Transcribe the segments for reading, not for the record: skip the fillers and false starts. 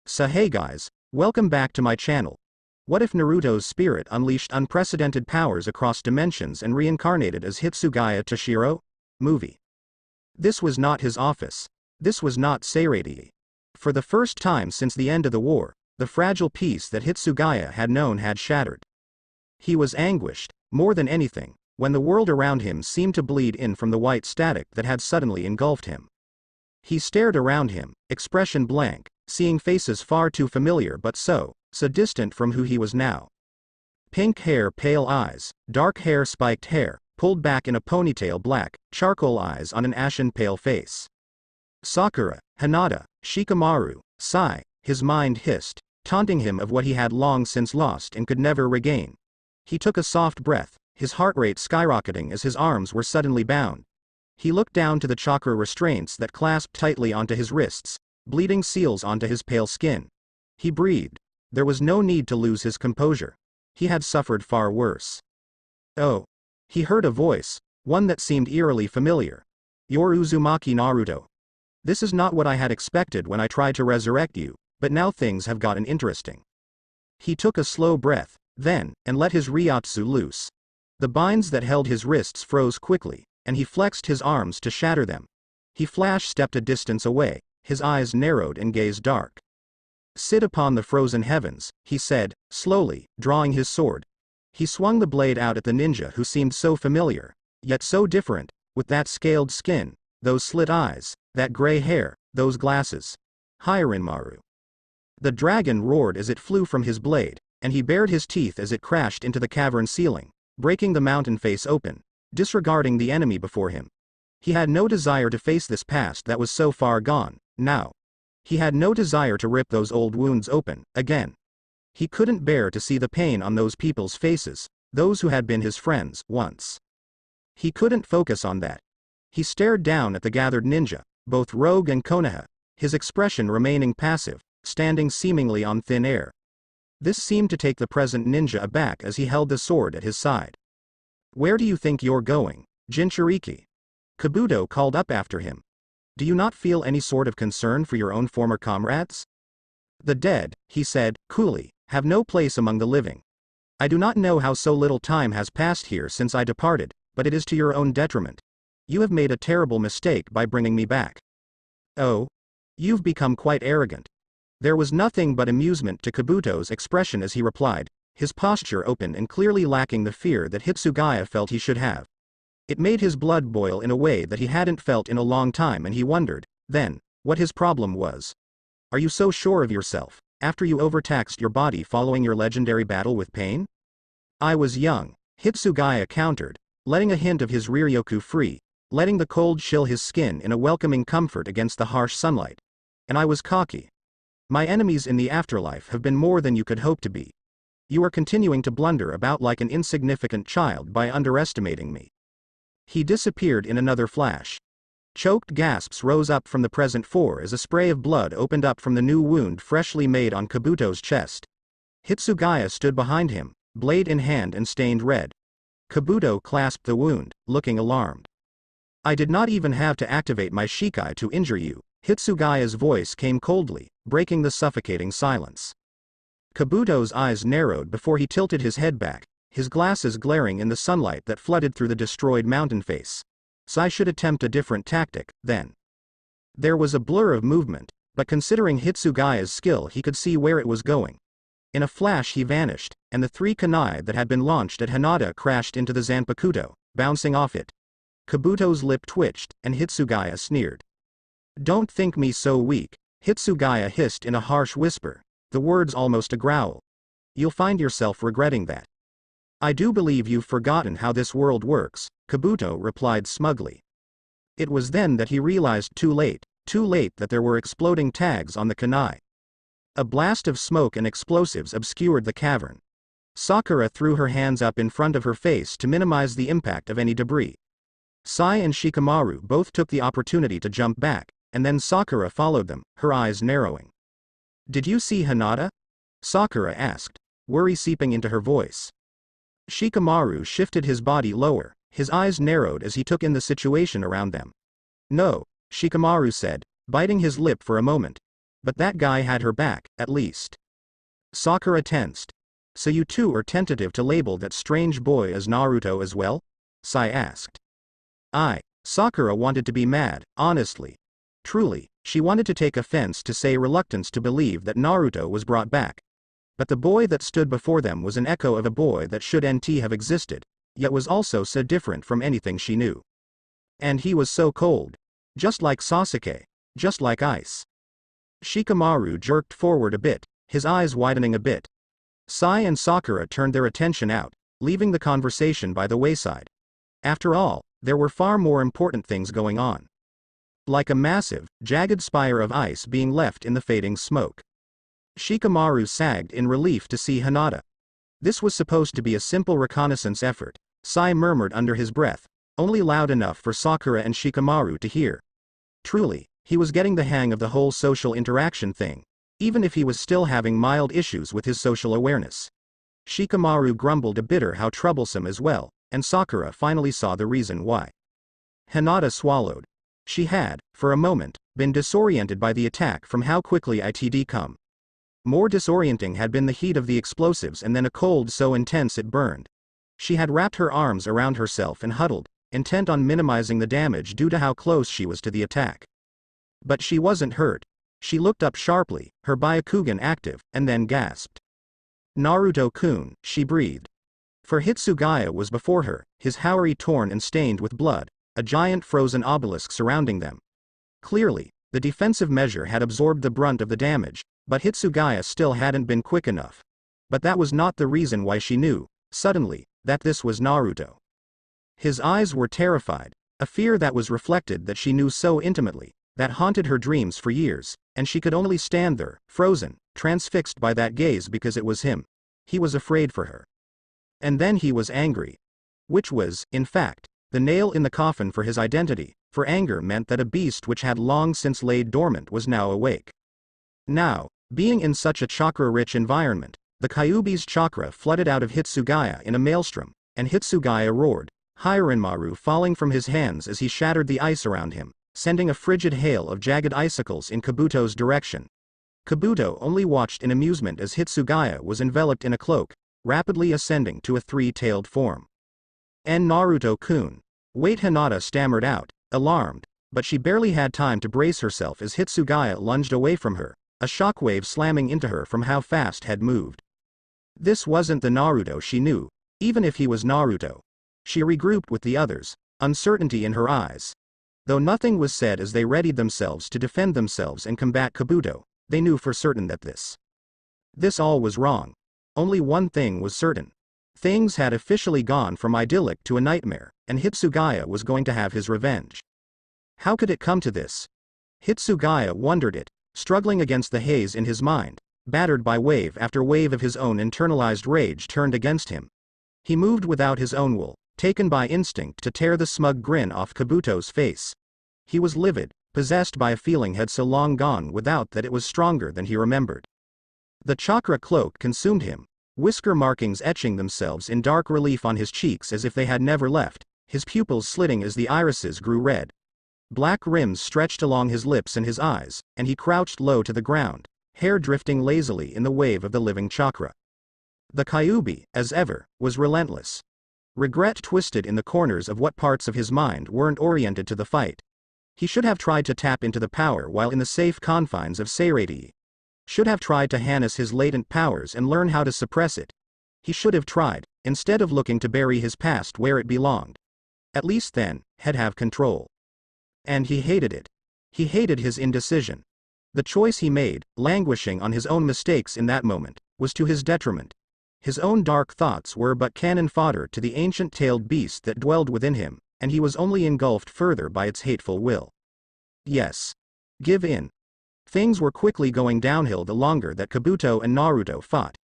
So hey guys, welcome back to my channel. What if Naruto's spirit unleashed unprecedented powers across dimensions and reincarnated as Hitsugaya Toshiro? Movie. This was not his office. This was not Seirei. For the first time since the end of the war, the fragile peace that Hitsugaya had known had shattered. He was anguished, more than anything, when the world around him seemed to bleed in from the white static that had suddenly engulfed him. He stared around him, expression blank, seeing faces far too familiar but so distant from who he was now. Pink hair, pale eyes, dark hair, spiked hair, pulled back in a ponytail, black, charcoal eyes on an ashen pale face. Sakura, Hinata, Shikamaru, Sai, his mind hissed, taunting him of what he had long since lost and could never regain. He took a soft breath, his heart rate skyrocketing as his arms were suddenly bound. He looked down to the chakra restraints that clasped tightly onto his wrists, bleeding seals onto his pale skin. He breathed. There was no need to lose his composure. He had suffered far worse. Oh. He heard a voice, one that seemed eerily familiar. You're Uzumaki Naruto. This is not what I had expected when I tried to resurrect you, but now things have gotten interesting. He took a slow breath, then, and let his Ryotsu loose. The binds that held his wrists froze quickly, and he flexed his arms to shatter them. He flash-stepped a distance away, his eyes narrowed and gaze dark. Sit upon the frozen heavens, he said, slowly, drawing his sword. He swung the blade out at the ninja who seemed so familiar, yet so different, with that scaled skin, those slit eyes, that gray hair, those glasses. Hirinmaru. The dragon roared as it flew from his blade, and he bared his teeth as it crashed into the cavern ceiling, breaking the mountain face open, disregarding the enemy before him. He had no desire to face this past that was so far gone, now. He had no desire to rip those old wounds open, again. He couldn't bear to see the pain on those people's faces, those who had been his friends, once. He couldn't focus on that. He stared down at the gathered ninja, both Rogue and Konoha, his expression remaining passive, standing seemingly on thin air. This seemed to take the present ninja aback as he held the sword at his side. Where do you think you're going, Jinchuriki? Kabuto called up after him. Do you not feel any sort of concern for your own former comrades? The dead, he said, coolly, have no place among the living. I do not know how so little time has passed here since I departed, but it is to your own detriment. You have made a terrible mistake by bringing me back. Oh? You've become quite arrogant. There was nothing but amusement to Kabuto's expression as he replied, his posture open and clearly lacking the fear that Hitsugaya felt he should have. It made his blood boil in a way that he hadn't felt in a long time, and he wondered, then, what his problem was. Are you so sure of yourself, after you overtaxed your body following your legendary battle with pain? I was young, Hitsugaya countered, letting a hint of his Riryoku free, letting the cold chill his skin in a welcoming comfort against the harsh sunlight. And I was cocky. My enemies in the afterlife have been more than you could hope to be. You are continuing to blunder about like an insignificant child by underestimating me. He disappeared in another flash. Choked gasps rose up from the present four as a spray of blood opened up from the new wound freshly made on Kabuto's chest. Hitsugaya stood behind him, blade in hand and stained red. Kabuto clasped the wound, looking alarmed. I did not even have to activate my Shikai to injure you, Hitsugaya's voice came coldly, breaking the suffocating silence. Kabuto's eyes narrowed before he tilted his head back, his glasses glaring in the sunlight that flooded through the destroyed mountain face. So I should attempt a different tactic, then. There was a blur of movement, but considering Hitsugaya's skill he could see where it was going. In a flash he vanished, and the 3 kunai that had been launched at Hinata crashed into the Zanpakuto, bouncing off it. Kabuto's lip twitched, and Hitsugaya sneered. Don't think me so weak, Hitsugaya hissed in a harsh whisper, the words almost a growl. You'll find yourself regretting that. I do believe you've forgotten how this world works, Kabuto replied smugly. It was then that he realized too late that there were exploding tags on the kunai. A blast of smoke and explosives obscured the cavern. Sakura threw her hands up in front of her face to minimize the impact of any debris. Sai and Shikamaru both took the opportunity to jump back, and then Sakura followed them, her eyes narrowing. Did you see Hinata? Sakura asked, worry seeping into her voice. Shikamaru shifted his body lower, his eyes narrowed as he took in the situation around them. No, Shikamaru said, biting his lip for a moment. But that guy had her back, at least. Sakura tensed. So you two are tentative to label that strange boy as Naruto as well? Sai asked. Sakura wanted to be mad, honestly. Truly, she wanted to take offense to Sei's reluctance to believe that Naruto was brought back. But the boy that stood before them was an echo of a boy that should have existed, yet was also so different from anything she knew. And he was so cold. Just like Sasuke. Just like ice. Shikamaru jerked forward a bit, his eyes widening a bit. Sai and Sakura turned their attention out, leaving the conversation by the wayside. After all, there were far more important things going on. Like a massive, jagged spire of ice being left in the fading smoke. Shikamaru sagged in relief to see Hinata. This was supposed to be a simple reconnaissance effort, Sai murmured under his breath, only loud enough for Sakura and Shikamaru to hear. Truly, he was getting the hang of the whole social interaction thing, even if he was still having mild issues with his social awareness. Shikamaru grumbled a bitter how troublesome as well, and Sakura finally saw the reason why. Hinata swallowed. She had, for a moment, been disoriented by the attack from how quickly it'd come. More disorienting had been the heat of the explosives and then a cold so intense it burned. She had wrapped her arms around herself and huddled, intent on minimizing the damage due to how close she was to the attack. But she wasn't hurt. She looked up sharply, her Byakugan active, and then gasped. Naruto-kun, she breathed. For Hitsugaya was before her, his haori torn and stained with blood, a giant frozen obelisk surrounding them. Clearly, the defensive measure had absorbed the brunt of the damage, but Hitsugaya still hadn't been quick enough. But that was not the reason why she knew, suddenly, that this was Naruto. His eyes were terrified, a fear that was reflected that she knew so intimately, that haunted her dreams for years, and she could only stand there, frozen, transfixed by that gaze because it was him. He was afraid for her. And then he was angry. Which was, in fact, the nail in the coffin for his identity, for anger meant that a beast which had long since laid dormant was now awake. Now, being in such a chakra-rich environment, the Kyuubi's chakra flooded out of Hitsugaya in a maelstrom, and Hitsugaya roared, Hirinmaru falling from his hands as he shattered the ice around him, sending a frigid hail of jagged icicles in Kabuto's direction. Kabuto only watched in amusement as Hitsugaya was enveloped in a cloak, rapidly ascending to a three-tailed form. "And Naruto-kun." Wait, Hinata stammered out, alarmed, but she barely had time to brace herself as Hitsugaya lunged away from her, a shockwave slamming into her from how fast had moved. This wasn't the Naruto she knew, even if he was Naruto. She regrouped with the others, uncertainty in her eyes. Though nothing was said as they readied themselves to defend themselves and combat Kabuto, they knew for certain that this all was wrong. Only one thing was certain. Things had officially gone from idyllic to a nightmare, and Hitsugaya was going to have his revenge. How could it come to this? Hitsugaya wondered it, struggling against the haze in his mind, battered by wave after wave of his own internalized rage turned against him. He moved without his own will, taken by instinct to tear the smug grin off Kabuto's face. He was livid, possessed by a feeling had so long gone without that it was stronger than he remembered. The chakra cloak consumed him, whisker markings etching themselves in dark relief on his cheeks as if they had never left, his pupils slitting as the irises grew red. Black rims stretched along his lips and his eyes, and he crouched low to the ground, hair drifting lazily in the wave of the living chakra. The Kyuubi, as ever, was relentless. Regret twisted in the corners of what parts of his mind weren't oriented to the fight. He should have tried to tap into the power while in the safe confines of Seireiti. Should have tried to harness his latent powers and learn how to suppress it. He should have tried, instead of looking to bury his past where it belonged. At least then, he'd have control. And he hated it. He hated his indecision. The choice he made, languishing on his own mistakes in that moment, was to his detriment. His own dark thoughts were but cannon fodder to the ancient-tailed beast that dwelled within him, and he was only engulfed further by its hateful will. Yes. Give in. Things were quickly going downhill the longer that Kabuto and Naruto fought.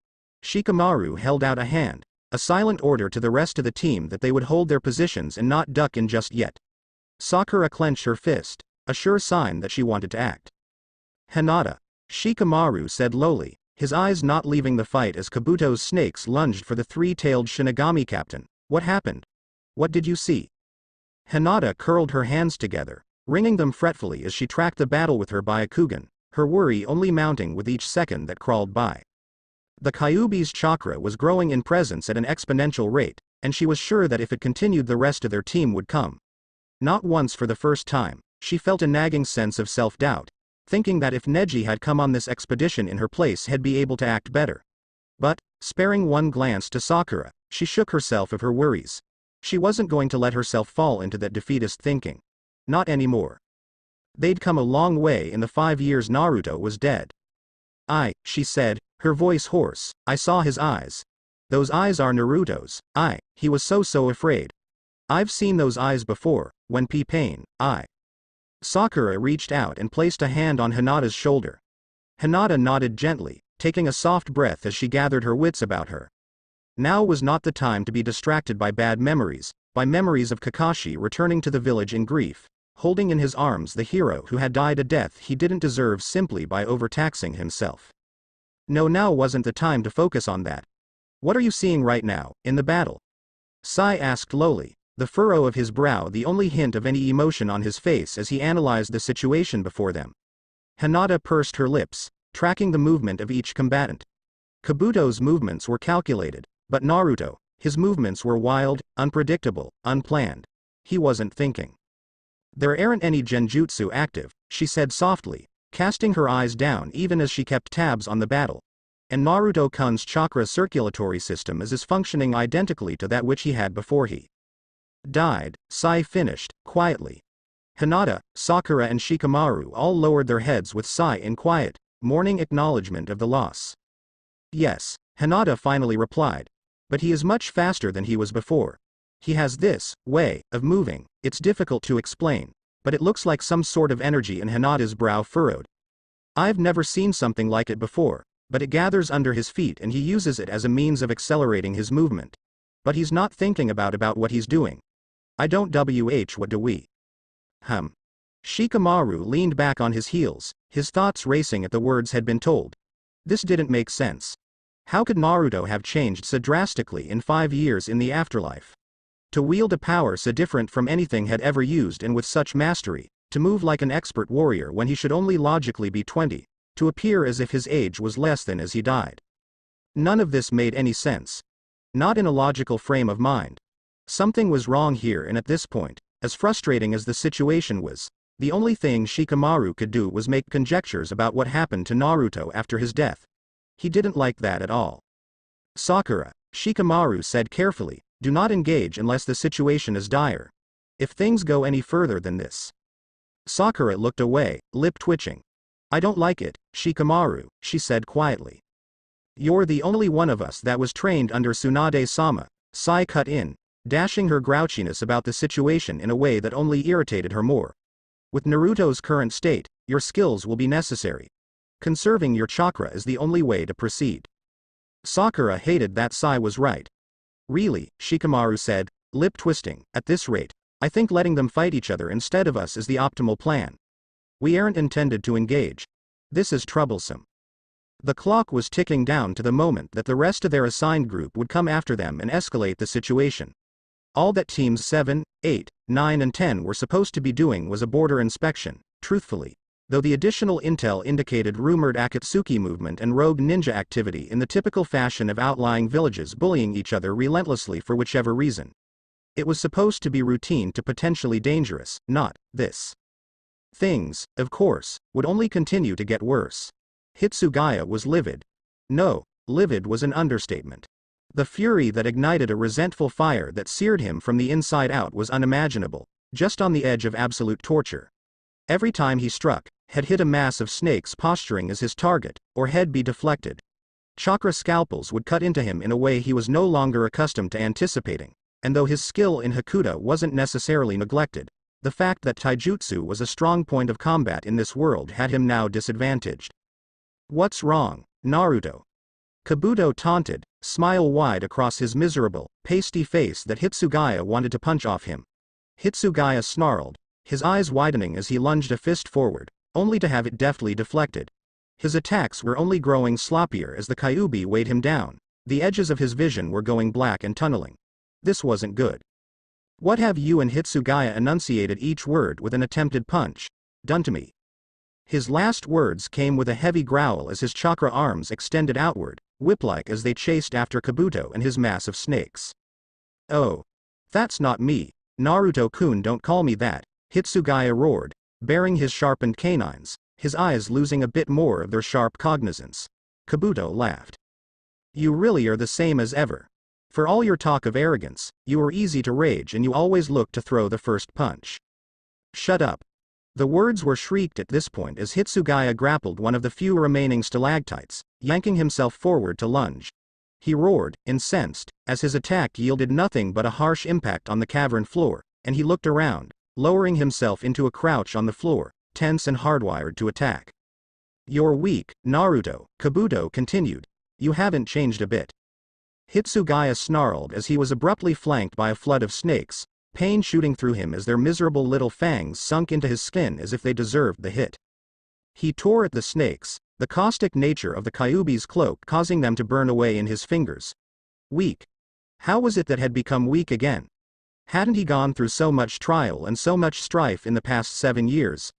Shikamaru held out a hand, a silent order to the rest of the team that they would hold their positions and not duck in just yet. Sakura clenched her fist, a sure sign that she wanted to act. Hinata. Shikamaru said lowly, his eyes not leaving the fight as Kabuto's snakes lunged for the three-tailed Shinigami captain. What happened? What did you see? Hinata curled her hands together, wringing them fretfully as she tracked the battle with her Byakugan, her worry only mounting with each second that crawled by. The Kyuubi's chakra was growing in presence at an exponential rate, and she was sure that if it continued the rest of their team would come. Not once for the first time, she felt a nagging sense of self-doubt, thinking that if Neji had come on this expedition in her place he'd be able to act better. But, sparing one glance to Sakura, she shook herself of her worries. She wasn't going to let herself fall into that defeatist thinking. Not anymore. They'd come a long way in the 5 years Naruto was dead. She said, her voice hoarse, I saw his eyes. Those eyes are Naruto's. He was so afraid. I've seen those eyes before, when pain. Sakura reached out and placed a hand on Hinata's shoulder. Hinata nodded gently, taking a soft breath as she gathered her wits about her. Now was not the time to be distracted by bad memories, by memories of Kakashi returning to the village in grief, holding in his arms the hero who had died a death he didn't deserve simply by overtaxing himself. No, now wasn't the time to focus on that. What are you seeing right now, in the battle? Sai asked lowly, the furrow of his brow the only hint of any emotion on his face as he analyzed the situation before them. Hinata pursed her lips, tracking the movement of each combatant. Kabuto's movements were calculated, but Naruto, his movements were wild, unpredictable, unplanned. He wasn't thinking. There aren't any genjutsu active, she said softly, casting her eyes down even as she kept tabs on the battle. And Naruto-kun's chakra circulatory system is functioning identically to that which he had before he died, Sai finished, quietly. Hinata, Sakura and Shikamaru all lowered their heads with Sai in quiet, mourning acknowledgement of the loss. Yes, Hinata finally replied. But he is much faster than he was before. He has this way of moving, it's difficult to explain, but it looks like some sort of energy in Hinata's brow furrowed. I've never seen something like it before, but it gathers under his feet and he uses it as a means of accelerating his movement. But he's not thinking about what he's doing. I don't what do we? Shikamaru leaned back on his heels, his thoughts racing at the words had been told. This didn't make sense. How could Naruto have changed so drastically in 5 years in the afterlife? To wield a power so different from anything had ever used and with such mastery, to move like an expert warrior when he should only logically be 20, to appear as if his age was less than as he died. None of this made any sense. Not in a logical frame of mind. Something was wrong here, and at this point, as frustrating as the situation was, the only thing Shikamaru could do was make conjectures about what happened to Naruto after his death. He didn't like that at all. Sakura, Shikamaru said carefully, do not engage unless the situation is dire. If things go any further than this. Sakura looked away, lip twitching. I don't like it, Shikamaru, she said quietly. You're the only one of us that was trained under Tsunade-sama, Sai cut in, dashing her grouchiness about the situation in a way that only irritated her more. With Naruto's current state, your skills will be necessary. Conserving your chakra is the only way to proceed. Sakura hated that Sai was right. Really, Shikamaru said, lip twisting, at this rate, I think letting them fight each other instead of us is the optimal plan. We aren't intended to engage. This is troublesome. The clock was ticking down to the moment that the rest of their assigned group would come after them and escalate the situation. All that teams 7, 8, 9 and 10 were supposed to be doing was a border inspection, truthfully. Though the additional intel indicated rumored Akatsuki movement and rogue ninja activity in the typical fashion of outlying villages bullying each other relentlessly for whichever reason. It was supposed to be routine to potentially dangerous, not this. Things, of course, would only continue to get worse. Hitsugaya was livid. No, livid was an understatement. The fury that ignited a resentful fire that seared him from the inside out was unimaginable, just on the edge of absolute torture. Every time he struck, had hit a mass of snakes posturing as his target, or head be deflected. Chakra scalpels would cut into him in a way he was no longer accustomed to anticipating, and though his skill in Hakuta wasn't necessarily neglected, the fact that taijutsu was a strong point of combat in this world had him now disadvantaged. What's wrong, Naruto? Kabuto taunted, smile wide across his miserable, pasty face that Hitsugaya wanted to punch off him. Hitsugaya snarled, his eyes widening as he lunged a fist forward, only to have it deftly deflected. His attacks were only growing sloppier as the Kyuubi weighed him down. The edges of his vision were going black and tunneling. This wasn't good. What have you and Hitsugaya enunciated each word with an attempted punch, done to me? His last words came with a heavy growl as his chakra arms extended outward, whip-like as they chased after Kabuto and his mass of snakes. Oh. That's not me, Naruto-kun, don't call me that, Hitsugaya roared, baring his sharpened canines, his eyes losing a bit more of their sharp cognizance. Kabuto laughed. You really are the same as ever. For all your talk of arrogance, you are easy to rage and you always look to throw the first punch. Shut up. The words were shrieked at this point as Hitsugaya grappled one of the few remaining stalactites, yanking himself forward to lunge. He roared, incensed, as his attack yielded nothing but a harsh impact on the cavern floor, and he looked around, lowering himself into a crouch on the floor, tense and hardwired to attack. You're weak, Naruto, Kabuto continued. You haven't changed a bit. Hitsugaya snarled as he was abruptly flanked by a flood of snakes, pain shooting through him as their miserable little fangs sunk into his skin as if they deserved the hit. He tore at the snakes, the caustic nature of the Kyuubi's cloak causing them to burn away in his fingers. Weak. How was it that had become weak again? Hadn't he gone through so much trial and so much strife in the past 7 years?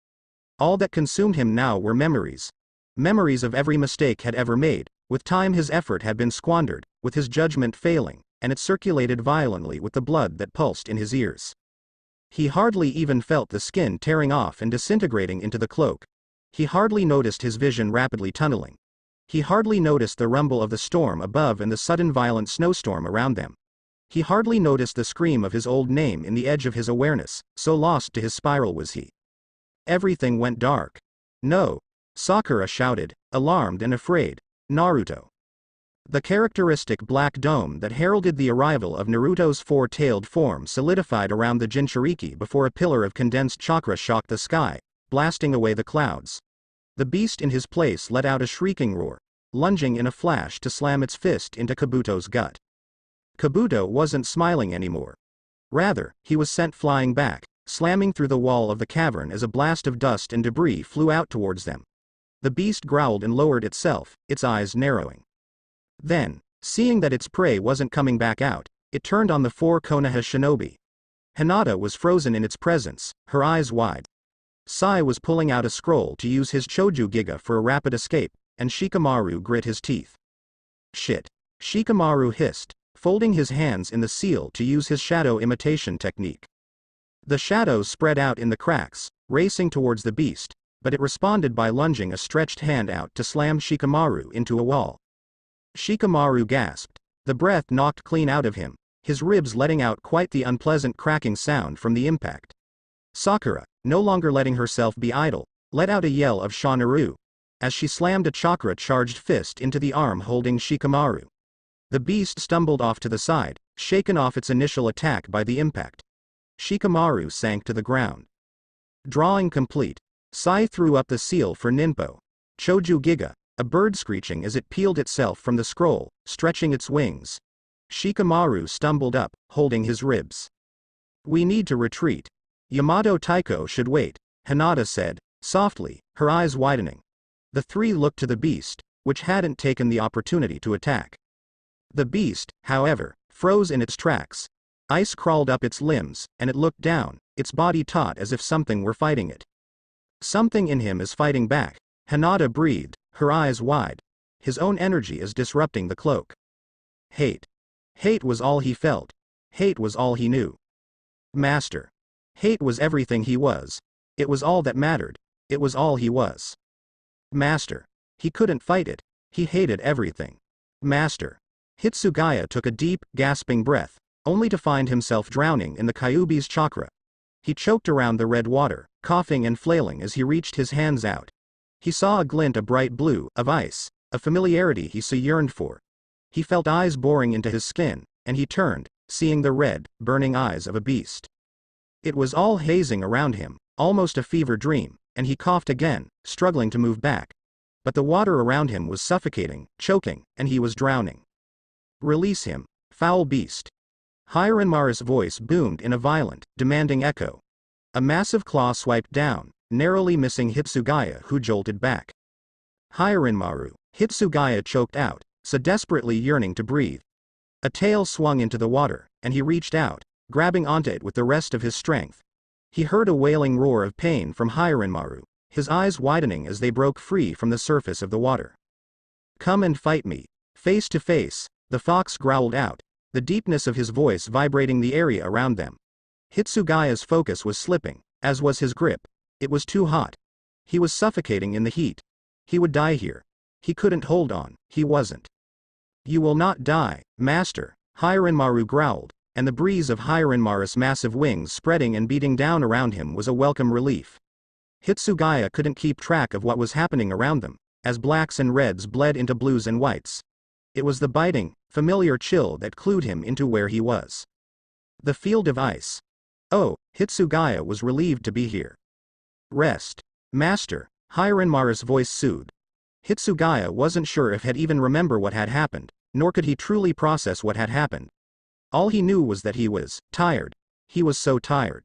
All that consumed him now were memories. Memories of every mistake had ever made. With time his effort had been squandered, with his judgment failing, and it circulated violently with the blood that pulsed in his ears. He hardly even felt the skin tearing off and disintegrating into the cloak. He hardly noticed his vision rapidly tunneling. He hardly noticed the rumble of the storm above and the sudden violent snowstorm around them. He hardly noticed the scream of his old name in the edge of his awareness, so lost to his spiral was he. Everything went dark. No! Sakura shouted, alarmed and afraid. Naruto. The characteristic black dome that heralded the arrival of Naruto's four-tailed form solidified around the Jinchuriki before a pillar of condensed chakra shocked the sky, blasting away the clouds. The beast in his place let out a shrieking roar, lunging in a flash to slam its fist into Kabuto's gut. Kabuto wasn't smiling anymore. Rather, he was sent flying back, slamming through the wall of the cavern as a blast of dust and debris flew out towards them. The beast growled and lowered itself, its eyes narrowing. Then, seeing that its prey wasn't coming back out, it turned on the 4 Konoha shinobi. Hinata was frozen in its presence, her eyes wide. Sai was pulling out a scroll to use his Choju Giga for a rapid escape, and Shikamaru grit his teeth. Shit. Shikamaru hissed, folding his hands in the seal to use his shadow imitation technique. The shadows spread out in the cracks, racing towards the beast, but it responded by lunging a stretched hand out to slam Shikamaru into a wall. Shikamaru gasped. The breath knocked clean out of him, his ribs letting out quite the unpleasant cracking sound from the impact. Sakura, no longer letting herself be idle, let out a yell of Shanaru, as she slammed a chakra-charged fist into the arm holding Shikamaru. The beast stumbled off to the side, shaken off its initial attack by the impact. Shikamaru sank to the ground. Drawing complete, Sai threw up the seal for Ninpo. Choju Giga, a bird screeching as it peeled itself from the scroll, stretching its wings. Shikamaru stumbled up, holding his ribs. We need to retreat. Yamato Taiko should wait, Hinata said, softly, her eyes widening. The three looked to the beast, which hadn't taken the opportunity to attack. The beast, however, froze in its tracks. Ice crawled up its limbs, and it looked down, its body taut as if something were fighting it. Something in him is fighting back, Hinata breathed, her eyes wide. His own energy is disrupting the cloak. Hate. Hate was all he felt. Hate was all he knew. Master. Hate was everything he was. It was all that mattered. It was all he was. Master. He couldn't fight it. He hated everything. Master. Hitsugaya took a deep, gasping breath, only to find himself drowning in the Kyuubi's chakra. He choked around the red water, coughing and flailing as he reached his hands out. He saw a glint of bright blue, of ice, a familiarity he so yearned for. He felt eyes boring into his skin, and he turned, seeing the red, burning eyes of a beast. It was all hazing around him, almost a fever dream, and he coughed again, struggling to move back. But the water around him was suffocating, choking, and he was drowning. Release him, foul beast. Hiranmaru's voice boomed in a violent, demanding echo. A massive claw swiped down, narrowly missing Hitsugaya, who jolted back. Hiranmaru, Hitsugaya choked out, so desperately yearning to breathe. A tail swung into the water, and he reached out, grabbing onto it with the rest of his strength. He heard a wailing roar of pain from Hiranmaru, his eyes widening as they broke free from the surface of the water. "Come and fight me. Face to face," the fox growled out, the deepness of his voice vibrating the area around them. Hitsugaya's focus was slipping, as was his grip. It was too hot. He was suffocating in the heat. He would die here. He couldn't hold on, he wasn't. "You will not die, master," Hiranmaru growled, and the breeze of Hiranmaru's massive wings spreading and beating down around him was a welcome relief. Hitsugaya couldn't keep track of what was happening around them, as blacks and reds bled into blues and whites. It was the biting, familiar chill that clued him into where he was. The field of ice. Oh, Hitsugaya was relieved to be here. "Rest, master," Hiranmaru's voice soothed. Hitsugaya wasn't sure if he'd even remember what had happened, nor could he truly process what had happened. All he knew was that he was tired. He was so tired.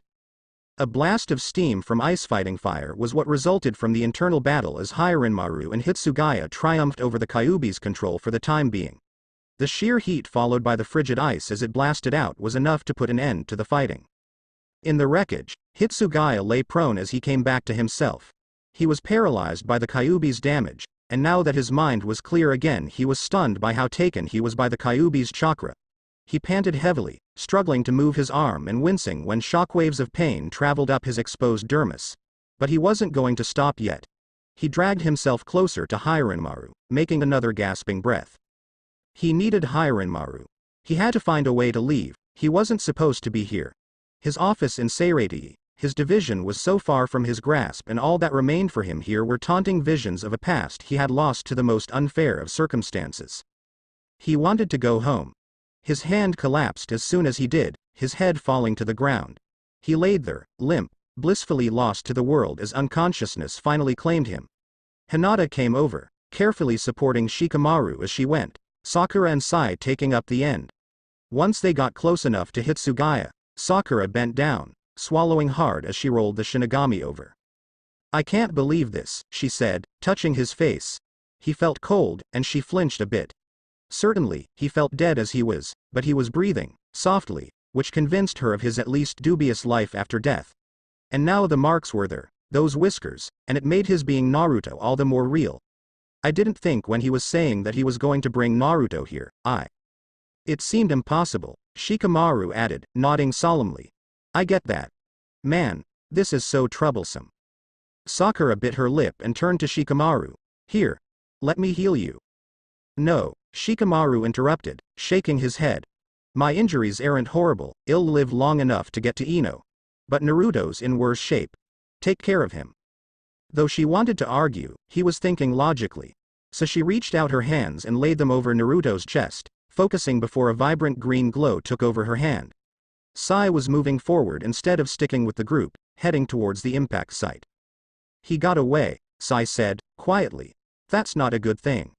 A blast of steam from ice-fighting fire was what resulted from the internal battle as Hiranmaru and Hitsugaya triumphed over the Kyuubi's control for the time being. The sheer heat followed by the frigid ice as it blasted out was enough to put an end to the fighting. In the wreckage, Hitsugaya lay prone as he came back to himself. He was paralyzed by the Kyuubi's damage, and now that his mind was clear again he was stunned by how taken he was by the Kyuubi's chakra. He panted heavily, struggling to move his arm and wincing when shockwaves of pain traveled up his exposed dermis. But he wasn't going to stop yet. He dragged himself closer to Hiranmaru, making another gasping breath. He needed Hiranmaru. He had to find a way to leave. He wasn't supposed to be here. His office in Seireiti, his division was so far from his grasp, and all that remained for him here were taunting visions of a past he had lost to the most unfair of circumstances. He wanted to go home. His hand collapsed as soon as he did, his head falling to the ground. He laid there, limp, blissfully lost to the world as unconsciousness finally claimed him. Hinata came over, carefully supporting Shikamaru as she went, Sakura and Sai taking up the end. Once they got close enough to Hitsugaya, Sakura bent down, swallowing hard as she rolled the Shinigami over. "I can't believe this," she said, touching his face. He felt cold, and she flinched a bit. Certainly, he felt dead as he was, but he was breathing, softly, which convinced her of his at least dubious life after death. And now the marks were there, those whiskers, and it made his being Naruto all the more real. "I didn't think when he was saying that he was going to bring Naruto here, It seemed impossible," Shikamaru added, nodding solemnly. "I get that. Man, this is so troublesome." Sakura bit her lip and turned to Shikamaru. "Here. Let me heal you." "No," Shikamaru interrupted, shaking his head. "My injuries aren't horrible, I'll live long enough to get to Ino. But Naruto's in worse shape. Take care of him." Though she wanted to argue, he was thinking logically. So she reached out her hands and laid them over Naruto's chest, focusing before a vibrant green glow took over her hand. Sai was moving forward instead of sticking with the group, heading towards the impact site. "He got away," Sai said, quietly. "That's not a good thing.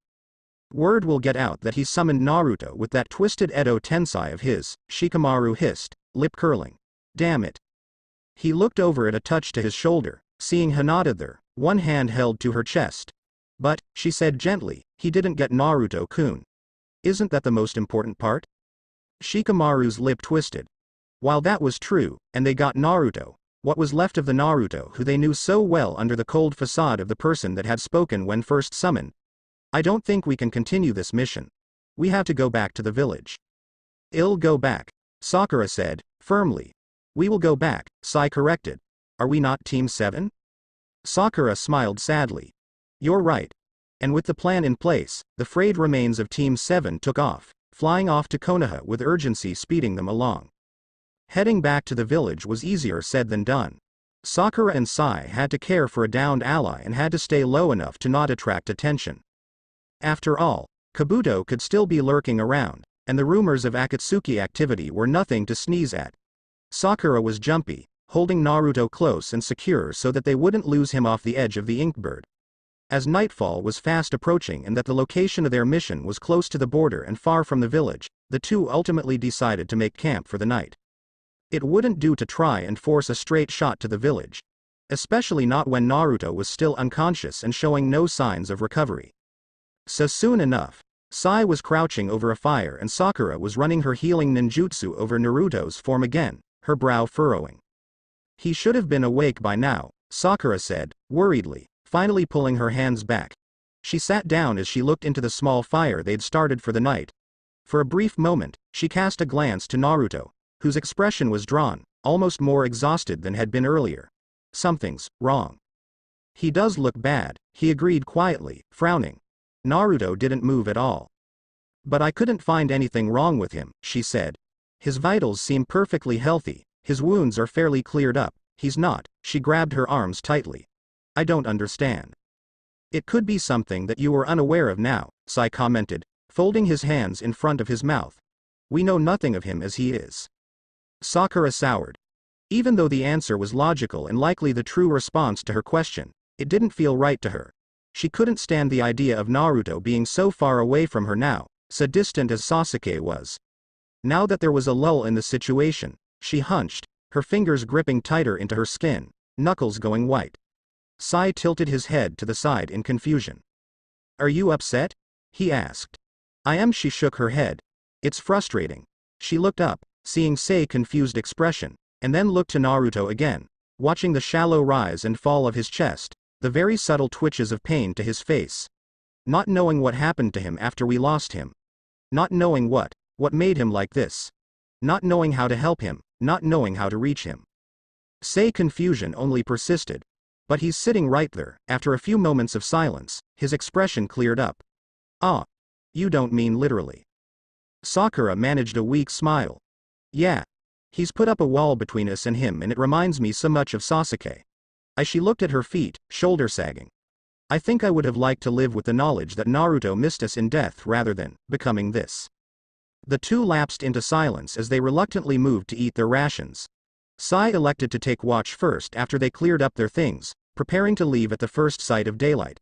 Word will get out that he summoned Naruto with that twisted Edo Tensei of his," Shikamaru hissed, lip curling. "Damn it." He looked over at a touch to his shoulder, seeing Hinata there, one hand held to her chest. "But," she said gently, "he didn't get Naruto-kun. Isn't that the most important part?" Shikamaru's lip twisted. While that was true, and they got Naruto, what was left of the Naruto who they knew so well under the cold facade of the person that had spoken when first summoned? "I don't think we can continue this mission. We have to go back to the village." "I'll go back," Sakura said, firmly. "We will go back," Sai corrected. "Are we not Team 7? Sakura smiled sadly. "You're right." And with the plan in place, the frayed remains of Team 7 took off, flying off to Konoha with urgency speeding them along. Heading back to the village was easier said than done. Sakura and Sai had to care for a downed ally and had to stay low enough to not attract attention. After all, Kabuto could still be lurking around, and the rumors of Akatsuki activity were nothing to sneeze at. Sakura was jumpy, holding Naruto close and secure so that they wouldn't lose him off the edge of the Inkbird. As nightfall was fast approaching and that the location of their mission was close to the border and far from the village, the two ultimately decided to make camp for the night. It wouldn't do to try and force a straight shot to the village. Especially not when Naruto was still unconscious and showing no signs of recovery. So soon enough, Sai was crouching over a fire and Sakura was running her healing ninjutsu over Naruto's form again, her brow furrowing. "He should have been awake by now," Sakura said, worriedly, finally pulling her hands back. She sat down as she looked into the small fire they'd started for the night. For a brief moment, she cast a glance to Naruto, whose expression was drawn, almost more exhausted than had been earlier. Something's wrong. He does look bad, he agreed quietly, frowning. Naruto didn't move at all. But I couldn't find anything wrong with him, she said. His vitals seem perfectly healthy, his wounds are fairly cleared up, he's not. She grabbed her arms tightly. I don't understand. It could be something that you were unaware of now, Sai commented, folding his hands in front of his mouth. We know nothing of him as he is. Sakura soured. Even though the answer was logical and likely the true response to her question, it didn't feel right to her. She couldn't stand the idea of Naruto being so far away from her now, so distant as Sasuke was. Now that there was a lull in the situation, she hunched, her fingers gripping tighter into her skin, knuckles going white. Sai tilted his head to the side in confusion. Are you upset? He asked. I am. She shook her head. It's frustrating. She looked up, seeing Sei's confused expression, and then looked to Naruto again, watching the shallow rise and fall of his chest, the very subtle twitches of pain to his face. Not knowing what happened to him after we lost him. Not knowing what made him like this. Not knowing how to help him, not knowing how to reach him. Sei's confusion only persisted. But he's sitting right there. After a few moments of silence, his expression cleared up. Ah. You don't mean literally. Sakura managed a weak smile. Yeah. He's put up a wall between us and him, and it reminds me so much of Sasuke. She looked at her feet, shoulder sagging. I think I would have liked to live with the knowledge that Naruto missed us in death rather than becoming this. The two lapsed into silence as they reluctantly moved to eat their rations. Sai elected to take watch first after they cleared up their things, preparing to leave at the first sight of daylight.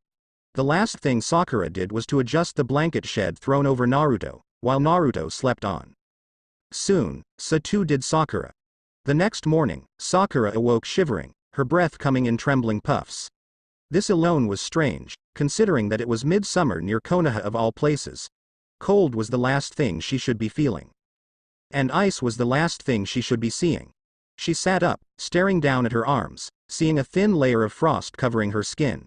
The last thing Sakura did was to adjust the blanket shed thrown over Naruto, while Naruto slept on. Soon, so too did Sakura. The next morning, Sakura awoke shivering, her breath coming in trembling puffs. This alone was strange, considering that it was midsummer near Konoha of all places. Cold was the last thing she should be feeling. And ice was the last thing she should be seeing. She sat up, staring down at her arms, seeing a thin layer of frost covering her skin.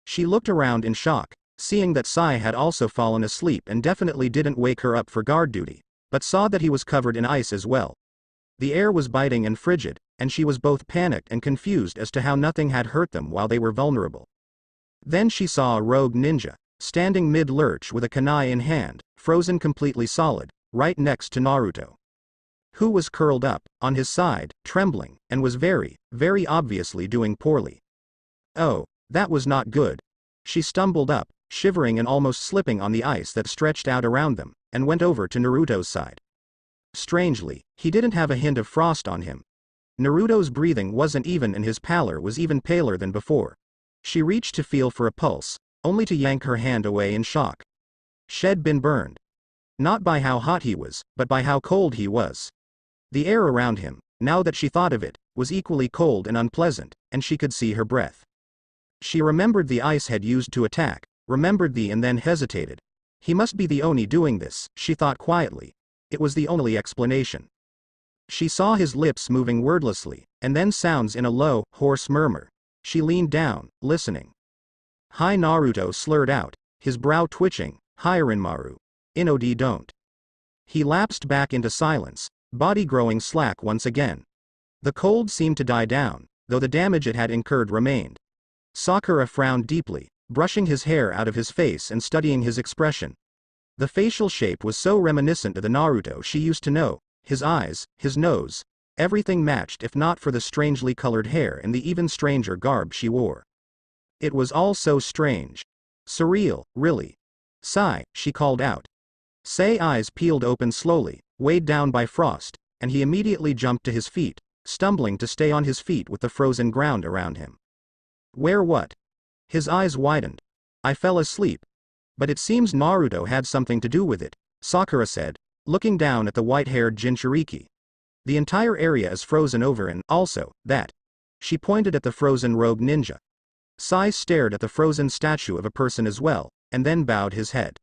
She looked around in shock, seeing that Sai had also fallen asleep and definitely didn't wake her up for guard duty, but saw that he was covered in ice as well. The air was biting and frigid, and she was both panicked and confused as to how nothing had hurt them while they were vulnerable. Then she saw a rogue ninja, standing mid-lurch with a kunai in hand, frozen completely solid, right next to Naruto, who was curled up, on his side, trembling, and was very, very obviously doing poorly. Oh, that was not good. She stumbled up, shivering and almost slipping on the ice that stretched out around them, and went over to Naruto's side. Strangely, he didn't have a hint of frost on him. Naruto's breathing wasn't even and his pallor was even paler than before. She reached to feel for a pulse, only to yank her hand away in shock. She'd been burned. Not by how hot he was, but by how cold he was. The air around him, now that she thought of it, was equally cold and unpleasant, and she could see her breath. She remembered the ice had used to attack, remembered and then hesitated. He must be the Oni doing this, she thought quietly. It was the only explanation. She saw his lips moving wordlessly, and then sounds in a low, hoarse murmur. She leaned down, listening. Hi, Naruto slurred out, his brow twitching. Hi Rinmaru. Inodi don't. He lapsed back into silence, body growing slack once again. The cold seemed to die down, though the damage it had incurred remained. Sakura frowned deeply, brushing his hair out of his face and studying his expression. The facial shape was so reminiscent of the Naruto she used to know, his eyes, his nose, everything matched if not for the strangely colored hair and the even stranger garb she wore. It was all so strange. Surreal, really. Sai, she called out. Sei's eyes peeled open slowly, weighed down by frost, and he immediately jumped to his feet, stumbling to stay on his feet with the frozen ground around him. Where what? His eyes widened. I fell asleep. But it seems Naruto had something to do with it, Sakura said, looking down at the white-haired Jinchuriki. The entire area is frozen over and, also, that. She pointed at the frozen rogue ninja. Sai stared at the frozen statue of a person as well, and then bowed his head.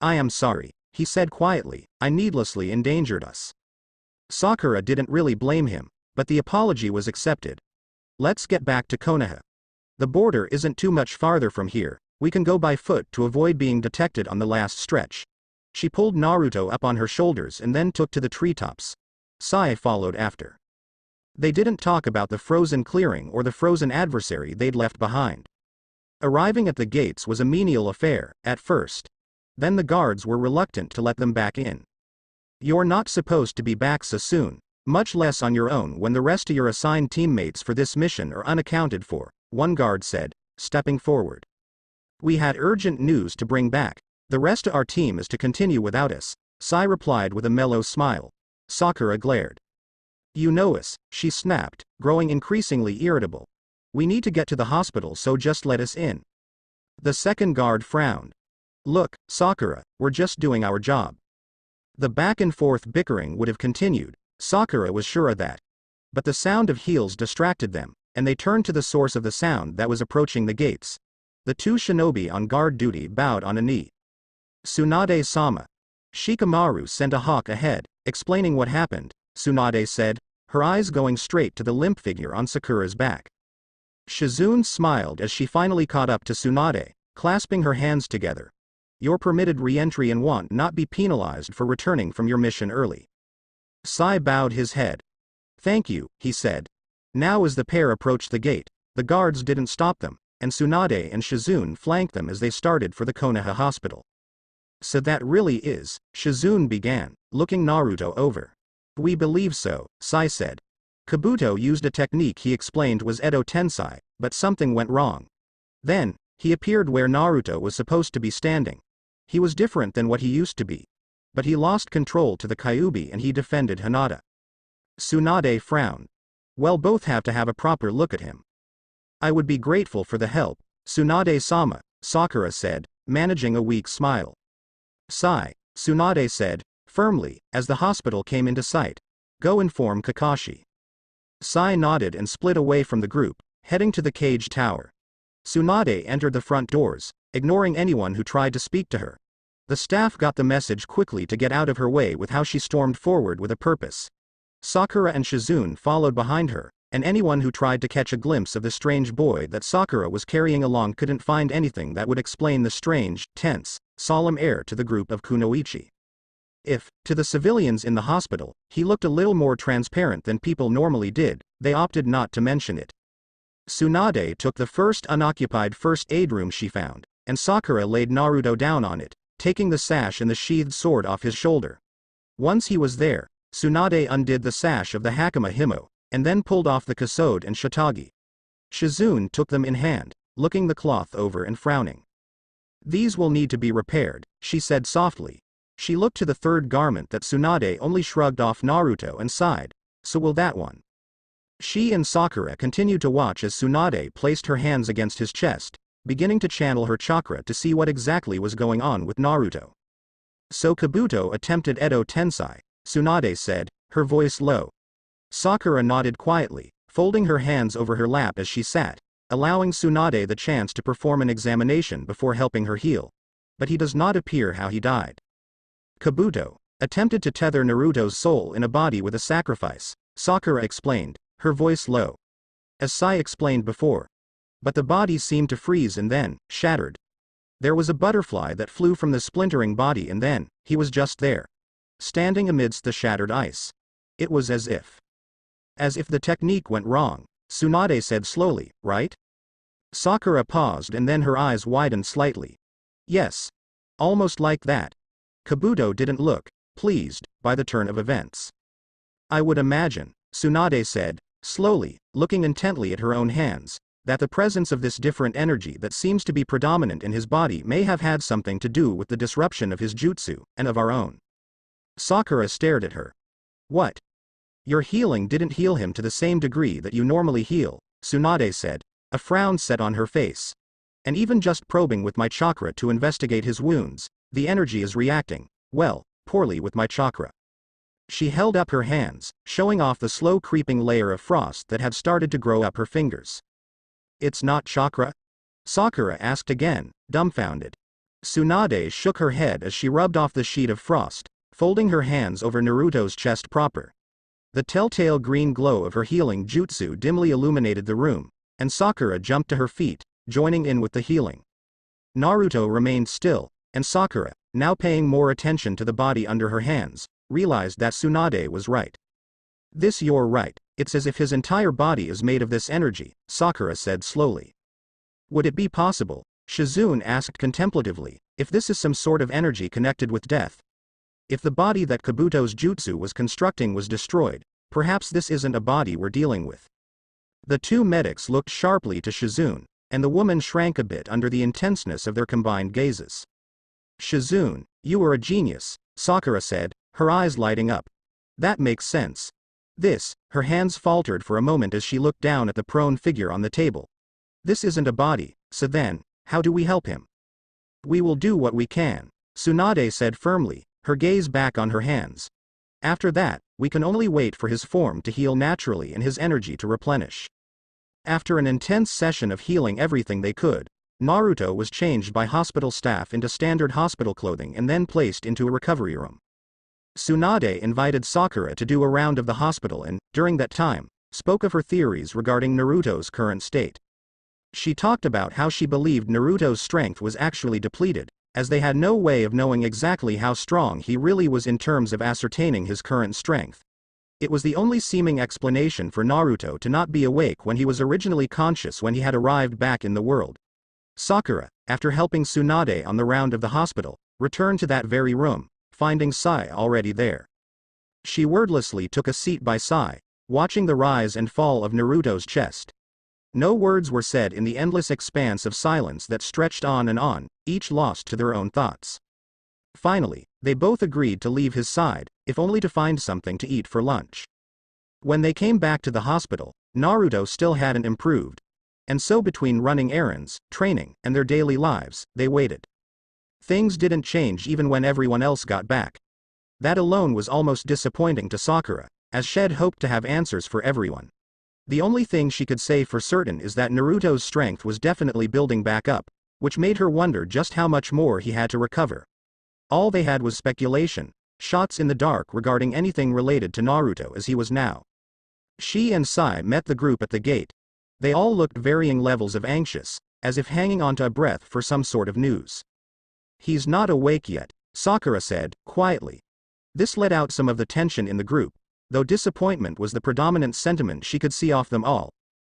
I am sorry, he said quietly, I needlessly endangered us. Sakura didn't really blame him, but the apology was accepted. Let's get back to Konoha. The border isn't too much farther from here, we can go by foot to avoid being detected on the last stretch. She pulled Naruto up on her shoulders and then took to the treetops. Sai followed after. They didn't talk about the frozen clearing or the frozen adversary they'd left behind. Arriving at the gates was a menial affair, at first. Then the guards were reluctant to let them back in. You're not supposed to be back so soon, much less on your own when the rest of your assigned teammates for this mission are unaccounted for, one guard said, stepping forward. We had urgent news to bring back. The rest of our team is to continue without us, Sai replied with a mellow smile. Sakura glared. You know us, she snapped, growing increasingly irritable. We need to get to the hospital, so just let us in. The second guard frowned. Look, Sakura, we're just doing our job. The back and forth bickering would have continued, Sakura was sure of that. But the sound of heels distracted them, and they turned to the source of the sound that was approaching the gates. The two shinobi on guard duty bowed on a knee. Tsunade-sama. Shikamaru sent a hawk ahead, explaining what happened, Tsunade said, her eyes going straight to the limp figure on Sakura's back. Shizune smiled as she finally caught up to Tsunade, clasping her hands together. You're permitted re-entry and won't not be penalized for returning from your mission early. Sai bowed his head. Thank you, he said. Now as the pair approached the gate, the guards didn't stop them, and Tsunade and Shizune flanked them as they started for the Konoha hospital. So that really is, Shizune began, looking Naruto over. We believe so, Sai said. Kabuto used a technique he explained was Edo Tensai, but something went wrong. Then, he appeared where Naruto was supposed to be standing. He was different than what he used to be. But he lost control to the Kyuubi and he defended Hinata. Tsunade frowned. Well, both have to have a proper look at him. I would be grateful for the help, Tsunade-sama, Sakura said, managing a weak smile. Sigh, Tsunade said, firmly, as the hospital came into sight. Go inform Kakashi. Sai nodded and split away from the group, heading to the cage tower. Tsunade entered the front doors, ignoring anyone who tried to speak to her. The staff got the message quickly to get out of her way with how she stormed forward with a purpose. Sakura and Shizune followed behind her, and anyone who tried to catch a glimpse of the strange boy that Sakura was carrying along couldn't find anything that would explain the strange, tense, solemn air to the group of Kunoichi. If, to the civilians in the hospital, he looked a little more transparent than people normally did, they opted not to mention it. Tsunade took the first unoccupied first aid room she found, and Sakura laid Naruto down on it, taking the sash and the sheathed sword off his shoulder. Once he was there, Tsunade undid the sash of the Hakama Himo, and then pulled off the kasode and shitagi. Shizune took them in hand, looking the cloth over and frowning. These will need to be repaired, she said softly. She looked to the third garment that Tsunade only shrugged off Naruto and sighed. So will that one. She and Sakura continued to watch as Tsunade placed her hands against his chest, beginning to channel her chakra to see what exactly was going on with Naruto. So Kabuto attempted Edo Tensai, Tsunade said, her voice low. Sakura nodded quietly, folding her hands over her lap as she sat, allowing Tsunade the chance to perform an examination before helping her heal. But he does not appear how he died. Kabuto attempted to tether Naruto's soul in a body with a sacrifice, Sakura explained, her voice low. As Sai explained before. But the body seemed to freeze and then, shattered. There was a butterfly that flew from the splintering body and then, he was just there. Standing amidst the shattered ice. It was as if the technique went wrong, Tsunade said slowly, right? Sakura paused and then her eyes widened slightly. Yes. Almost like that. Kabuto didn't look pleased by the turn of events. I would imagine, Tsunade said, slowly, looking intently at her own hands, that the presence of this different energy that seems to be predominant in his body may have had something to do with the disruption of his jutsu, and of our own. Sakura stared at her. What? Your healing didn't heal him to the same degree that you normally heal, Tsunade said, a frown set on her face. And even just probing with my chakra to investigate his wounds, the energy is reacting, well, poorly with my chakra. She held up her hands, showing off the slow creeping layer of frost that had started to grow up her fingers. It's not chakra? Sakura asked again, dumbfounded. Tsunade shook her head as she rubbed off the sheet of frost, folding her hands over Naruto's chest proper. The telltale green glow of her healing jutsu dimly illuminated the room, and Sakura jumped to her feet, joining in with the healing. Naruto remained still, and Sakura, now paying more attention to the body under her hands, realized that Tsunade was right. You're right, it's as if his entire body is made of this energy, Sakura said slowly. Would it be possible, Shizune asked contemplatively, if this is some sort of energy connected with death? If the body that Kabuto's jutsu was constructing was destroyed, perhaps this isn't a body we're dealing with. The two medics looked sharply to Shizune, and the woman shrank a bit under the intenseness of their combined gazes. Shizune, you are a genius, Sakura said, her eyes lighting up. That makes sense. Her hands faltered for a moment as she looked down at the prone figure on the table. This isn't a body, so then, how do we help him? We will do what we can, Tsunade said firmly, her gaze back on her hands. After that, we can only wait for his form to heal naturally and his energy to replenish. After an intense session of healing everything they could, Naruto was changed by hospital staff into standard hospital clothing and then placed into a recovery room. Tsunade invited Sakura to do a round of the hospital and, during that time, spoke of her theories regarding Naruto's current state. She talked about how she believed Naruto's strength was actually depleted, as they had no way of knowing exactly how strong he really was in terms of ascertaining his current strength. It was the only seeming explanation for Naruto to not be awake when he was originally conscious when he had arrived back in the world. Sakura, after helping Tsunade on the round of the hospital, returned to that very room, finding Sai already there. She wordlessly took a seat by Sai, watching the rise and fall of Naruto's chest. No words were said in the endless expanse of silence that stretched on, each lost to their own thoughts. Finally, they both agreed to leave his side, if only to find something to eat for lunch. When they came back to the hospital, Naruto still hadn't improved, and so between running errands, training, and their daily lives, they waited. Things didn't change even when everyone else got back. That alone was almost disappointing to Sakura, as she'd hoped to have answers for everyone. The only thing she could say for certain is that Naruto's strength was definitely building back up, which made her wonder just how much more he had to recover. All they had was speculation, shots in the dark regarding anything related to Naruto as he was now. She and Sai met the group at the gate. They all looked varying levels of anxious, as if hanging onto a breath for some sort of news. He's not awake yet, Sakura said, quietly. This let out some of the tension in the group, though disappointment was the predominant sentiment she could see off them all.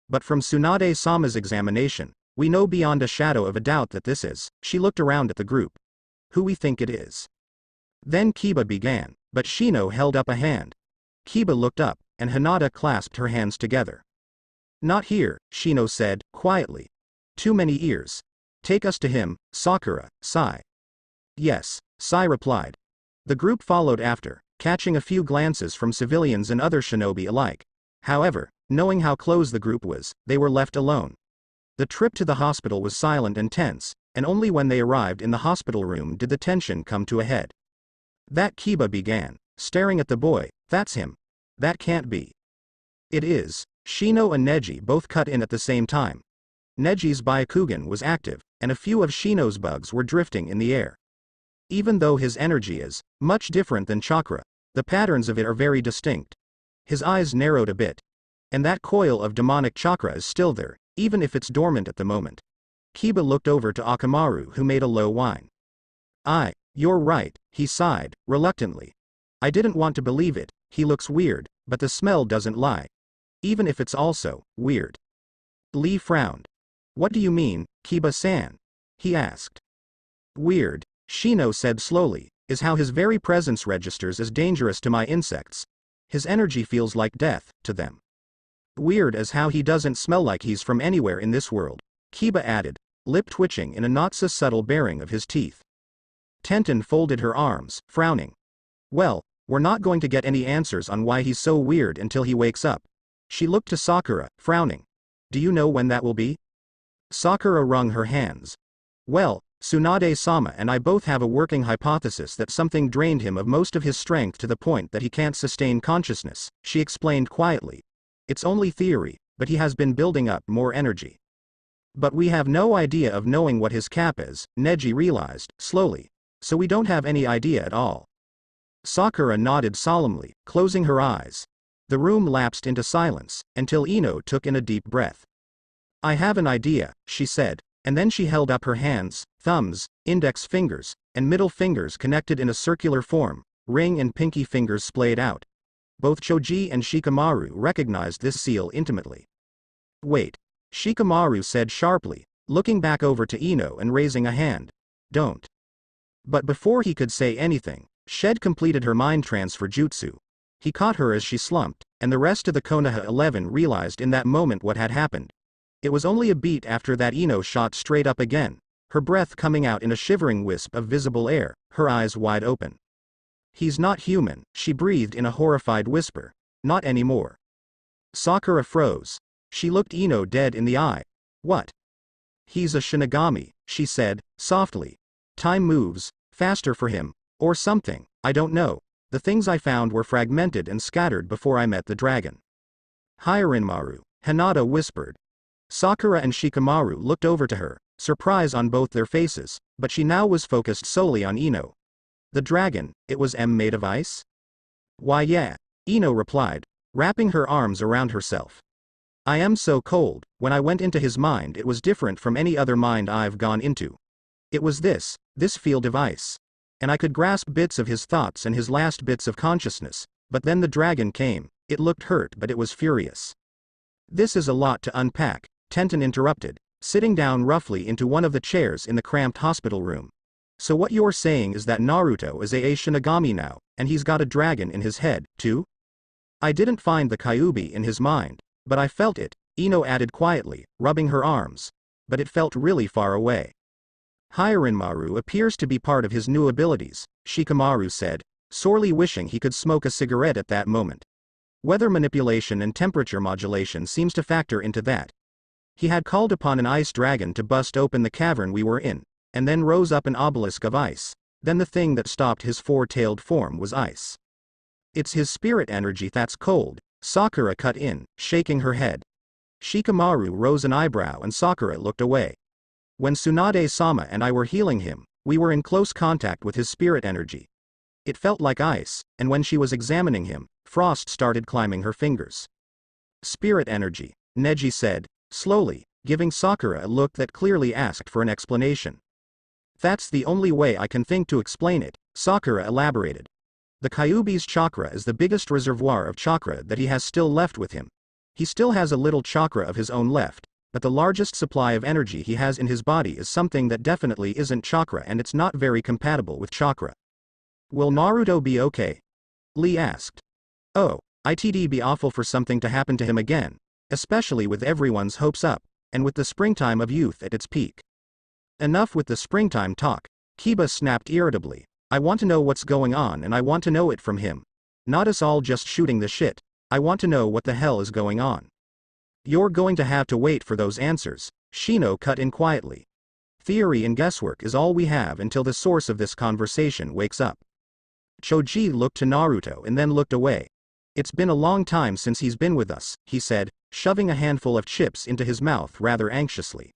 But from Tsunade-sama's examination, we know beyond a shadow of a doubt that this is, she looked around at the group. Who we think it is. Then Kiba began, but Shino held up a hand. Kiba looked up, and Hinata clasped her hands together. Not here, Shino said, quietly. Too many ears. Take us to him, Sakura, Sai. Yes, Sai replied. The group followed after, catching a few glances from civilians and other shinobi alike. However, knowing how close the group was, they were left alone. The trip to the hospital was silent and tense, and only when they arrived in the hospital room did the tension come to a head. That Kiba began, staring at the boy. That's him. That can't be. It is. Shino and Neji both cut in at the same time. Neji's Byakugan was active, and a few of Shino's bugs were drifting in the air. Even though his energy is much different than chakra, the patterns of it are very distinct. His eyes narrowed a bit. And that coil of demonic chakra is still there, even if it's dormant at the moment. Kiba looked over to Akamaru, who made a low whine. You're right, he sighed, reluctantly. I didn't want to believe it, he looks weird, but the smell doesn't lie. Even if it's also weird. Lee frowned. What do you mean, Kiba-san? He asked. Weird, Shino said slowly, is how his very presence registers as dangerous to my insects. His energy feels like death, to them. Weird as how he doesn't smell like he's from anywhere in this world, Kiba added, lip twitching in a not-so-subtle baring of his teeth. Tenten folded her arms, frowning. Well, we're not going to get any answers on why he's so weird until he wakes up. She looked to Sakura, frowning. Do you know when that will be? Sakura wrung her hands. Well, Tsunade-sama and I both have a working hypothesis that something drained him of most of his strength to the point that he can't sustain consciousness, she explained quietly. It's only theory, but he has been building up more energy. But we have no idea of knowing what his cap is, Neji realized, slowly. So we don't have any idea at all. Sakura nodded solemnly, closing her eyes. The room lapsed into silence, until Ino took in a deep breath. I have an idea, she said, and then she held up her hands, thumbs, index fingers, and middle fingers connected in a circular form, ring and pinky fingers splayed out. Both Choji and Shikamaru recognized this seal intimately. Wait. Shikamaru said sharply, looking back over to Ino and raising a hand. Don't. But before he could say anything, Shed completed her mind transfer jutsu. He caught her as she slumped, and the rest of the Konoha 11 realized in that moment what had happened. It was only a beat after that Ino shot straight up again, her breath coming out in a shivering wisp of visible air, her eyes wide open. He's not human, she breathed in a horrified whisper. Not anymore. Sakura froze. She looked Ino dead in the eye. What? He's a Shinigami, she said, softly. Time moves, faster for him, or something, I don't know. The things I found were fragmented and scattered before I met the dragon. Hirinmaru, Hinata whispered. Sakura and Shikamaru looked over to her, surprise on both their faces, but she now was focused solely on Ino. The dragon, it was made of ice? Why yeah, Ino replied, wrapping her arms around herself. I am so cold. When I went into his mind it was different from any other mind I've gone into. It was this field of ice. And I could grasp bits of his thoughts and his last bits of consciousness, but then the dragon came. It looked hurt but it was furious. This is a lot to unpack, Tenten interrupted, sitting down roughly into one of the chairs in the cramped hospital room. So what you're saying is that Naruto is a Shinigami now, and he's got a dragon in his head, too? I didn't find the Kyuubi in his mind, but I felt it, Ino added quietly, rubbing her arms. But it felt really far away. Hirinmaru appears to be part of his new abilities, Shikamaru said, sorely wishing he could smoke a cigarette at that moment. Weather manipulation and temperature modulation seems to factor into that. He had called upon an ice dragon to bust open the cavern we were in, and then rose up an obelisk of ice. Then the thing that stopped his four-tailed form was ice. It's his spirit energy that's cold, Sakura cut in, shaking her head. Shikamaru rose an eyebrow and Sakura looked away. When Tsunade-sama and I were healing him, we were in close contact with his spirit energy. It felt like ice, and when she was examining him, frost started climbing her fingers. Spirit energy, Neji said, slowly, giving Sakura a look that clearly asked for an explanation. That's the only way I can think to explain it, Sakura elaborated. The Kyuubi's chakra is the biggest reservoir of chakra that he has still left with him. He still has a little chakra of his own left, but the largest supply of energy he has in his body is something that definitely isn't chakra and it's not very compatible with chakra. Will Naruto be okay? Lee asked. Oh, it'd be awful for something to happen to him again, especially with everyone's hopes up, and with the springtime of youth at its peak. Enough with the springtime talk, Kiba snapped irritably. I want to know what's going on and I want to know it from him. Not us all just shooting the shit. I want to know what the hell is going on. You're going to have to wait for those answers, Shino cut in quietly. Theory and guesswork is all we have until the source of this conversation wakes up. Choji looked to Naruto and then looked away. It's been a long time since he's been with us, he said, shoving a handful of chips into his mouth rather anxiously.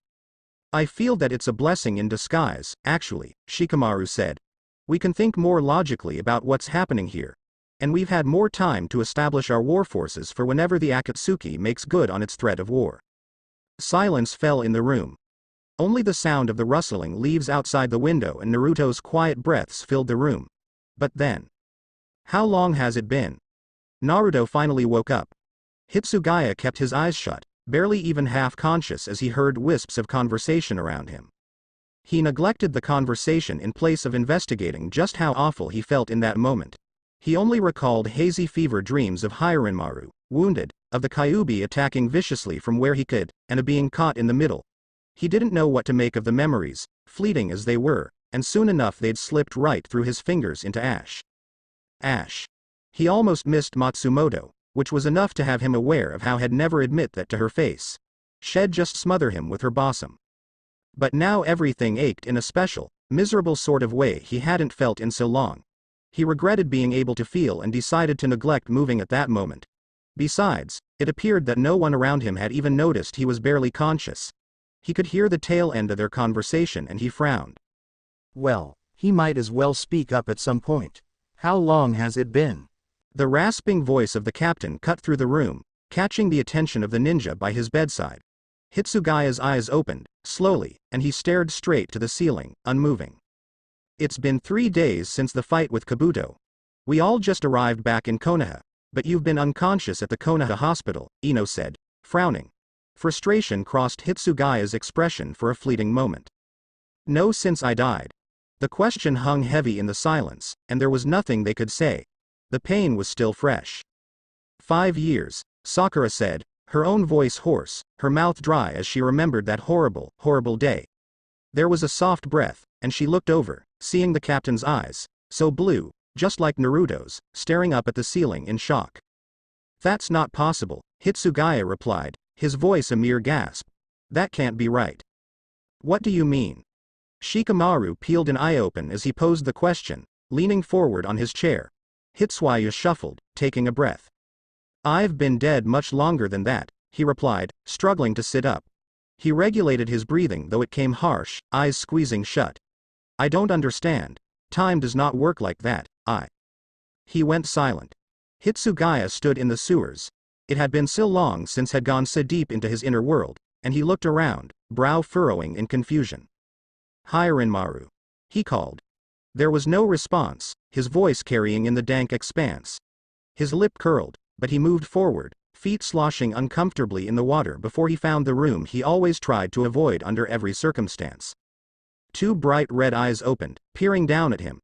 I feel that it's a blessing in disguise, actually, Shikamaru said. We can think more logically about what's happening here. And we've had more time to establish our war forces for whenever the Akatsuki makes good on its threat of war. Silence fell in the room. Only the sound of the rustling leaves outside the window and Naruto's quiet breaths filled the room. But then. How long has it been? Naruto finally woke up. Hitsugaya kept his eyes shut, barely even half conscious as he heard wisps of conversation around him. He neglected the conversation in place of investigating just how awful he felt in that moment. He only recalled hazy fever dreams of Hirinmaru, wounded, of the Kyuubi attacking viciously from where he could, and of being caught in the middle. He didn't know what to make of the memories, fleeting as they were, and soon enough they'd slipped right through his fingers into ash. Ash. He almost missed Matsumoto, which was enough to have him aware of how he'd never admit that to her face. She'd just smother him with her bosom. But now everything ached in a special, miserable sort of way he hadn't felt in so long. He regretted being able to feel and decided to neglect moving at that moment. Besides, it appeared that no one around him had even noticed he was barely conscious. He could hear the tail end of their conversation and he frowned. Well, he might as well speak up at some point. How long has it been? The rasping voice of the captain cut through the room, catching the attention of the ninja by his bedside. Hitsugaya's eyes opened, slowly, and he stared straight to the ceiling, unmoving. It's been 3 days since the fight with Kabuto. We all just arrived back in Konoha, but you've been unconscious at the Konoha hospital, Ino said, frowning. Frustration crossed Hitsugaya's expression for a fleeting moment. No, since I died. The question hung heavy in the silence, and there was nothing they could say. The pain was still fresh. 5 years, Sakura said, her own voice hoarse, her mouth dry as she remembered that horrible, horrible day. There was a soft breath, and she looked over, seeing the captain's eyes, so blue, just like Naruto's, staring up at the ceiling in shock. That's not possible, Hitsugaya replied, his voice a mere gasp. That can't be right. What do you mean? Shikamaru peeled an eye open as he posed the question, leaning forward on his chair. Hitsuya shuffled, taking a breath. I've been dead much longer than that, he replied, struggling to sit up. He regulated his breathing though it came harsh, eyes squeezing shut. I don't understand. Time does not work like that, He went silent. Hitsugaya stood in the sewers. It had been so long since had gone so deep into his inner world, and he looked around, brow furrowing in confusion. Hi Rinmaru. He called. There was no response, his voice carrying in the dank expanse. His lip curled, but he moved forward, feet sloshing uncomfortably in the water before he found the room he always tried to avoid under every circumstance. 2 bright red eyes opened, peering down at him.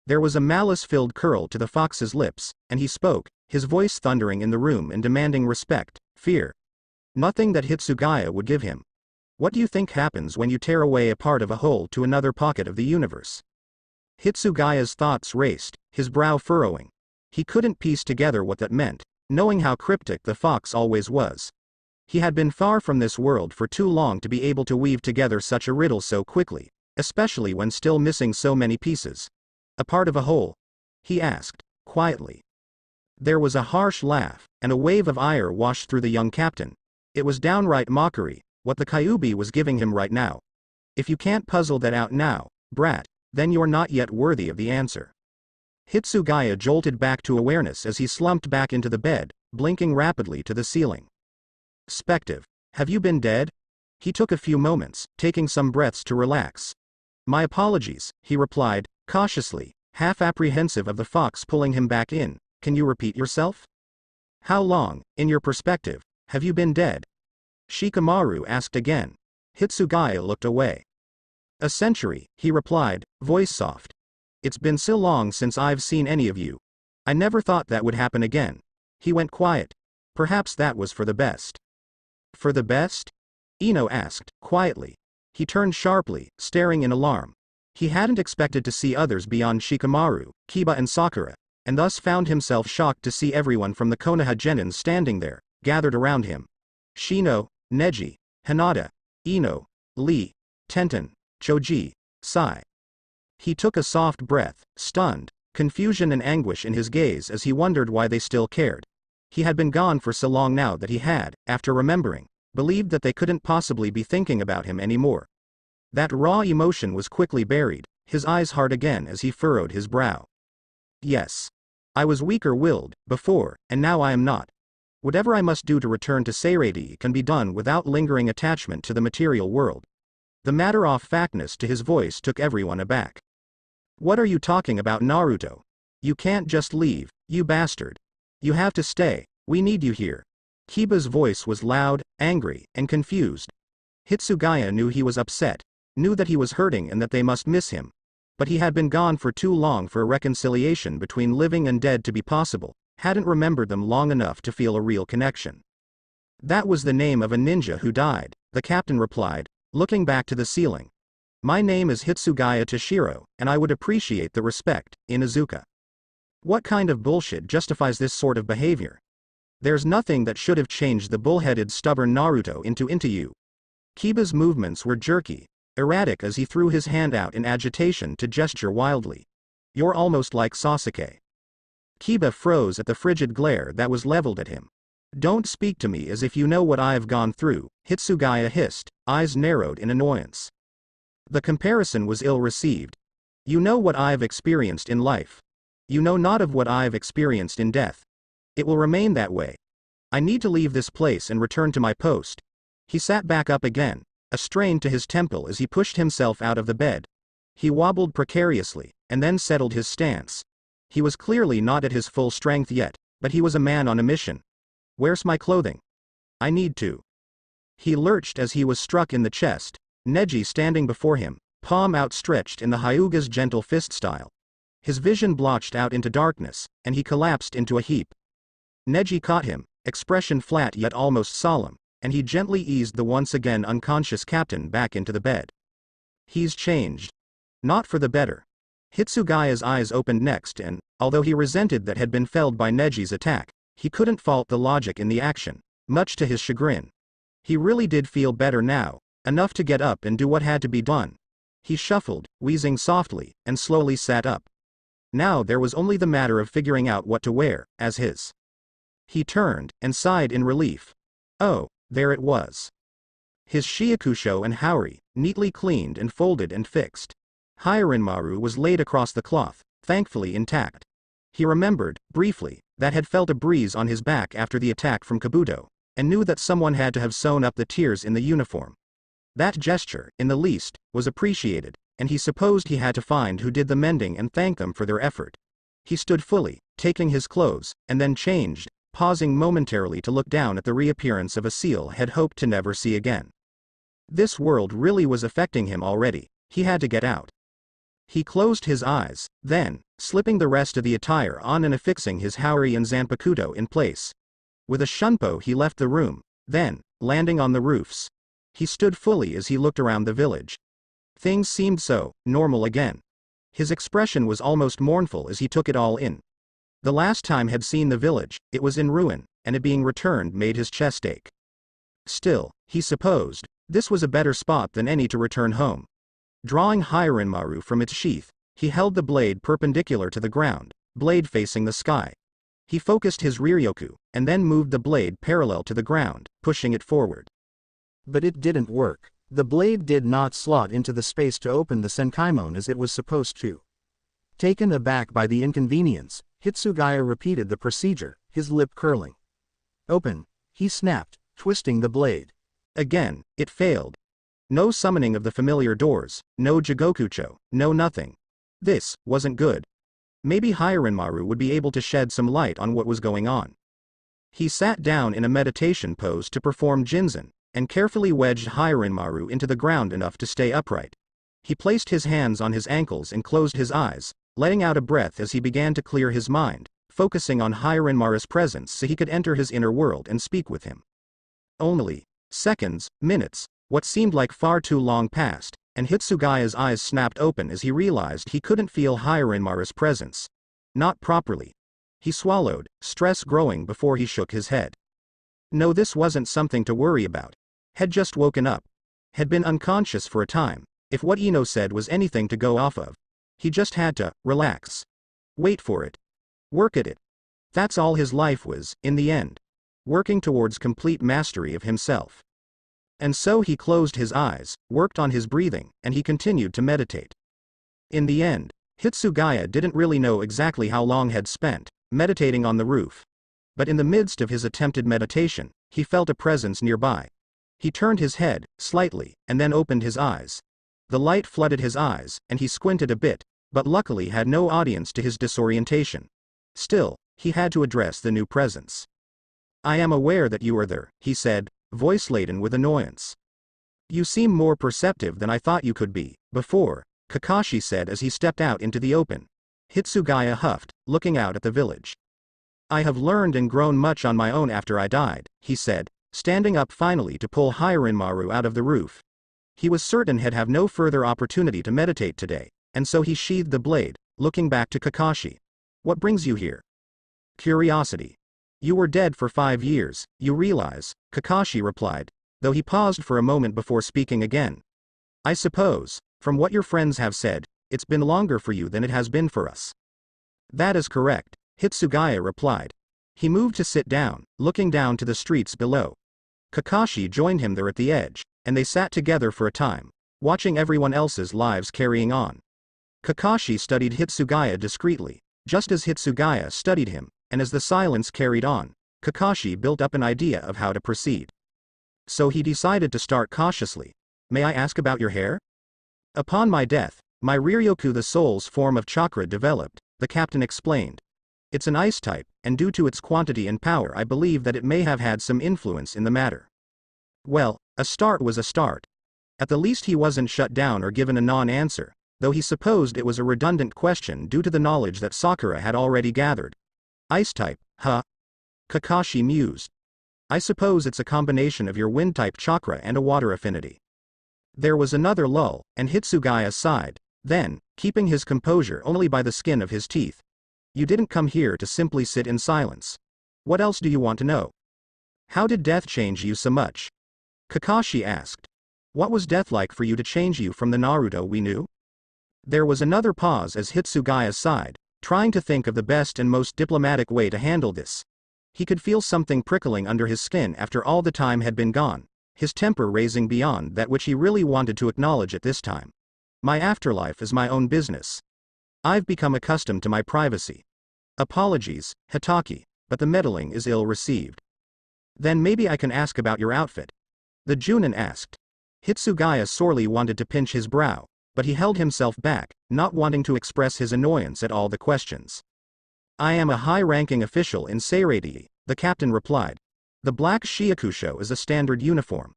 There was a malice-filled curl to the fox's lips, and he spoke, his voice thundering in the room and demanding respect, fear. Nothing that Hitsugaya would give him. What do you think happens when you tear away a part of a whole to another pocket of the universe? Hitsugaya's thoughts raced, his brow furrowing. He couldn't piece together what that meant, knowing how cryptic the fox always was. He had been far from this world for too long to be able to weave together such a riddle so quickly, especially when still missing so many pieces. A part of a whole? He asked, quietly. There was a harsh laugh, and a wave of ire washed through the young captain. It was downright mockery, what the Kyuubi was giving him right now. If you can't puzzle that out now, brat, then you're not yet worthy of the answer. Hitsugaya jolted back to awareness as he slumped back into the bed, blinking rapidly to the ceiling. Spective, have you been dead? He took a few moments, taking some breaths to relax. My apologies, he replied, cautiously, half apprehensive of the fox pulling him back in. Can you repeat yourself? How long, in your perspective, have you been dead? Shikamaru asked again. Hitsugaya looked away. A century, he replied, voice soft. It's been so long since I've seen any of you. I never thought that would happen again. He went quiet. Perhaps that was for the best. For the best? Ino asked, quietly. He turned sharply, staring in alarm. He hadn't expected to see others beyond Shikamaru, Kiba and Sakura, and thus found himself shocked to see everyone from the Konoha Genin standing there, gathered around him. Shino, Neji, Hinata, Ino, Lee, Tenten, Choji, Sai. He took a soft breath, stunned, confusion and anguish in his gaze as he wondered why they still cared. He had been gone for so long now that he had, after remembering, believed that they couldn't possibly be thinking about him anymore. That raw emotion was quickly buried, his eyes hard again as he furrowed his brow. Yes. I was weaker-willed, before, and now I am not. Whatever I must do to return to Seirei can be done without lingering attachment to the material world. The matter-of-factness to his voice took everyone aback. What are you talking about, Naruto? You can't just leave, you bastard. You have to stay, we need you here. Kiba's voice was loud, angry, and confused. Hitsugaya knew he was upset, knew that he was hurting and that they must miss him. But he had been gone for too long for a reconciliation between living and dead to be possible, hadn't remembered them long enough to feel a real connection. That was the name of a ninja who died, the captain replied, looking back to the ceiling. My name is Hitsugaya Toshiro, and I would appreciate the respect, Inuzuka. What kind of bullshit justifies this sort of behavior? There's nothing that should have changed the bullheaded stubborn Naruto into you. Kiba's movements were jerky, erratic as he threw his hand out in agitation to gesture wildly. You're almost like Sasuke. Kiba froze at the frigid glare that was leveled at him. Don't speak to me as if you know what I've gone through, Hitsugaya hissed, eyes narrowed in annoyance. The comparison was ill-received. You know what I've experienced in life. You know not of what I've experienced in death. It will remain that way. I need to leave this place and return to my post. He sat back up again, a strain to his temple as he pushed himself out of the bed. He wobbled precariously, and then settled his stance. He was clearly not at his full strength yet, but he was a man on a mission. Where's my clothing? I need to. He lurched as he was struck in the chest, Neji standing before him, palm outstretched in the Hyuga's gentle fist style. His vision blotched out into darkness, and he collapsed into a heap. Neji caught him, expression flat yet almost solemn, and he gently eased the once again unconscious captain back into the bed. He's changed. Not for the better. Hitsugaya's eyes opened next and, although he resented that had been felled by Neji's attack, he couldn't fault the logic in the action, much to his chagrin. He really did feel better now, enough to get up and do what had to be done. He shuffled, wheezing softly, and slowly sat up. Now there was only the matter of figuring out what to wear, as his. He turned, and sighed in relief. Oh, there it was. His shiakusho and haori, neatly cleaned and folded and fixed. Hyarinmaru was laid across the cloth, thankfully intact. He remembered, briefly, that had felt a breeze on his back after the attack from Kabuto, and knew that someone had to have sewn up the tears in the uniform. That gesture, in the least, was appreciated, and he supposed he had to find who did the mending and thank them for their effort. He stood fully, taking his clothes, and then changed, pausing momentarily to look down at the reappearance of a seal had hoped to never see again. This world really was affecting him already. He had to get out. He closed his eyes, then, slipping the rest of the attire on and affixing his haori and zanpakuto in place. With a shunpo he left the room, then, landing on the roofs. He stood fully as he looked around the village. Things seemed so normal again. His expression was almost mournful as he took it all in. The last time had seen the village, it was in ruin, and it being returned made his chest ache. Still, he supposed, this was a better spot than any to return home. Drawing Hyarinmaru from its sheath, he held the blade perpendicular to the ground, blade facing the sky. He focused his Riryoku, and then moved the blade parallel to the ground, pushing it forward. But it didn't work. The blade did not slot into the space to open the Senkaimon as it was supposed to. Taken aback by the inconvenience, Hitsugaya repeated the procedure, his lip curling. Open, he snapped, twisting the blade. Again, it failed. No summoning of the familiar doors, no Jigokucho, no nothing. This wasn't good. Maybe Hyarinmaru would be able to shed some light on what was going on. He sat down in a meditation pose to perform Jinzen, and carefully wedged Hyarinmaru into the ground enough to stay upright. He placed his hands on his ankles and closed his eyes, letting out a breath as he began to clear his mind, focusing on Hyarinmaru's presence so he could enter his inner world and speak with him. Only seconds, minutes, what seemed like far too long passed, and Hitsugaya's eyes snapped open as he realized he couldn't feel Hyarinmaru's presence. Not properly. He swallowed, stress growing before he shook his head. No, this wasn't something to worry about. Had just woken up. Had been unconscious for a time. If what Ino said was anything to go off of. He just had to relax. Wait for it. Work at it. That's all his life was, in the end. Working towards complete mastery of himself. And so he closed his eyes, worked on his breathing, and he continued to meditate. In the end, Hitsugaya didn't really know exactly how long had spent, meditating on the roof. But in the midst of his attempted meditation, he felt a presence nearby. He turned his head, slightly, and then opened his eyes. The light flooded his eyes, and he squinted a bit, but luckily had no audience to his disorientation. Still, he had to address the new presence. I am aware that you are there, he said, voice laden with annoyance. You seem more perceptive than I thought you could be, before, Kakashi said as he stepped out into the open. Hitsugaya huffed, looking out at the village. I have learned and grown much on my own after I died, he said, standing up finally to pull Hyarinmaru out of the roof. He was certain he'd have no further opportunity to meditate today, and so he sheathed the blade, looking back to Kakashi. What brings you here? Curiosity. You were dead for 5 years, you realize, Kakashi replied, though he paused for a moment before speaking again. I suppose, from what your friends have said, it's been longer for you than it has been for us. That is correct, Hitsugaya replied. He moved to sit down, looking down to the streets below. Kakashi joined him there at the edge, and they sat together for a time, watching everyone else's lives carrying on. Kakashi studied Hitsugaya discreetly, just as Hitsugaya studied him, and as the silence carried on, Kakashi built up an idea of how to proceed. so he decided to start cautiously. May I ask about your hair? Upon my death, my Riryoku, the soul's form of chakra, developed, the captain explained. It's an ice type, and due to its quantity and power I believe that it may have had some influence in the matter. Well, a start was a start. At the least he wasn't shut down or given a non-answer, though he supposed it was a redundant question due to the knowledge that Sakura had already gathered. Ice type, huh? Kakashi mused. I suppose it's a combination of your wind type chakra and a water affinity. There was another lull, and Hitsugaya sighed. Then, keeping his composure only by the skin of his teeth. You didn't come here to simply sit in silence. What else do you want to know? How did death change you so much? Kakashi asked. What was death like for you to change you from the Naruto we knew? There was another pause as Hitsugaya sighed, trying to think of the best and most diplomatic way to handle this. He could feel something prickling under his skin after all the time had been gone, his temper raising beyond that which he really wanted to acknowledge at this time. My afterlife is my own business. I've become accustomed to my privacy. Apologies, Hitaki, but the meddling is ill received. Then maybe I can ask about your outfit. The Junin asked. Hitsugaya sorely wanted to pinch his brow, but he held himself back, not wanting to express his annoyance at all the questions. I am a high-ranking official in Seireii, the captain replied. The black shiakusho is a standard uniform.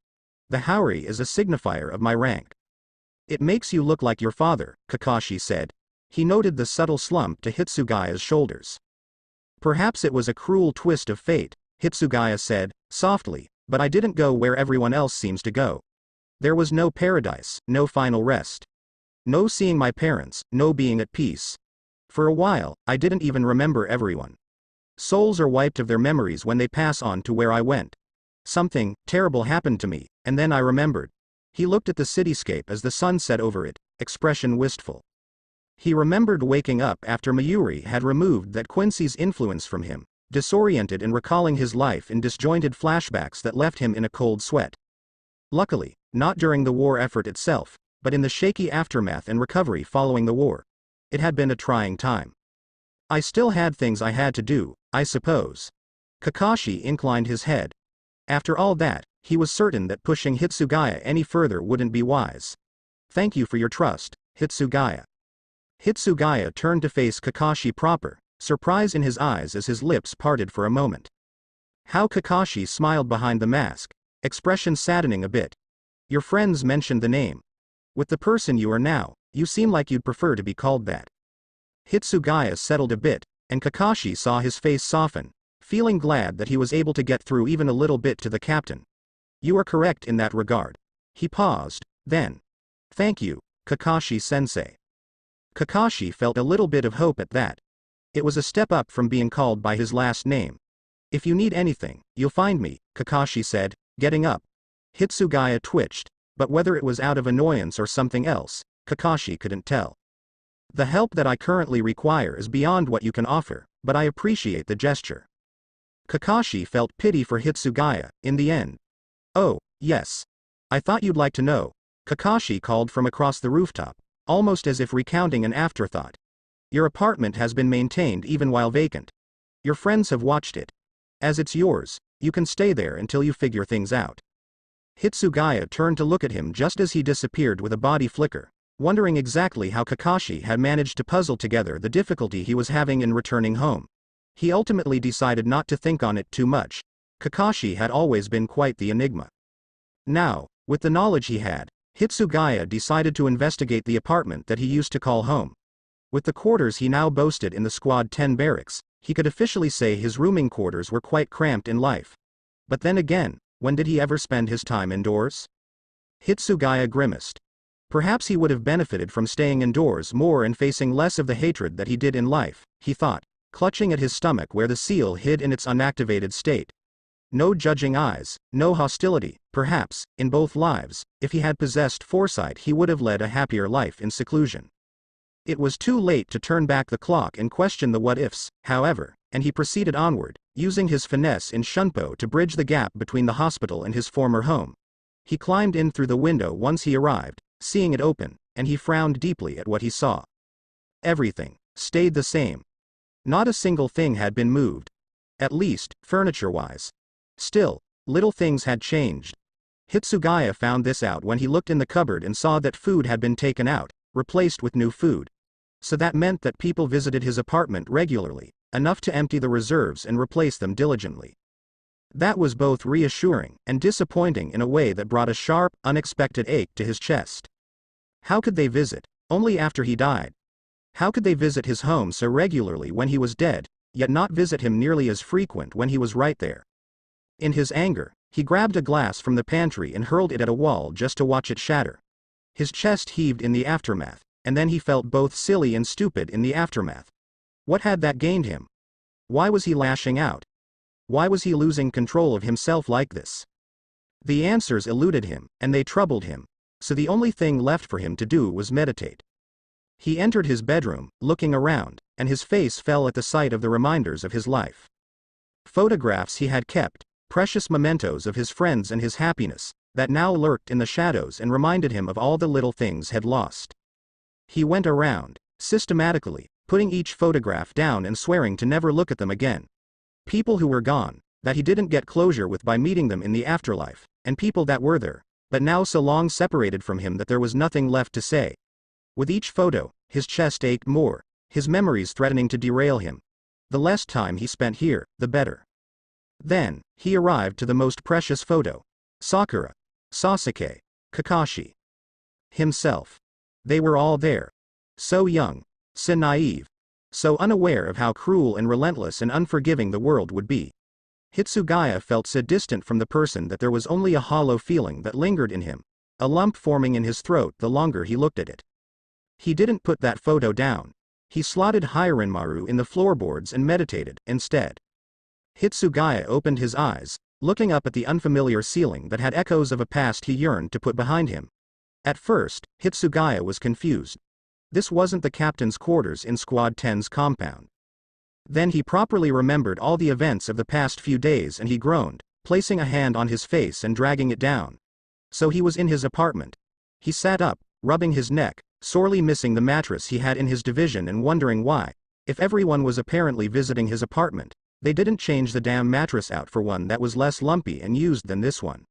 The haori is a signifier of my rank. It makes you look like your father, Kakashi said. He noted the subtle slump to Hitsugaya's shoulders. Perhaps it was a cruel twist of fate, Hitsugaya said, softly, but I didn't go where everyone else seems to go. There was no paradise, no final rest. No seeing my parents, no being at peace. For a while, I didn't even remember everyone. Souls are wiped of their memories when they pass on to where I went. Something terrible happened to me, and then I remembered. He looked at the cityscape as the sun set over it, expression wistful. He remembered waking up after Mayuri had removed that Quincy's influence from him, disoriented and recalling his life in disjointed flashbacks that left him in a cold sweat. Luckily, not during the war effort itself, but in the shaky aftermath and recovery following the war. It had been a trying time. I still had things I had to do, I suppose. Kakashi inclined his head. After all that, he was certain that pushing Hitsugaya any further wouldn't be wise. Thank you for your trust, Hitsugaya. Hitsugaya turned to face Kakashi proper, surprise in his eyes as his lips parted for a moment. How Kakashi smiled behind the mask, expression saddening a bit. Your friends mentioned the name. With the person you are now, you seem like you'd prefer to be called that. Hitsugaya settled a bit, and Kakashi saw his face soften, feeling glad that he was able to get through even a little bit to the captain. You are correct in that regard. He paused, then. Thank you, Kakashi-sensei. Kakashi felt a little bit of hope at that. It was a step up from being called by his last name. If you need anything, you'll find me, Kakashi said, getting up. Hitsugaya twitched, but whether it was out of annoyance or something else, Kakashi couldn't tell. The help that I currently require is beyond what you can offer, but I appreciate the gesture. Kakashi felt pity for Hitsugaya, in the end. Oh, yes. I thought you'd like to know, Kakashi called from across the rooftop, almost as if recounting an afterthought. Your apartment has been maintained even while vacant. Your friends have watched it. As it's yours, you can stay there until you figure things out. Hitsugaya turned to look at him just as he disappeared with a body flicker, wondering exactly how Kakashi had managed to puzzle together the difficulty he was having in returning home. He ultimately decided not to think on it too much. Kakashi had always been quite the enigma. Now, with the knowledge he had, Hitsugaya decided to investigate the apartment that he used to call home. With the quarters he now boasted in the Squad 10 barracks, he could officially say his rooming quarters were quite cramped in life. But then again, when did he ever spend his time indoors? Hitsugaya grimaced. Perhaps he would have benefited from staying indoors more and facing less of the hatred that he did in life, he thought, clutching at his stomach where the seal hid in its unactivated state. No judging eyes, no hostility, perhaps, in both lives, if he had possessed foresight he would have led a happier life in seclusion. It was too late to turn back the clock and question the what-ifs, however, and he proceeded onward, using his finesse in Shunpo to bridge the gap between the hospital and his former home. He climbed in through the window once he arrived, seeing it open, and he frowned deeply at what he saw. Everything stayed the same. Not a single thing had been moved. At least, furniture-wise. Still, little things had changed. Hitsugaya found this out when he looked in the cupboard and saw that food had been taken out, replaced with new food. So that meant that people visited his apartment regularly, enough to empty the reserves and replace them diligently. That was both reassuring and disappointing in a way that brought a sharp, unexpected ache to his chest. How could they visit only after he died? How could they visit his home so regularly when he was dead, yet not visit him nearly as frequent when he was right there? In his anger, he grabbed a glass from the pantry and hurled it at a wall just to watch it shatter. His chest heaved in the aftermath, and then he felt both silly and stupid in the aftermath. What had that gained him? Why was he lashing out? Why was he losing control of himself like this? The answers eluded him, and they troubled him, so the only thing left for him to do was meditate. He entered his bedroom, looking around, and his face fell at the sight of the reminders of his life. Photographs he had kept, precious mementos of his friends and his happiness, that now lurked in the shadows and reminded him of all the little things he had lost. He went around, systematically, putting each photograph down and swearing to never look at them again. People who were gone, that he didn't get closure with by meeting them in the afterlife, and people that were there, but now so long separated from him that there was nothing left to say. With each photo, his chest ached more, his memories threatening to derail him. The less time he spent here, the better. Then, he arrived to the most precious photo. Sakura, Sasuke, Kakashi. Himself. They were all there. So young, so naive, so unaware of how cruel and relentless and unforgiving the world would be. Hitsugaya felt so distant from the person that there was only a hollow feeling that lingered in him, a lump forming in his throat the longer he looked at it. He didn't put that photo down. He slotted Hiranmaru in the floorboards and meditated, instead. Hitsugaya opened his eyes, looking up at the unfamiliar ceiling that had echoes of a past he yearned to put behind him. At first, Hitsugaya was confused. This wasn't the captain's quarters in Squad 10's compound. Then he properly remembered all the events of the past few days and he groaned, placing a hand on his face and dragging it down. So he was in his apartment. He sat up, rubbing his neck, sorely missing the mattress he had in his division and wondering why, if everyone was apparently visiting his apartment, they didn't change the damn mattress out for one that was less lumpy and used than this one.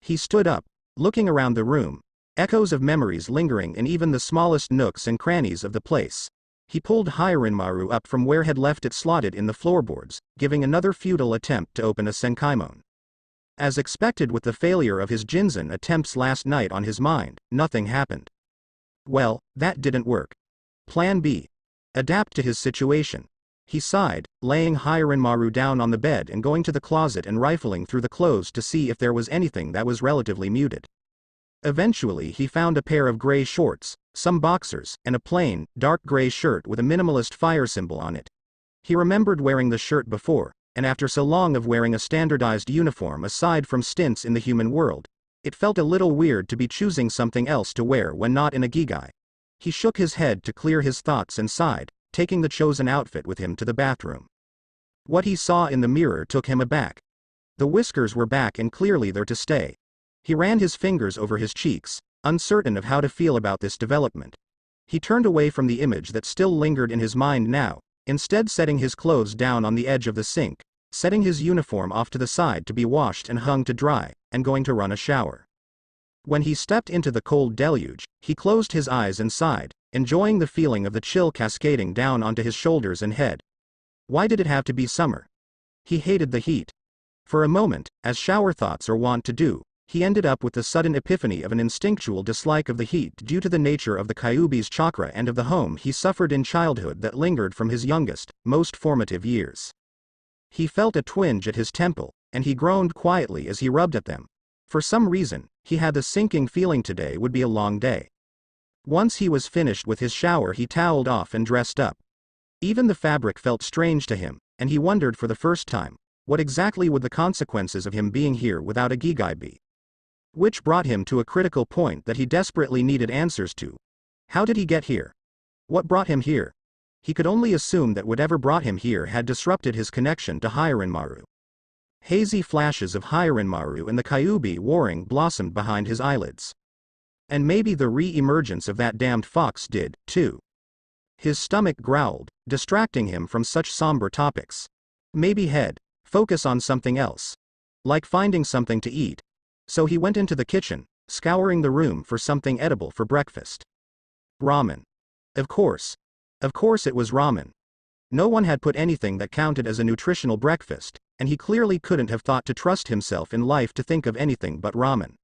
He stood up, looking around the room, echoes of memories lingering in even the smallest nooks and crannies of the place. He pulled Hiranmaru up from where had left it slotted in the floorboards, giving another futile attempt to open a senkaimon. As expected with the failure of his Jinzan attempts last night on his mind, nothing happened. Well, that didn't work. Plan B. Adapt to his situation. He sighed, laying Hiranmaru down on the bed and going to the closet and rifling through the clothes to see if there was anything that was relatively muted. Eventually he found a pair of gray shorts, some boxers, and a plain, dark gray shirt with a minimalist fire symbol on it. He remembered wearing the shirt before, and after so long of wearing a standardized uniform aside from stints in the human world, it felt a little weird to be choosing something else to wear when not in a gigai. He shook his head to clear his thoughts and sighed, taking the chosen outfit with him to the bathroom. What he saw in the mirror took him aback. The whiskers were back and clearly there to stay. He ran his fingers over his cheeks, uncertain of how to feel about this development. He turned away from the image that still lingered in his mind now, instead setting his clothes down on the edge of the sink, setting his uniform off to the side to be washed and hung to dry, and going to run a shower. When he stepped into the cold deluge, he closed his eyes and sighed, enjoying the feeling of the chill cascading down onto his shoulders and head. Why did it have to be summer? He hated the heat. For a moment, as shower thoughts are wont to do, he ended up with the sudden epiphany of an instinctual dislike of the heat due to the nature of the Kyuubi's chakra and of the home he suffered in childhood that lingered from his youngest, most formative years. He felt a twinge at his temple, and he groaned quietly as he rubbed at them. For some reason, he had the sinking feeling today would be a long day. Once he was finished with his shower he toweled off and dressed up. Even the fabric felt strange to him, and he wondered for the first time, what exactly would the consequences of him being here without a gigai be? Which brought him to a critical point that he desperately needed answers to. How did he get here? What brought him here? He could only assume that whatever brought him here had disrupted his connection to Hiranmaru. Hazy flashes of Hiranmaru and the Kyuubi warring blossomed behind his eyelids. And maybe the re-emergence of that damned fox did, too. His stomach growled, distracting him from such somber topics. Maybe focus on something else. Like finding something to eat. So he went into the kitchen, scouring the room for something edible for breakfast. Ramen. Of course. Of course it was ramen. No one had put anything that counted as a nutritional breakfast, and he clearly couldn't have thought to trust himself in life to think of anything but ramen.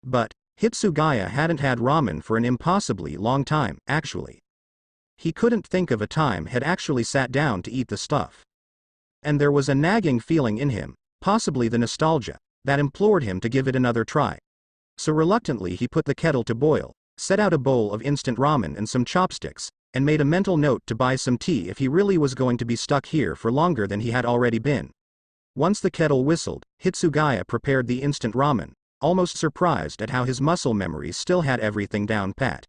But Hitsugaya hadn't had ramen for an impossibly long time, actually. He couldn't think of a time had actually sat down to eat the stuff. And there was a nagging feeling in him, possibly the nostalgia, that implored him to give it another try. So reluctantly he put the kettle to boil, set out a bowl of instant ramen and some chopsticks, and made a mental note to buy some tea if he really was going to be stuck here for longer than he had already been. Once the kettle whistled, Hitsugaya prepared the instant ramen, almost surprised at how his muscle memory still had everything down pat.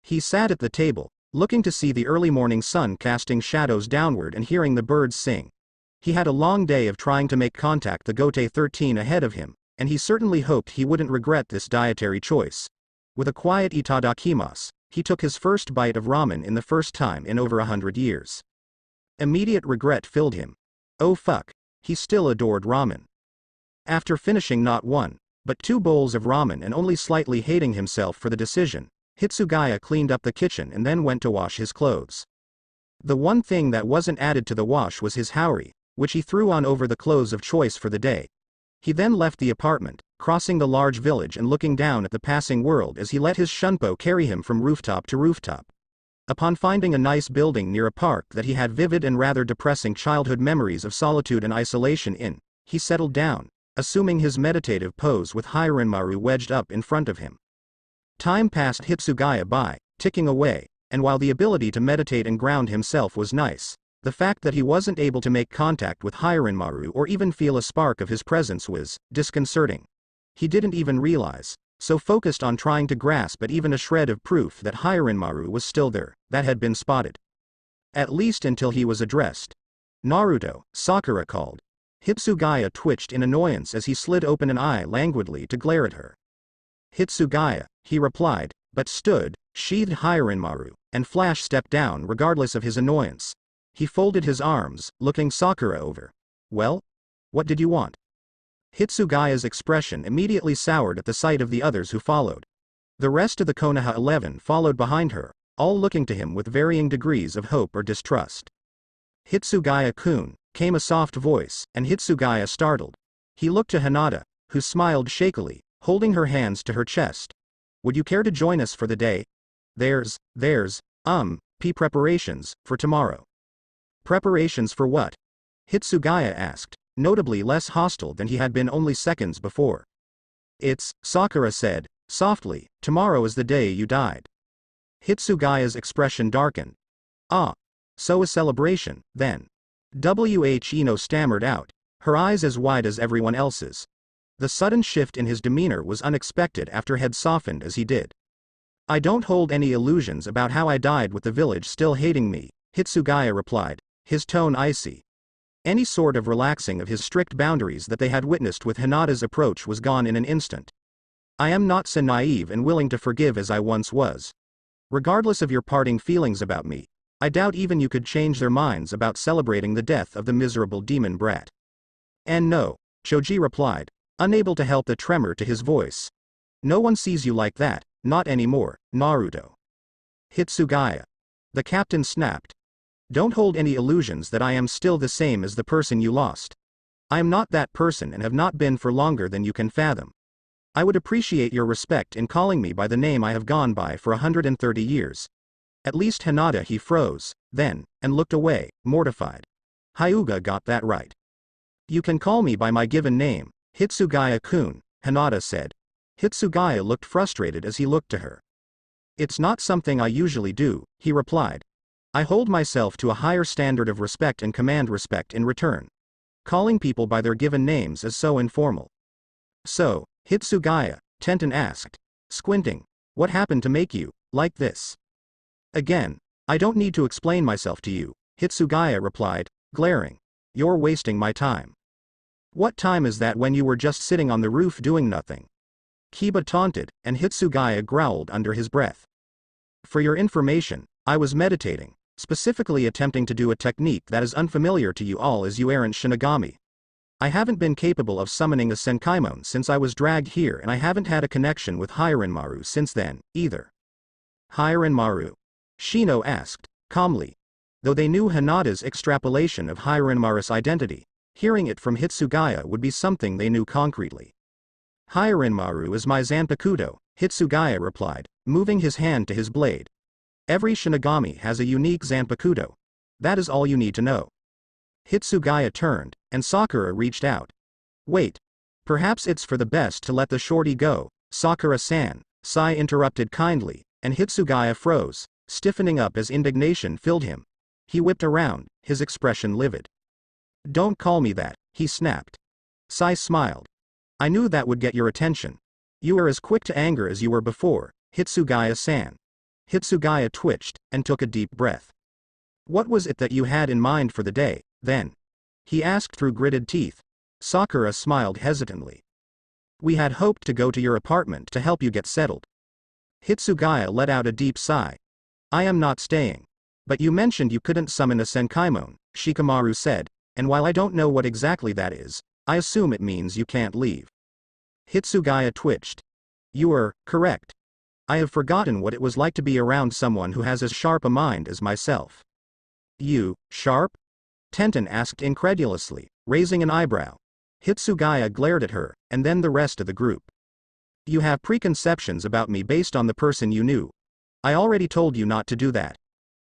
He sat at the table, looking to see the early morning sun casting shadows downward and hearing the birds sing. He had a long day of trying to make contact the Gote 13 ahead of him, and he certainly hoped he wouldn't regret this dietary choice. With a quiet itadakimasu, he took his first bite of ramen in the first time in over 100 years. Immediate regret filled him. Oh fuck, he still adored ramen. After finishing not one, but 2 bowls of ramen and only slightly hating himself for the decision, Hitsugaya cleaned up the kitchen and then went to wash his clothes. The one thing that wasn't added to the wash was his haori, which he threw on over the clothes of choice for the day. He then left the apartment, crossing the large village and looking down at the passing world as he let his shunpo carry him from rooftop to rooftop. Upon finding a nice building near a park that he had vivid and rather depressing childhood memories of solitude and isolation in, he settled down, assuming his meditative pose with Hiranmaru wedged up in front of him. Time passed Hitsugaya by, ticking away, and while the ability to meditate and ground himself was nice, the fact that he wasn't able to make contact with Hiranmaru or even feel a spark of his presence was disconcerting. He didn't even realize, so focused on trying to grasp at even a shred of proof that Hiranmaru was still there, that had been spotted. At least until he was addressed. Naruto, Sakura called. Hitsugaya twitched in annoyance as he slid open an eye languidly to glare at her. Hitsugaya, he replied, but stood, sheathed Hiranmaru, and Flash stepped down regardless of his annoyance. He folded his arms, looking Sakura over. Well? What did you want? Hitsugaya's expression immediately soured at the sight of the others who followed. The rest of the Konoha 11 followed behind her, all looking to him with varying degrees of hope or distrust. Hitsugaya-kun, came a soft voice, and Hitsugaya startled. He looked to Hinata, who smiled shakily, holding her hands to her chest. Would you care to join us for the day? There's preparations, for tomorrow. Preparations for what? Hitsugaya asked, notably less hostile than he had been only seconds before. It's, Sakura said, softly, tomorrow is the day you died. Hitsugaya's expression darkened. Ah. So a celebration, then. Ino stammered out, her eyes as wide as everyone else's. The sudden shift in his demeanor was unexpected after head softened as he did. I don't hold any illusions about how I died with the village still hating me, Hitsugaya replied, his tone icy. Any sort of relaxing of his strict boundaries that they had witnessed with Hinata's approach was gone in an instant. I am not so naive and willing to forgive as I once was. Regardless of your parting feelings about me, I doubt even you could change their minds about celebrating the death of the miserable demon brat. And no, Choji replied, unable to help the tremor to his voice. No one sees you like that, not anymore, Naruto. Hitsugaya. The captain snapped. Don't hold any illusions that I am still the same as the person you lost. I am not that person and have not been for longer than you can fathom. I would appreciate your respect in calling me by the name I have gone by for 130 years. At least Hinata. He froze, then, and looked away, mortified. Hyuga got that right. You can call me by my given name, Hitsugaya-kun, Hinata said. Hitsugaya looked frustrated as he looked to her. It's not something I usually do, he replied. I hold myself to a higher standard of respect and command respect in return. Calling people by their given names is so informal. So, Hitsugaya, Tenten asked, squinting, what happened to make you like this? Again, I don't need to explain myself to you, Hitsugaya replied, glaring. You're wasting my time. What time is that when you were just sitting on the roof doing nothing? Kiba taunted, and Hitsugaya growled under his breath. For your information, I was meditating, specifically attempting to do a technique that is unfamiliar to you all as you errant Shinigami. I haven't been capable of summoning a Senkaimon since I was dragged here, and I haven't had a connection with Hirenmaru since then, either. Hirenmaru? Shino asked, calmly. Though they knew Hinata's extrapolation of Hirenmaru's identity, hearing it from Hitsugaya would be something they knew concretely. Hirenmaru is my Zanpakuto, Hitsugaya replied, moving his hand to his blade. Every Shinigami has a unique Zanpakuto. That is all you need to know. Hitsugaya turned, and Sakura reached out. Wait. Perhaps it's for the best to let the shorty go, Sakura-san, Sai interrupted kindly, and Hitsugaya froze, stiffening up as indignation filled him. He whipped around, his expression livid. Don't call me that, he snapped. Sai smiled. I knew that would get your attention. You are as quick to anger as you were before, Hitsugaya-san. Hitsugaya twitched, and took a deep breath. What was it that you had in mind for the day, then? He asked through gritted teeth. Sakura smiled hesitantly. We had hoped to go to your apartment to help you get settled. Hitsugaya let out a deep sigh. I am not staying. But you mentioned you couldn't summon a Senkaimon, Shikamaru said, and while I don't know what exactly that is, I assume it means you can't leave. Hitsugaya twitched. You are correct. I have forgotten what it was like to be around someone who has as sharp a mind as myself. You, sharp? Tenten asked incredulously, raising an eyebrow. Hitsugaya glared at her, and then the rest of the group. You have preconceptions about me based on the person you knew. I already told you not to do that.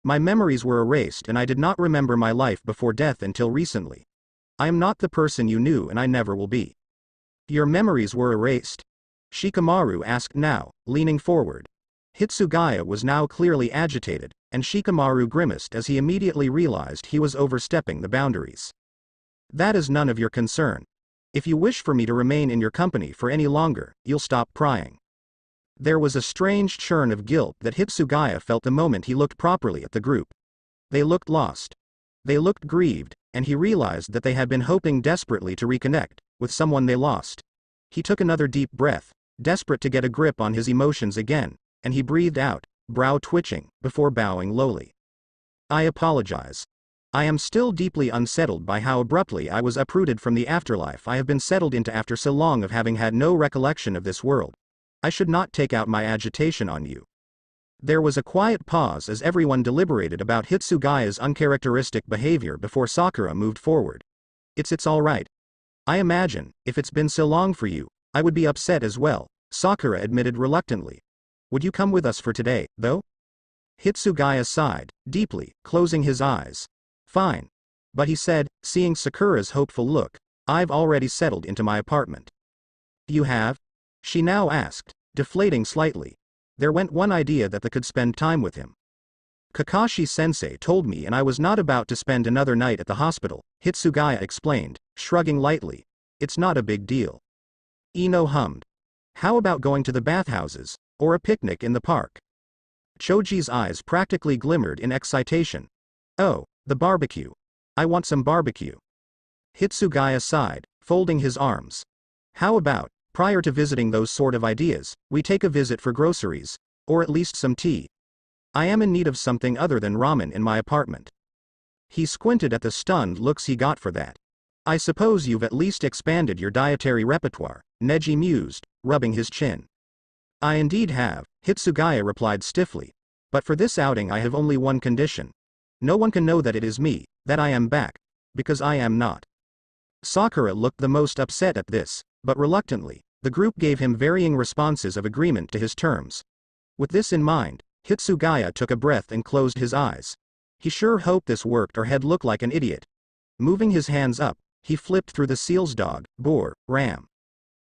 My memories were erased and I did not remember my life before death until recently. I am not the person you knew and I never will be. Your memories were erased? Shikamaru asked now, leaning forward. Hitsugaya was now clearly agitated, and Shikamaru grimaced as he immediately realized he was overstepping the boundaries. That is none of your concern. If you wish for me to remain in your company for any longer, you'll stop prying. There was a strange churn of guilt that Hitsugaya felt the moment he looked properly at the group. They looked lost. They looked grieved, and he realized that they had been hoping desperately to reconnect with someone they lost. He took another deep breath, desperate to get a grip on his emotions again, and he breathed out, brow twitching, before bowing lowly. I apologize. I am still deeply unsettled by how abruptly I was uprooted from the afterlife I have been settled into after so long of having had no recollection of this world. I should not take out my agitation on you. There was a quiet pause as everyone deliberated about Hitsugaya's uncharacteristic behavior before Sakura moved forward. It's all right. I imagine, if it's been so long for you, I would be upset as well, Sakura admitted reluctantly. Would you come with us for today, though? Hitsugaya sighed, deeply, closing his eyes. Fine. But he said, seeing Sakura's hopeful look, I've already settled into my apartment. You have? She now asked, deflating slightly. There went one idea that they could spend time with him. Kakashi-sensei told me and I was not about to spend another night at the hospital, Hitsugaya explained, shrugging lightly. It's not a big deal. Ino hummed. How about going to the bathhouses, or a picnic in the park? Choji's eyes practically glimmered in excitation. Oh, the barbecue. I want some barbecue. Hitsugaya sighed, folding his arms. How about, prior to visiting those sort of ideas, we take a visit for groceries, or at least some tea. I am in need of something other than ramen in my apartment. He squinted at the stunned looks he got for that. I suppose you've at least expanded your dietary repertoire, Neji mused, rubbing his chin. I indeed have, Hitsugaya replied stiffly. But for this outing I have only one condition. No one can know that it is me, that I am back. Because I am not. Sakura looked the most upset at this, but reluctantly, the group gave him varying responses of agreement to his terms. With this in mind, Hitsugaya took a breath and closed his eyes. He sure hoped this worked or he'd look like an idiot. Moving his hands up, he flipped through the seal's dog, boar, ram.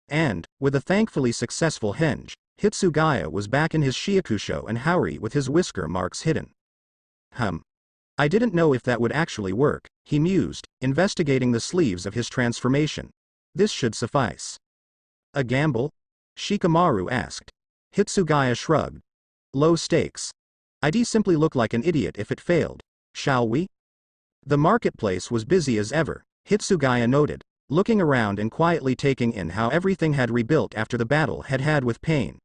And, with a thankfully successful henge, Hitsugaya was back in his Shiakusho and Haori with his whisker marks hidden. I didn't know if that would actually work, he mused, investigating the sleeves of his transformation. This should suffice. A gamble? Shikamaru asked. Hitsugaya shrugged. Low stakes. I'd simply look like an idiot if it failed. Shall we? The marketplace was busy as ever, Hitsugaya noted, looking around and quietly taking in how everything had rebuilt after the battle had with pain.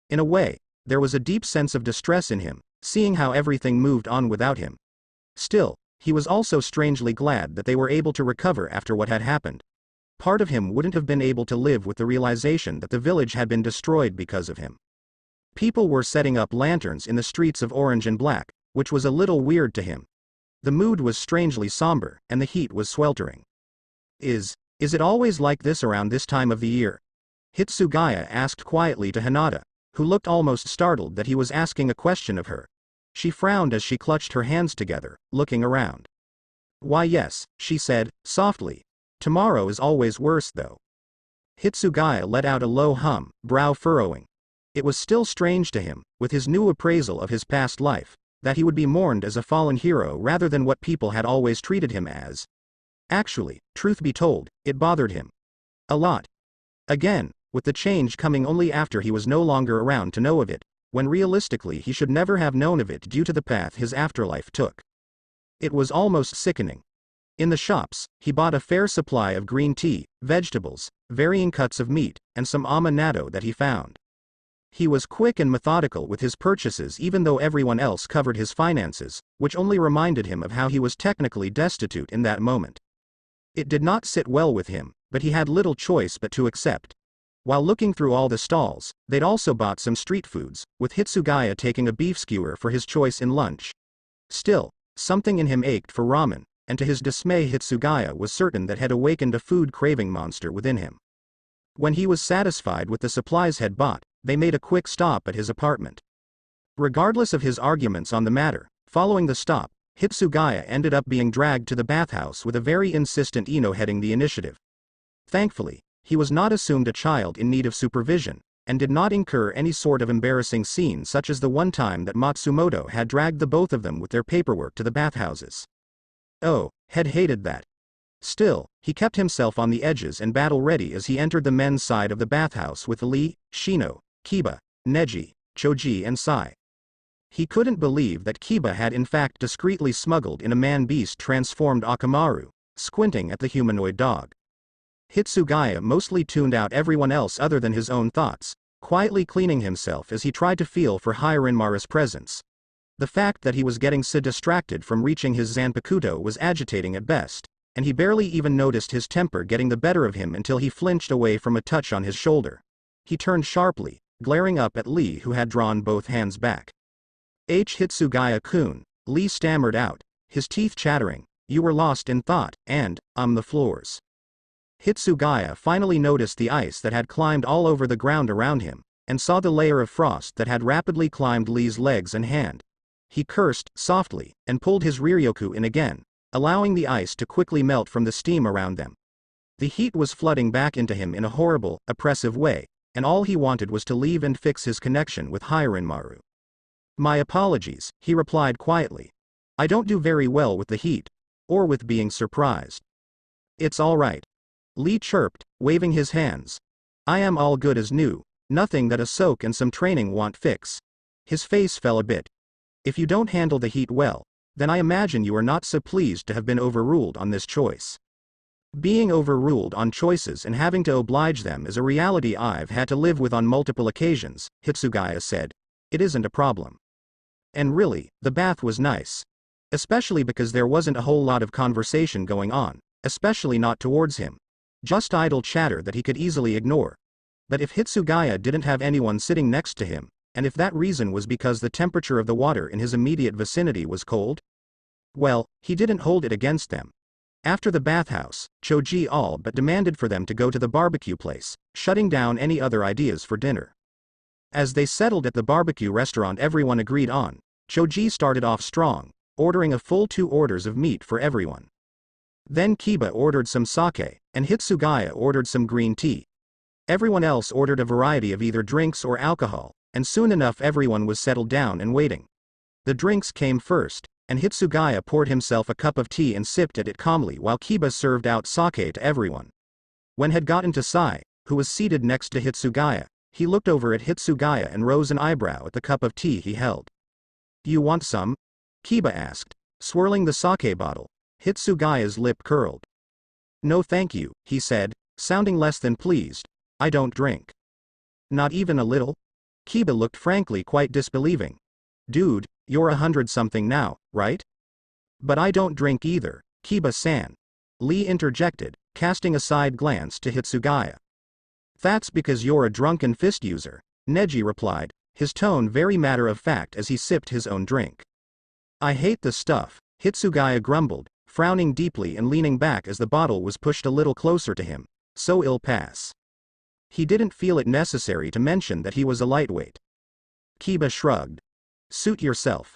In a way, there was a deep sense of distress in him, seeing how everything moved on without him. Still, he was also strangely glad that they were able to recover after what had happened. part of him wouldn't have been able to live with the realization that the village had been destroyed because of him. People were setting up lanterns in the streets of Orange and Black, which was a little weird to him. The mood was strangely somber, and the heat was sweltering. Is it always like this around this time of the year? Hitsugaya asked quietly to Hinata, who looked almost startled that he was asking a question of her. She frowned as she clutched her hands together, looking around. Why yes, she said, softly. Tomorrow is always worse though. Hitsugaya let out a low hum, brow furrowing. It was still strange to him, with his new appraisal of his past life, that he would be mourned as a fallen hero rather than what people had always treated him as. Actually, truth be told, it bothered him. A lot. Again, with the change coming only after he was no longer around to know of it, when realistically he should never have known of it due to the path his afterlife took. It was almost sickening. In the shops, he bought a fair supply of green tea, vegetables, varying cuts of meat, and some amanado that he found. He was quick and methodical with his purchases even though everyone else covered his finances, which only reminded him of how he was technically destitute in that moment. It did not sit well with him, but he had little choice but to accept. While looking through all the stalls, they'd also bought some street foods, with Hitsugaya taking a beef skewer for his choice in lunch. Still, something in him ached for ramen, and to his dismay Hitsugaya was certain that had awakened a food-craving monster within him. When he was satisfied with the supplies had bought, they made a quick stop at his apartment. Regardless of his arguments on the matter, following the stop, Hitsugaya ended up being dragged to the bathhouse with a very insistent Ino heading the initiative. Thankfully, he was not assumed a child in need of supervision, and did not incur any sort of embarrassing scene such as the one time that Matsumoto had dragged the both of them with their paperwork to the bathhouses. Oh, had hated that. Still, he kept himself on the edges and battle-ready as he entered the men's side of the bathhouse with Lee, Shino, Kiba, Neji, Choji and Sai. He couldn't believe that Kiba had in fact discreetly smuggled in a man-beast transformed Akamaru, squinting at the humanoid dog. Hitsugaya mostly tuned out everyone else other than his own thoughts, quietly cleaning himself as he tried to feel for Hirinmaru's presence. The fact that he was getting so distracted from reaching his Zanpakuto was agitating at best, and he barely even noticed his temper getting the better of him until he flinched away from a touch on his shoulder. He turned sharply, glaring up at Lee who had drawn both hands back. Hitsugaya-kun, Lee stammered out, his teeth chattering, you were lost in thought, and, the floors. Hitsugaya finally noticed the ice that had climbed all over the ground around him, and saw the layer of frost that had rapidly climbed Lee's legs and hand. He cursed, softly, and pulled his Riryoku in again, allowing the ice to quickly melt from the steam around them. The heat was flooding back into him in a horrible, oppressive way, and all he wanted was to leave and fix his connection with Hirinmaru. My apologies, he replied quietly. I don't do very well with the heat, or with being surprised. It's all right. Lee chirped, waving his hands. I am all good as new, nothing that a soak and some training won't fix. His face fell a bit. If you don't handle the heat well, then I imagine you are not so pleased to have been overruled on this choice. Being overruled on choices and having to oblige them is a reality I've had to live with on multiple occasions, Hitsugaya said. It isn't a problem. And really, the bath was nice. Especially because there wasn't a whole lot of conversation going on, especially not towards him. Just idle chatter that he could easily ignore. But if Hitsugaya didn't have anyone sitting next to him, and if that reason was because the temperature of the water in his immediate vicinity was cold? Well, he didn't hold it against them. After the bathhouse, Choji all but demanded for them to go to the barbecue place, shutting down any other ideas for dinner. As they settled at the barbecue restaurant everyone agreed on, Choji started off strong, ordering a full 2 orders of meat for everyone. Then Kiba ordered some sake, and Hitsugaya ordered some green tea. Everyone else ordered a variety of either drinks or alcohol, and soon enough everyone was settled down and waiting. The drinks came first, and Hitsugaya poured himself a cup of tea and sipped at it calmly while Kiba served out sake to everyone. When had gotten to Sai, who was seated next to Hitsugaya, he looked over at Hitsugaya and rose an eyebrow at the cup of tea he held. Do you want some? Kiba asked, swirling the sake bottle. Hitsugaya's lip curled. No thank you, he said, sounding less than pleased. I don't drink. Not even a little? Kiba looked frankly quite disbelieving. Dude, you're 100-something now, right? But I don't drink either, Kiba-san. Lee interjected, casting a side glance to Hitsugaya. That's because you're a drunken fist user, Neji replied, his tone very matter-of-fact as he sipped his own drink. I hate the stuff, Hitsugaya grumbled, frowning deeply and leaning back as the bottle was pushed a little closer to him. So ill pass. He didn't feel it necessary to mention that he was a lightweight. Kiba shrugged. Suit yourself.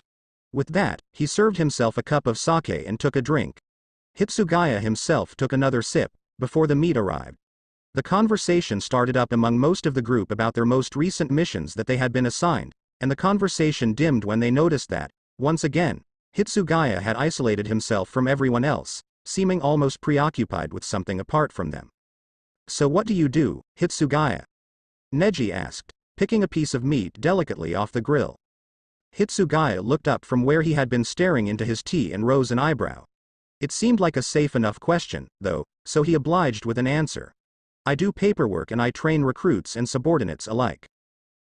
With that, he served himself a cup of sake and took a drink. Hitsugaya himself took another sip, before the meat arrived. The conversation started up among most of the group about their most recent missions that they had been assigned, and the conversation dimmed when they noticed that, once again, Hitsugaya had isolated himself from everyone else, seeming almost preoccupied with something apart from them. So what do you do, Hitsugaya? Neji asked, picking a piece of meat delicately off the grill. Hitsugaya looked up from where he had been staring into his tea and rose an eyebrow. It seemed like a safe enough question, though, so he obliged with an answer. I do paperwork and I train recruits and subordinates alike.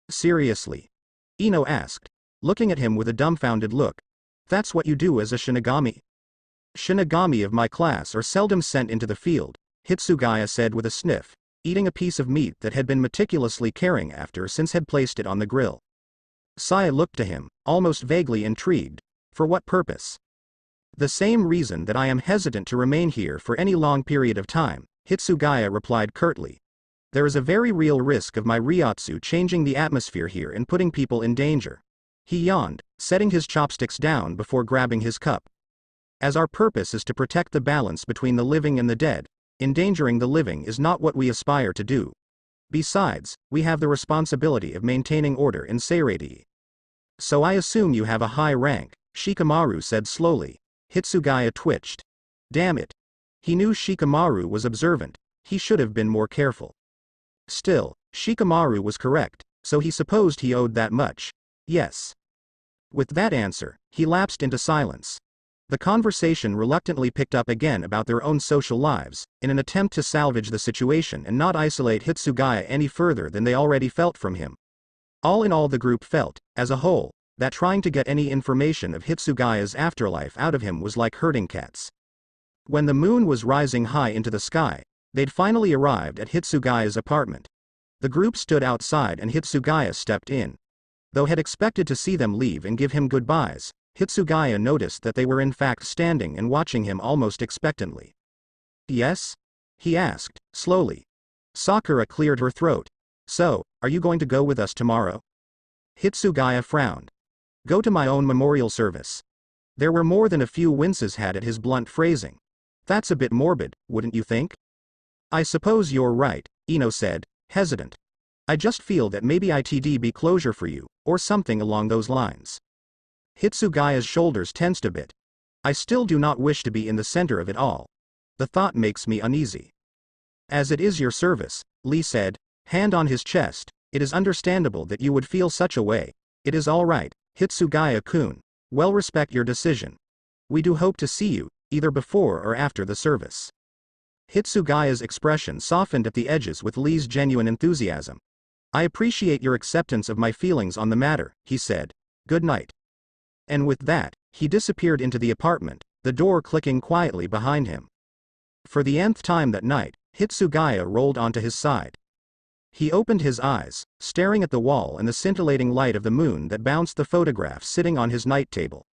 Seriously? Ino asked, looking at him with a dumbfounded look. That's what you do as a Shinigami? Shinigami of my class are seldom sent into the field, Hitsugaya said with a sniff, eating a piece of meat that had been meticulously caring after since had placed it on the grill. Sai looked to him, almost vaguely intrigued. For what purpose? The same reason that I am hesitant to remain here for any long period of time, Hitsugaya replied curtly. There is a very real risk of my Ryotsu changing the atmosphere here and putting people in danger. He yawned, setting his chopsticks down before grabbing his cup. As our purpose is to protect the balance between the living and the dead, endangering the living is not what we aspire to do. Besides, we have the responsibility of maintaining order in Seirei. So I assume you have a high rank, Shikamaru said slowly. Hitsugaya twitched. Damn it. He knew Shikamaru was observant, he should have been more careful. Still, Shikamaru was correct, so he supposed he owed that much. Yes. With that answer, he lapsed into silence. The conversation reluctantly picked up again about their own social lives, in an attempt to salvage the situation and not isolate Hitsugaya any further than they already felt from him. All in all, the group felt, as a whole, that trying to get any information of Hitsugaya's afterlife out of him was like herding cats. When the moon was rising high into the sky, they'd finally arrived at Hitsugaya's apartment. The group stood outside and Hitsugaya stepped in. Though had expected to see them leave and give him goodbyes, Hitsugaya noticed that they were in fact standing and watching him almost expectantly. Yes? He asked, slowly. Sakura cleared her throat. So, are you going to go with us tomorrow? Hitsugaya frowned. Go to my own memorial service. There were more than a few winces had at his blunt phrasing. That's a bit morbid, wouldn't you think? I suppose you're right, Ino said, hesitant. I just feel that maybe it'd be closure for you, or something along those lines. Hitsugaya's shoulders tensed a bit. I still do not wish to be in the center of it all. The thought makes me uneasy. As it is your service, Lee said, hand on his chest, it is understandable that you would feel such a way. It is all right, Hitsugaya-kun. Well, respect your decision. We do hope to see you, either before or after the service. Hitsugaya's expression softened at the edges with Lee's genuine enthusiasm. I appreciate your acceptance of my feelings on the matter, he said. Good night. And with that, he disappeared into the apartment, the door clicking quietly behind him. For the nth time that night, Hitsugaya rolled onto his side. He opened his eyes, staring at the wall and the scintillating light of the moon that bounced the photograph sitting on his night table.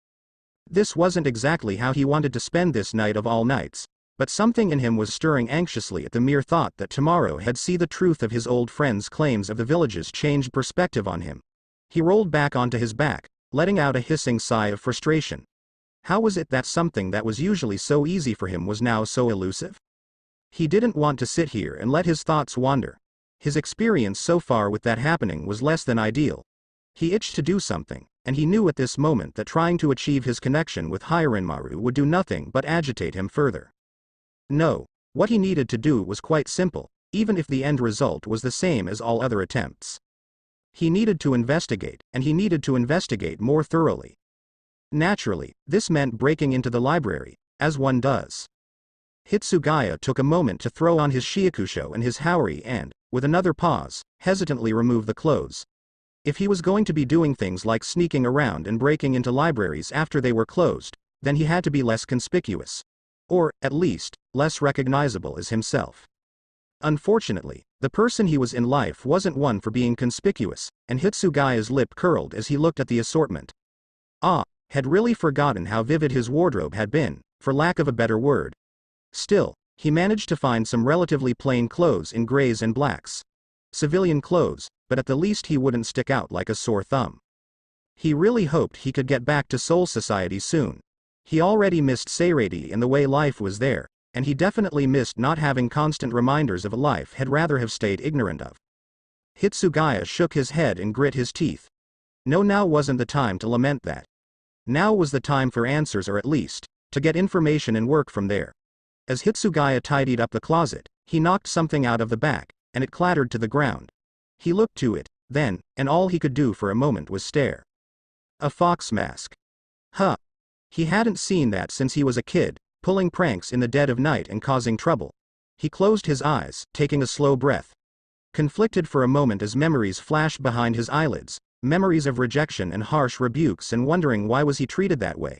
This wasn't exactly how he wanted to spend this night of all nights, but something in him was stirring anxiously at the mere thought that tomorrow had see the truth of his old friend's claims of the village's changed perspective on him. He rolled back onto his back, letting out a hissing sigh of frustration. How was it that something that was usually so easy for him was now so elusive? He didn't want to sit here and let his thoughts wander. His experience so far with that happening was less than ideal. He itched to do something, and he knew at this moment that trying to achieve his connection with Hiranmaru would do nothing but agitate him further. No, what he needed to do was quite simple, even if the end result was the same as all other attempts. He needed to investigate, and he needed to investigate more thoroughly. Naturally, this meant breaking into the library, as one does. Hitsugaya took a moment to throw on his shiakusho and his haori and, with another pause, hesitantly remove the clothes. If he was going to be doing things like sneaking around and breaking into libraries after they were closed, then he had to be less conspicuous. Or, at least, less recognizable as himself. Unfortunately, the person he was in life wasn't one for being conspicuous, and Hitsugaya's lip curled as he looked at the assortment. Had really forgotten how vivid his wardrobe had been, for lack of a better word. Still, he managed to find some relatively plain clothes in grays and blacks. Civilian clothes, but at the least he wouldn't stick out like a sore thumb. He really hoped he could get back to Soul Society soon. He already missed Seirei and the way life was there, and he definitely missed not having constant reminders of a life he'd rather have stayed ignorant of. Hitsugaya shook his head and grit his teeth. No, now wasn't the time to lament that. Now was the time for answers, or at least, to get information and work from there. As Hitsugaya tidied up the closet, he knocked something out of the back, and it clattered to the ground. He looked to it, then, and all he could do for a moment was stare. A fox mask. Huh. He hadn't seen that since he was a kid, pulling pranks in the dead of night and causing trouble. He closed his eyes, taking a slow breath. Conflicted for a moment as memories flashed behind his eyelids, memories of rejection and harsh rebukes, and wondering why was he treated that way.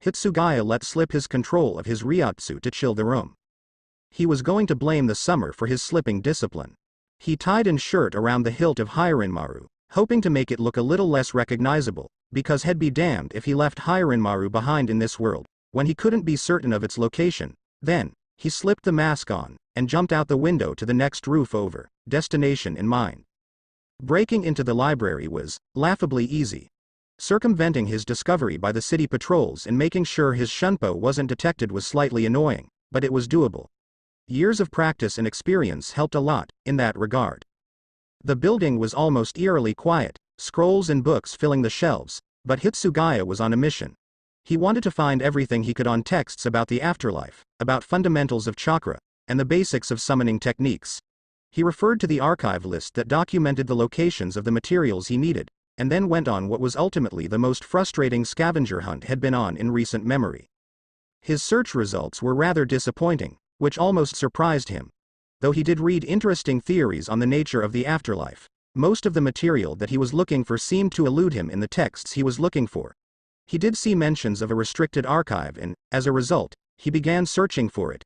Hitsugaya let slip his control of his ryotsu to chill the room. He was going to blame the summer for his slipping discipline. He tied an shirt around the hilt of Hirinmaru, hoping to make it look a little less recognizable, because he'd be damned if he left Hirinmaru behind in this world, when he couldn't be certain of its location. Then, he slipped the mask on, and jumped out the window to the next roof over, destination in mind. Breaking into the library was laughably easy. Circumventing his discovery by the city patrols and making sure his shunpo wasn't detected was slightly annoying, but it was doable. Years of practice and experience helped a lot, in that regard. The building was almost eerily quiet, scrolls and books filling the shelves, but Hitsugaya was on a mission. He wanted to find everything he could on texts about the afterlife, about fundamentals of chakra, and the basics of summoning techniques. He referred to the archive list that documented the locations of the materials he needed, and then went on what was ultimately the most frustrating scavenger hunt he'd been on in recent memory. His search results were rather disappointing, which almost surprised him. Though he did read interesting theories on the nature of the afterlife, most of the material that he was looking for seemed to elude him in the texts he was looking for. He did see mentions of a restricted archive and, as a result, he began searching for it.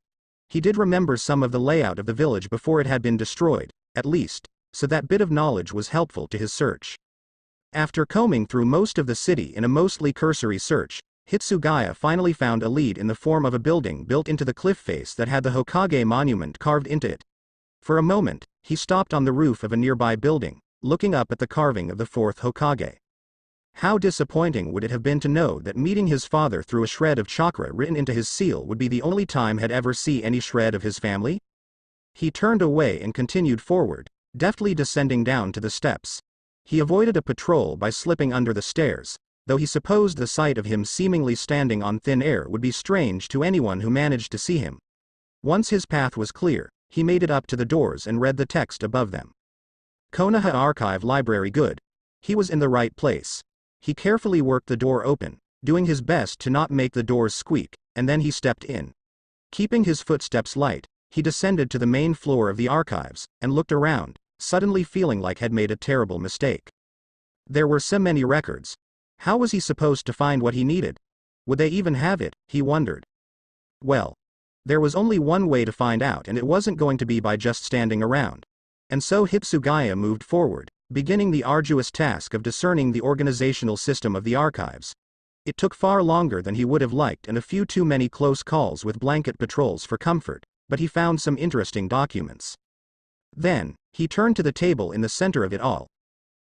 He did remember some of the layout of the village before it had been destroyed, at least, so that bit of knowledge was helpful to his search. After combing through most of the city in a mostly cursory search, Hitsugaya finally found a lead in the form of a building built into the cliff face that had the Hokage monument carved into it. For a moment, he stopped on the roof of a nearby building, looking up at the carving of the fourth Hokage. How disappointing would it have been to know that meeting his father through a shred of chakra written into his seal would be the only time he'd ever see any shred of his family? He turned away and continued forward, deftly descending down to the steps. He avoided a patrol by slipping under the stairs, though he supposed the sight of him seemingly standing on thin air would be strange to anyone who managed to see him. Once his path was clear, he made it up to the doors and read the text above them. Konoha Archive Library good. He was in the right place. He carefully worked the door open, doing his best to not make the doors squeak, and then he stepped in. Keeping his footsteps light, he descended to the main floor of the archives, and looked around, suddenly feeling like he'd made a terrible mistake. There were so many records. How was he supposed to find what he needed? Would they even have it, he wondered. Well, there was only one way to find out, and it wasn't going to be by just standing around. And so Hitsugaya moved forward, beginning the arduous task of discerning the organizational system of the archives. It took far longer than he would have liked and a few too many close calls with blanket patrols for comfort, but he found some interesting documents. Then, he turned to the table in the center of it all.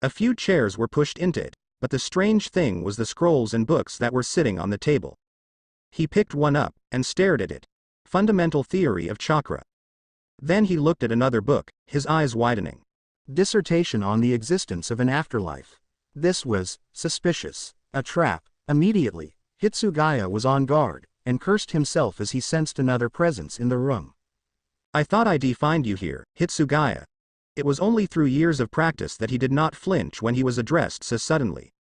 A few chairs were pushed into it, but the strange thing was the scrolls and books that were sitting on the table. He picked one up, and stared at it. Fundamental Theory of Chakra. Then he looked at another book, his eyes widening. Dissertation on the Existence of an Afterlife. This was suspicious, a trap. Immediately, Hitsugaya was on guard, and cursed himself as he sensed another presence in the room. I thought I'd find you here, Hitsugaya. It was only through years of practice that he did not flinch when he was addressed so suddenly.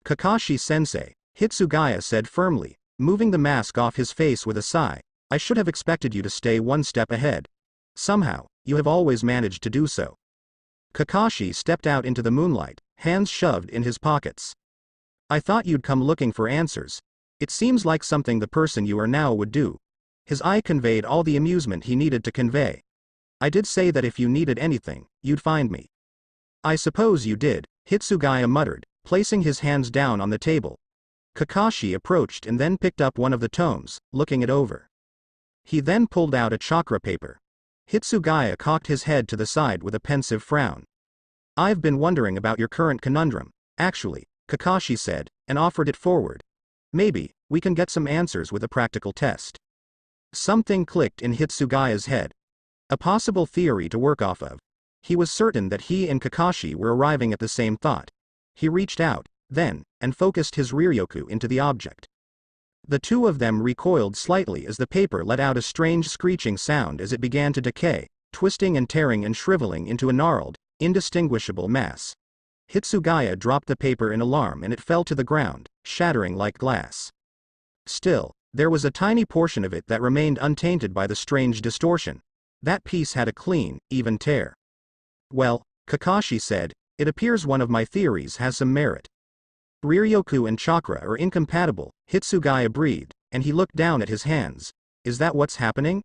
Kakashi-sensei, Hitsugaya said firmly, moving the mask off his face with a sigh. I should have expected you to stay one step ahead. Somehow, you have always managed to do so. Kakashi stepped out into the moonlight, hands shoved in his pockets. I thought you'd come looking for answers. It seems like something the person you are now would do. His eye conveyed all the amusement he needed to convey. I did say that if you needed anything, you'd find me. I suppose you did, Hitsugaya muttered, placing his hands down on the table. Kakashi approached and then picked up one of the tomes, looking it over. He then pulled out a chakra paper. Hitsugaya cocked his head to the side with a pensive frown. I've been wondering about your current conundrum, actually, Kakashi said, and offered it forward. Maybe, we can get some answers with a practical test. Something clicked in Hitsugaya's head. A possible theory to work off of. He was certain that he and Kakashi were arriving at the same thought. He reached out, then, and focused his Ryoku into the object. The two of them recoiled slightly as the paper let out a strange screeching sound as it began to decay, twisting and tearing and shriveling into a gnarled, indistinguishable mass. Hitsugaya dropped the paper in alarm and it fell to the ground, shattering like glass. Still, there was a tiny portion of it that remained untainted by the strange distortion. That piece had a clean, even tear. Well, Kakashi said, it appears one of my theories has some merit. Ryoku and chakra are incompatible, Hitsugaya breathed, and he looked down at his hands. Is that what's happening?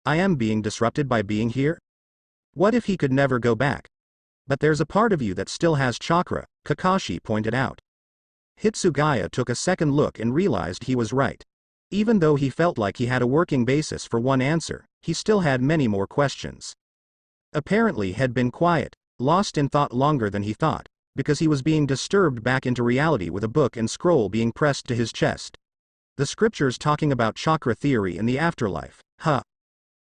I am being disrupted by being here? What if he could never go back? But there's a part of you that still has chakra, Kakashi pointed out. Hitsugaya took a second look and realized he was right. Even though he felt like he had a working basis for one answer, he still had many more questions. Apparently had been quiet, lost in thought longer than he thought, because he was being disturbed back into reality with a book and scroll being pressed to his chest. The scriptures talking about chakra theory and the afterlife, huh?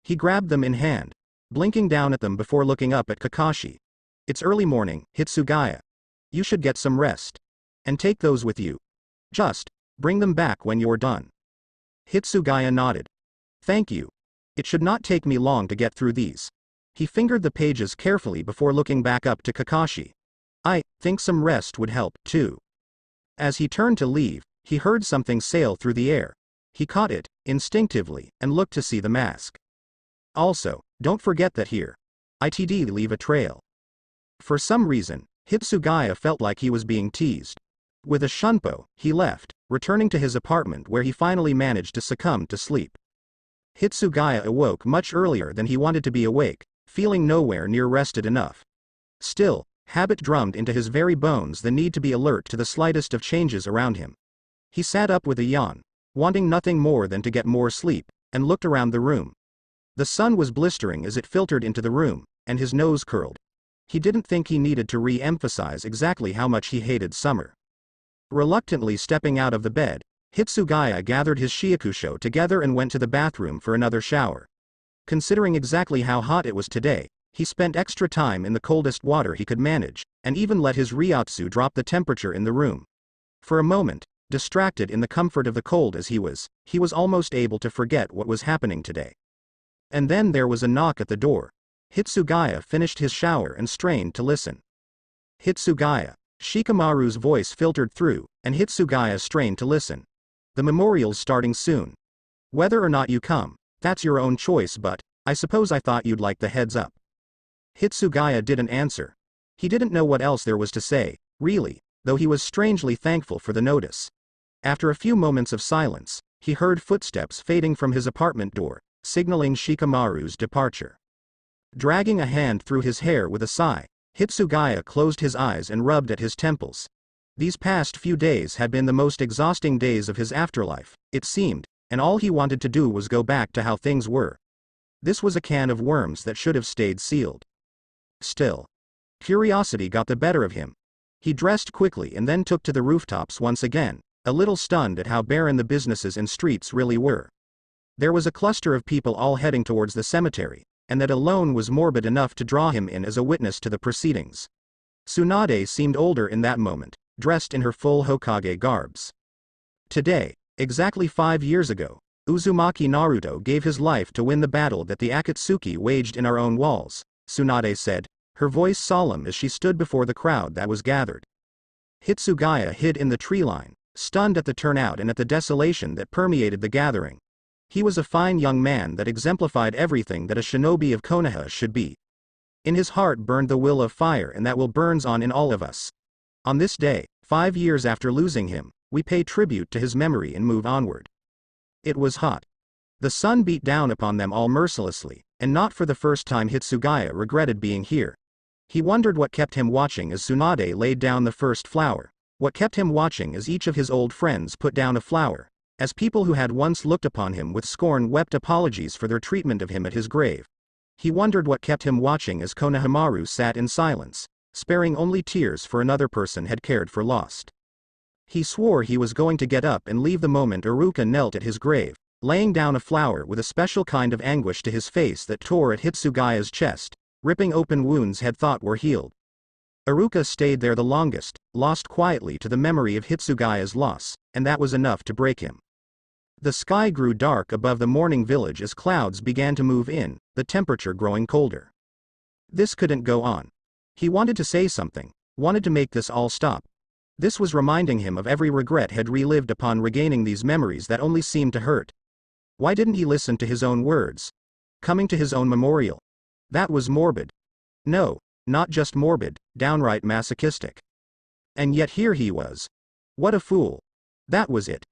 He grabbed them in hand, blinking down at them before looking up at Kakashi. It's early morning, Hitsugaya. You should get some rest. And take those with you. Just, bring them back when you're done. Hitsugaya nodded. Thank you. It should not take me long to get through these. He fingered the pages carefully before looking back up to Kakashi. I think some rest would help, too. As he turned to leave, he heard something sail through the air. He caught it, instinctively, and looked to see the mask. Also, don't forget that here. It'd leave a trail. For some reason, Hitsugaya felt like he was being teased. With a shunpo, he left, returning to his apartment where he finally managed to succumb to sleep. Hitsugaya awoke much earlier than he wanted to be awake, feeling nowhere near rested enough. Still, habit drummed into his very bones the need to be alert to the slightest of changes around him. He sat up with a yawn, wanting nothing more than to get more sleep, and looked around the room. The sun was blistering as it filtered into the room, and his nose curled. He didn't think he needed to re-emphasize exactly how much he hated summer. Reluctantly stepping out of the bed, Hitsugaya gathered his shiakusho together and went to the bathroom for another shower. Considering exactly how hot it was today, he spent extra time in the coldest water he could manage, and even let his ryotsu drop the temperature in the room. For a moment, distracted in the comfort of the cold as he was almost able to forget what was happening today. And then there was a knock at the door. Hitsugaya finished his shower and strained to listen. Hitsugaya. Shikamaru's voice filtered through, and Hitsugaya strained to listen. The memorial's starting soon. Whether or not you come, that's your own choice, but I suppose I thought you'd like the heads up. Hitsugaya didn't answer. He didn't know what else there was to say, really, though he was strangely thankful for the notice. After a few moments of silence, he heard footsteps fading from his apartment door, signaling Shikamaru's departure. Dragging a hand through his hair with a sigh, Hitsugaya closed his eyes and rubbed at his temples. These past few days had been the most exhausting days of his afterlife, it seemed, and all he wanted to do was go back to how things were. This was a can of worms that should have stayed sealed. Still, curiosity got the better of him. He dressed quickly and then took to the rooftops once again, a little stunned at how barren the businesses and streets really were. There was a cluster of people all heading towards the cemetery, and that alone was morbid enough to draw him in as a witness to the proceedings. Tsunade seemed older in that moment, dressed in her full Hokage garbs. Today, exactly 5 years ago, Uzumaki Naruto gave his life to win the battle that the Akatsuki waged in our own walls, Tsunade said, her voice solemn as she stood before the crowd that was gathered. Hitsugaya hid in the tree line, stunned at the turnout and at the desolation that permeated the gathering. He was a fine young man that exemplified everything that a shinobi of Konoha should be. In his heart burned the will of fire, and that will burns on in all of us. On this day, 5 years after losing him, we pay tribute to his memory and move onward. It was hot. The sun beat down upon them all mercilessly, and not for the first time Hitsugaya regretted being here. He wondered what kept him watching as Tsunade laid down the first flower, what kept him watching as each of his old friends put down a flower, as people who had once looked upon him with scorn wept apologies for their treatment of him at his grave. He wondered what kept him watching as Konohamaru sat in silence, sparing only tears for another person had cared for lost. He swore he was going to get up and leave the moment Iruka knelt at his grave, laying down a flower with a special kind of anguish to his face that tore at Hitsugaya's chest, ripping open wounds had thought were healed. Iruka stayed there the longest, lost quietly to the memory of Hitsugaya's loss, and that was enough to break him. The sky grew dark above the morning village as clouds began to move in, the temperature growing colder. This couldn't go on. He wanted to say something, wanted to make this all stop. This was reminding him of every regret had relived upon regaining these memories that only seemed to hurt. Why didn't he listen to his own words? Coming to his own memorial. That was morbid. No, not just morbid, downright masochistic. And yet here he was. What a fool. That was it.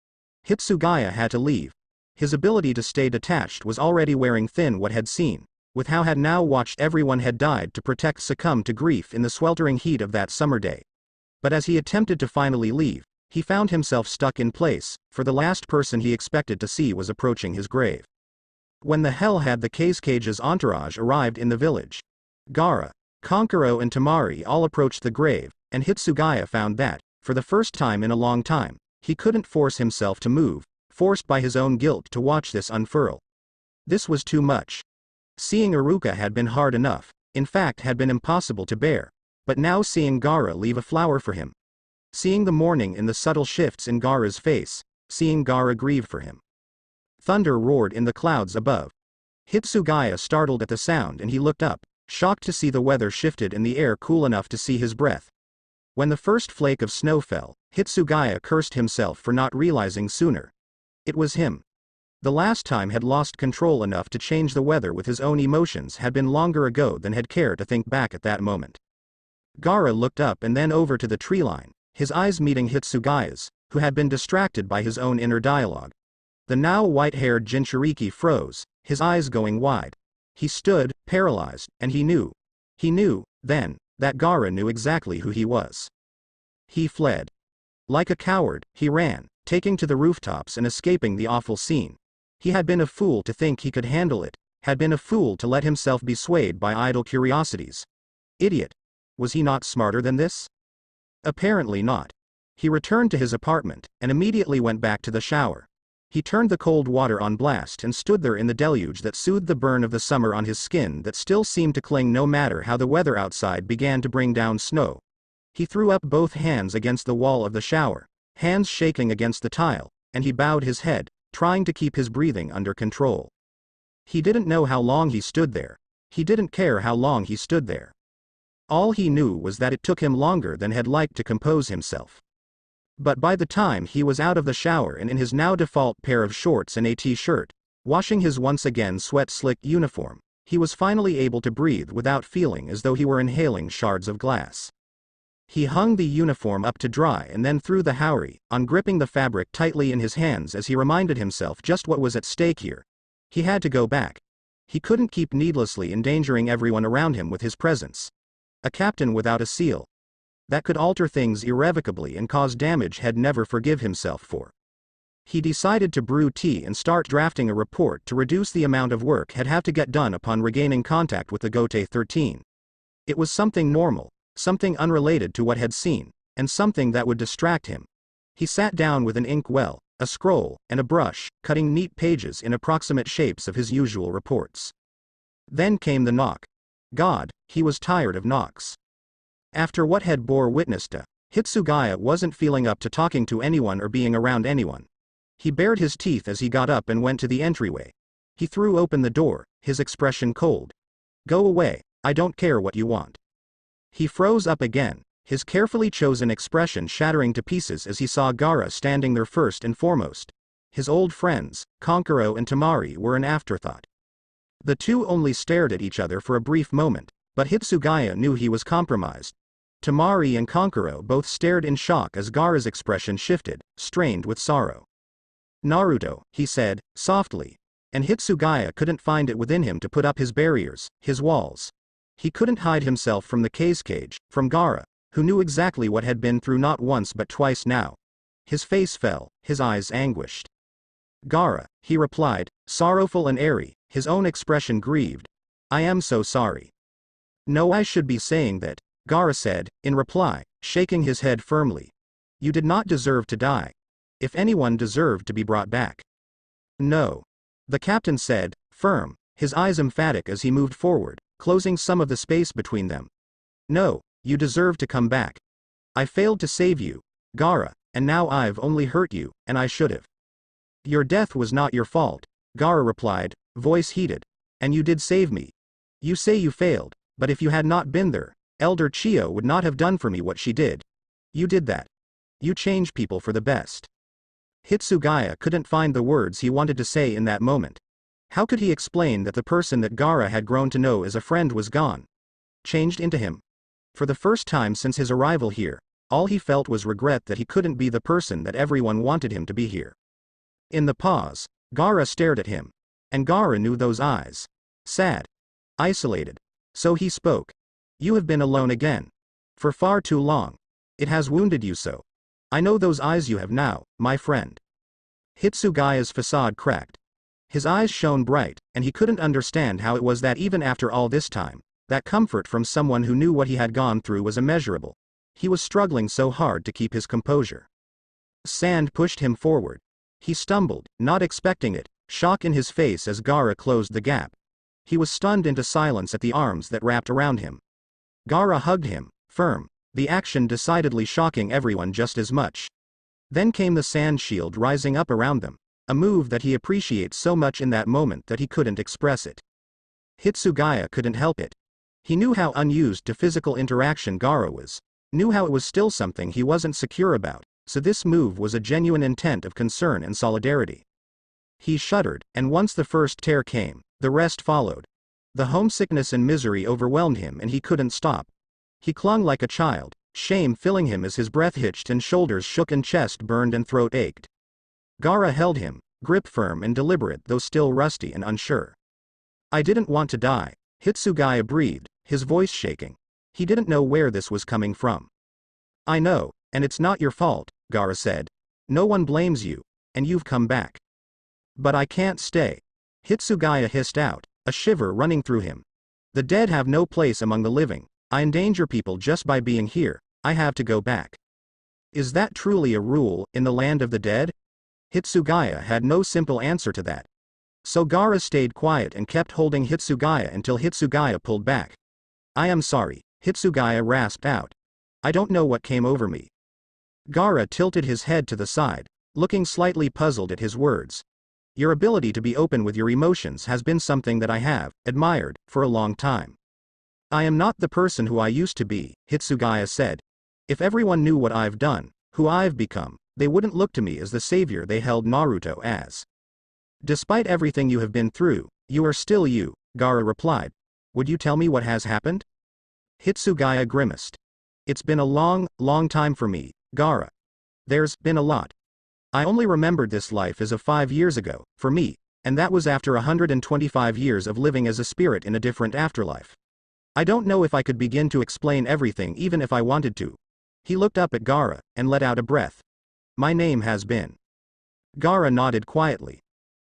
Hitsugaya had to leave. His ability to stay detached was already wearing thin what had seen, with how had now watched everyone had died to protect succumb to grief in the sweltering heat of that summer day. But as he attempted to finally leave, he found himself stuck in place, for the last person he expected to see was approaching his grave. When the hell had the Cage's entourage arrived in the village? Gaara, Kankuro and Tamari all approached the grave, and Hitsugaya found that, for the first time in a long time, he couldn't force himself to move, forced by his own guilt to watch this unfurl. This was too much. Seeing Iruka had been hard enough, in fact had been impossible to bear, but now seeing Gaara leave a flower for him. Seeing the mourning in the subtle shifts in Gaara's face, seeing Gaara grieve for him. Thunder roared in the clouds above. Hitsugaya startled at the sound and he looked up, shocked to see the weather shifted and the air cool enough to see his breath. When the first flake of snow fell, Hitsugaya cursed himself for not realizing sooner. It was him. The last time had lost control enough to change the weather with his own emotions had been longer ago than had cared to think back at that moment. Gaara looked up and then over to the tree line, his eyes meeting Hitsugaya's, who had been distracted by his own inner dialogue. The now white-haired Jinchuriki froze, his eyes going wide. He stood, paralyzed, and he knew, then, that Gaara knew exactly who he was. He fled. Like a coward, he ran, taking to the rooftops and escaping the awful scene. He had been a fool to think he could handle it, had been a fool to let himself be swayed by idle curiosities. Idiot. Was he not smarter than this? Apparently not. He returned to his apartment, and immediately went back to the shower. He turned the cold water on blast and stood there in the deluge that soothed the burn of the summer on his skin that still seemed to cling no matter how the weather outside began to bring down snow. He threw up both hands against the wall of the shower, hands shaking against the tile, and he bowed his head, trying to keep his breathing under control. He didn't know how long he stood there. He didn't care how long he stood there. All he knew was that it took him longer than had liked to compose himself. But by the time he was out of the shower and in his now default pair of shorts and a t-shirt, washing his once again sweat-slicked uniform, he was finally able to breathe without feeling as though he were inhaling shards of glass. He hung the uniform up to dry and then threw the haori, on gripping the fabric tightly in his hands as he reminded himself just what was at stake here. He had to go back. He couldn't keep needlessly endangering everyone around him with his presence. A captain without a seal. That could alter things irrevocably and cause damage he'd never forgive himself for. He decided to brew tea and start drafting a report to reduce the amount of work he'd have to get done upon regaining contact with the Gote 13. It was something normal, something unrelated to what had seen, and something that would distract him. He sat down with an inkwell, a scroll, and a brush, cutting neat pages in approximate shapes of his usual reports. Then came the knock. God, he was tired of knocks. After what had bore witness to, Hitsugaya wasn't feeling up to talking to anyone or being around anyone. He bared his teeth as he got up and went to the entryway. He threw open the door, his expression cold. Go away, I don't care what you want. He froze up again, his carefully chosen expression shattering to pieces as he saw Gaara standing there first and foremost. His old friends, Kankuro and Tamari, were an afterthought. The two only stared at each other for a brief moment, but Hitsugaya knew he was compromised. Tamari and Kankuro both stared in shock as Gaara's expression shifted, strained with sorrow. Naruto, he said, softly, And Hitsugaya couldn't find it within him to put up his barriers, his walls. He couldn't hide himself from the cage, from Gaara, who knew exactly what had been through not once but twice now. His face fell, his eyes anguished. Gaara, he replied, sorrowful and airy, his own expression grieved. I am so sorry. No, I should be saying that, Gaara said, in reply, shaking his head firmly. You did not deserve to die. If anyone deserved to be brought back. No. The captain said, firm, his eyes emphatic as he moved forward, closing some of the space between them. No, you deserve to come back. I failed to save you, Gaara, and now I've only hurt you, and I should've. Your death was not your fault, Gaara replied, voice heated. And you did save me. You say you failed, but if you had not been there, Elder Chiyo would not have done for me what she did. You did that. You change people for the best. Hitsugaya couldn't find the words he wanted to say in that moment. How could he explain that the person that Gaara had grown to know as a friend was gone? Changed into him? For the first time since his arrival here, all he felt was regret that he couldn't be the person that everyone wanted him to be here. In the pause, Gaara stared at him. And Gaara knew those eyes. Sad. Isolated. So he spoke. You have been alone again. For far too long. It has wounded you so. I know those eyes you have now, my friend. Hitsugaya's facade cracked. His eyes shone bright, and he couldn't understand how it was that even after all this time, that comfort from someone who knew what he had gone through was immeasurable. He was struggling so hard to keep his composure. Sand pushed him forward. He stumbled, not expecting it, shock in his face as Gaara closed the gap. He was stunned into silence at the arms that wrapped around him. Gaara hugged him, firm, the action decidedly shocking everyone just as much. Then came the sand shield rising up around them, a move that he appreciates so much in that moment that he couldn't express it. Hitsugaya couldn't help it. He knew how unused to physical interaction Gaara was, knew how it was still something he wasn't secure about, so this move was a genuine intent of concern and solidarity. He shuddered, and once the first tear came, the rest followed. The homesickness and misery overwhelmed him and he couldn't stop. He clung like a child, shame filling him as his breath hitched and shoulders shook and chest burned and throat ached. Gaara held him, grip firm and deliberate though still rusty and unsure. I didn't want to die, Hitsugaya breathed, his voice shaking. He didn't know where this was coming from. I know, and it's not your fault, Gaara said. No one blames you, and you've come back. But I can't stay. Hitsugaya hissed out, a shiver running through him. The dead have no place among the living. I endanger people just by being here. I have to go back. Is that truly a rule in the land of the dead? Hitsugaya had no simple answer to that. So Gaara stayed quiet and kept holding Hitsugaya until Hitsugaya pulled back. I am sorry, Hitsugaya rasped out. I don't know what came over me. Gaara tilted his head to the side, looking slightly puzzled at his words. Your ability to be open with your emotions has been something that I have admired for a long time. I am not the person who I used to be, Hitsugaya said. If everyone knew what I've done, who I've become, they wouldn't look to me as the savior they held Naruto as. Despite everything you have been through, you are still you, Gaara replied. Would you tell me what has happened? Hitsugaya grimaced. It's been a long, long time for me, Gaara. There's been a lot. I only remembered this life as of 5 years ago, for me, and that was after 125 years of living as a spirit in a different afterlife. I don't know if I could begin to explain everything even if I wanted to. He looked up at Gaara, and let out a breath. My name has been. Gaara nodded quietly.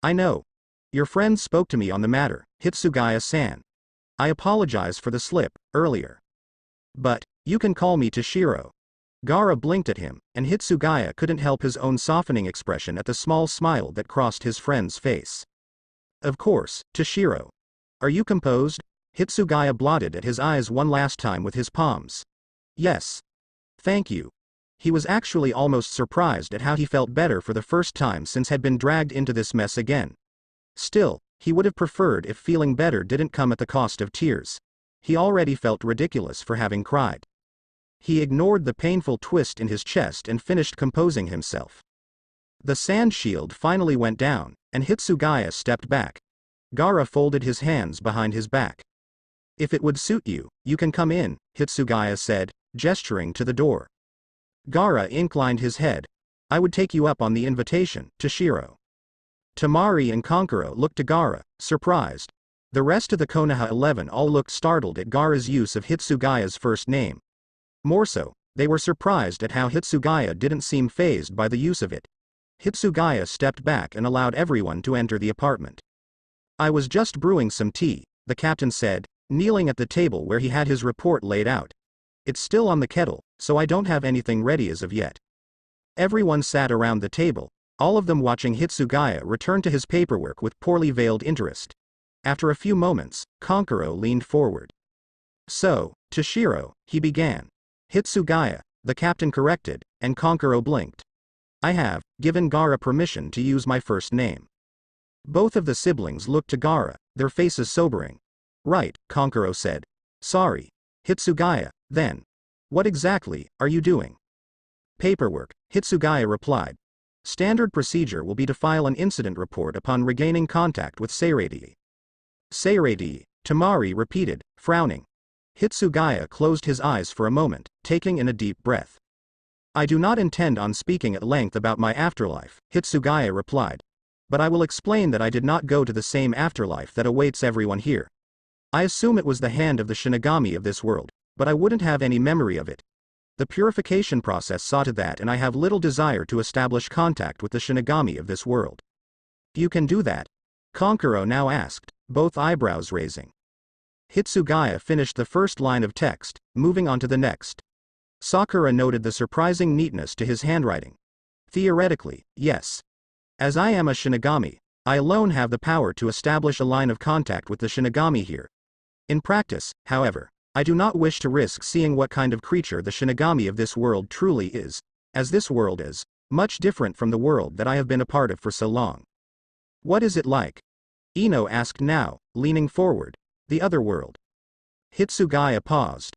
I know. Your friend spoke to me on the matter, Hitsugaya-san. I apologize for the slip, earlier. But, you can call me Toshiro. Gaara blinked at him, and Hitsugaya couldn't help his own softening expression at the small smile that crossed his friend's face. Of course, Toshiro. Are you composed? Hitsugaya blotted at his eyes one last time with his palms. Yes. Thank you. He was actually almost surprised at how he felt better for the first time since had been dragged into this mess again. Still, he would have preferred if feeling better didn't come at the cost of tears. He already felt ridiculous for having cried. He ignored the painful twist in his chest and finished composing himself. The sand shield finally went down, and Hitsugaya stepped back. Gaara folded his hands behind his back. If it would suit you, you can come in, Hitsugaya said, gesturing to the door. Gaara inclined his head. I would take you up on the invitation, Toshiro. Tamari and Konkuro looked to Gaara, surprised. The rest of the Konoha 11 all looked startled at Gaara's use of Hitsugaya's first name. More so, they were surprised at how Hitsugaya didn't seem fazed by the use of it. Hitsugaya stepped back and allowed everyone to enter the apartment. I was just brewing some tea, the captain said, kneeling at the table where he had his report laid out. It's still on the kettle, so I don't have anything ready as of yet. Everyone sat around the table, all of them watching Hitsugaya return to his paperwork with poorly veiled interest. After a few moments, Konkuro leaned forward. So, Toshiro, he began. Hitsugaya, the captain corrected, and Konkuro blinked. I have given Gaara permission to use my first name. Both of the siblings looked to Gaara, their faces sobering. Right, Konkuro said. Sorry. Hitsugaya, then. What exactly are you doing? Paperwork, Hitsugaya replied. Standard procedure will be to file an incident report upon regaining contact with Seirei. Seirei, Tamari repeated, frowning. Hitsugaya closed his eyes for a moment, taking in a deep breath. I do not intend on speaking at length about my afterlife, Hitsugaya replied. But I will explain that I did not go to the same afterlife that awaits everyone here. I assume it was the hand of the Shinigami of this world, but I wouldn't have any memory of it. The purification process saw to that, and I have little desire to establish contact with the Shinigami of this world. You can do that? Konkuro now asked, both eyebrows raising. Hitsugaya finished the first line of text, moving on to the next. Sakura noted the surprising neatness to his handwriting. Theoretically, yes. As I am a Shinigami, I alone have the power to establish a line of contact with the Shinigami here. In practice, however, I do not wish to risk seeing what kind of creature the Shinigami of this world truly is, as this world is much different from the world that I have been a part of for so long. What is it like? Ino asked now, leaning forward. The other world. Hitsugaya paused.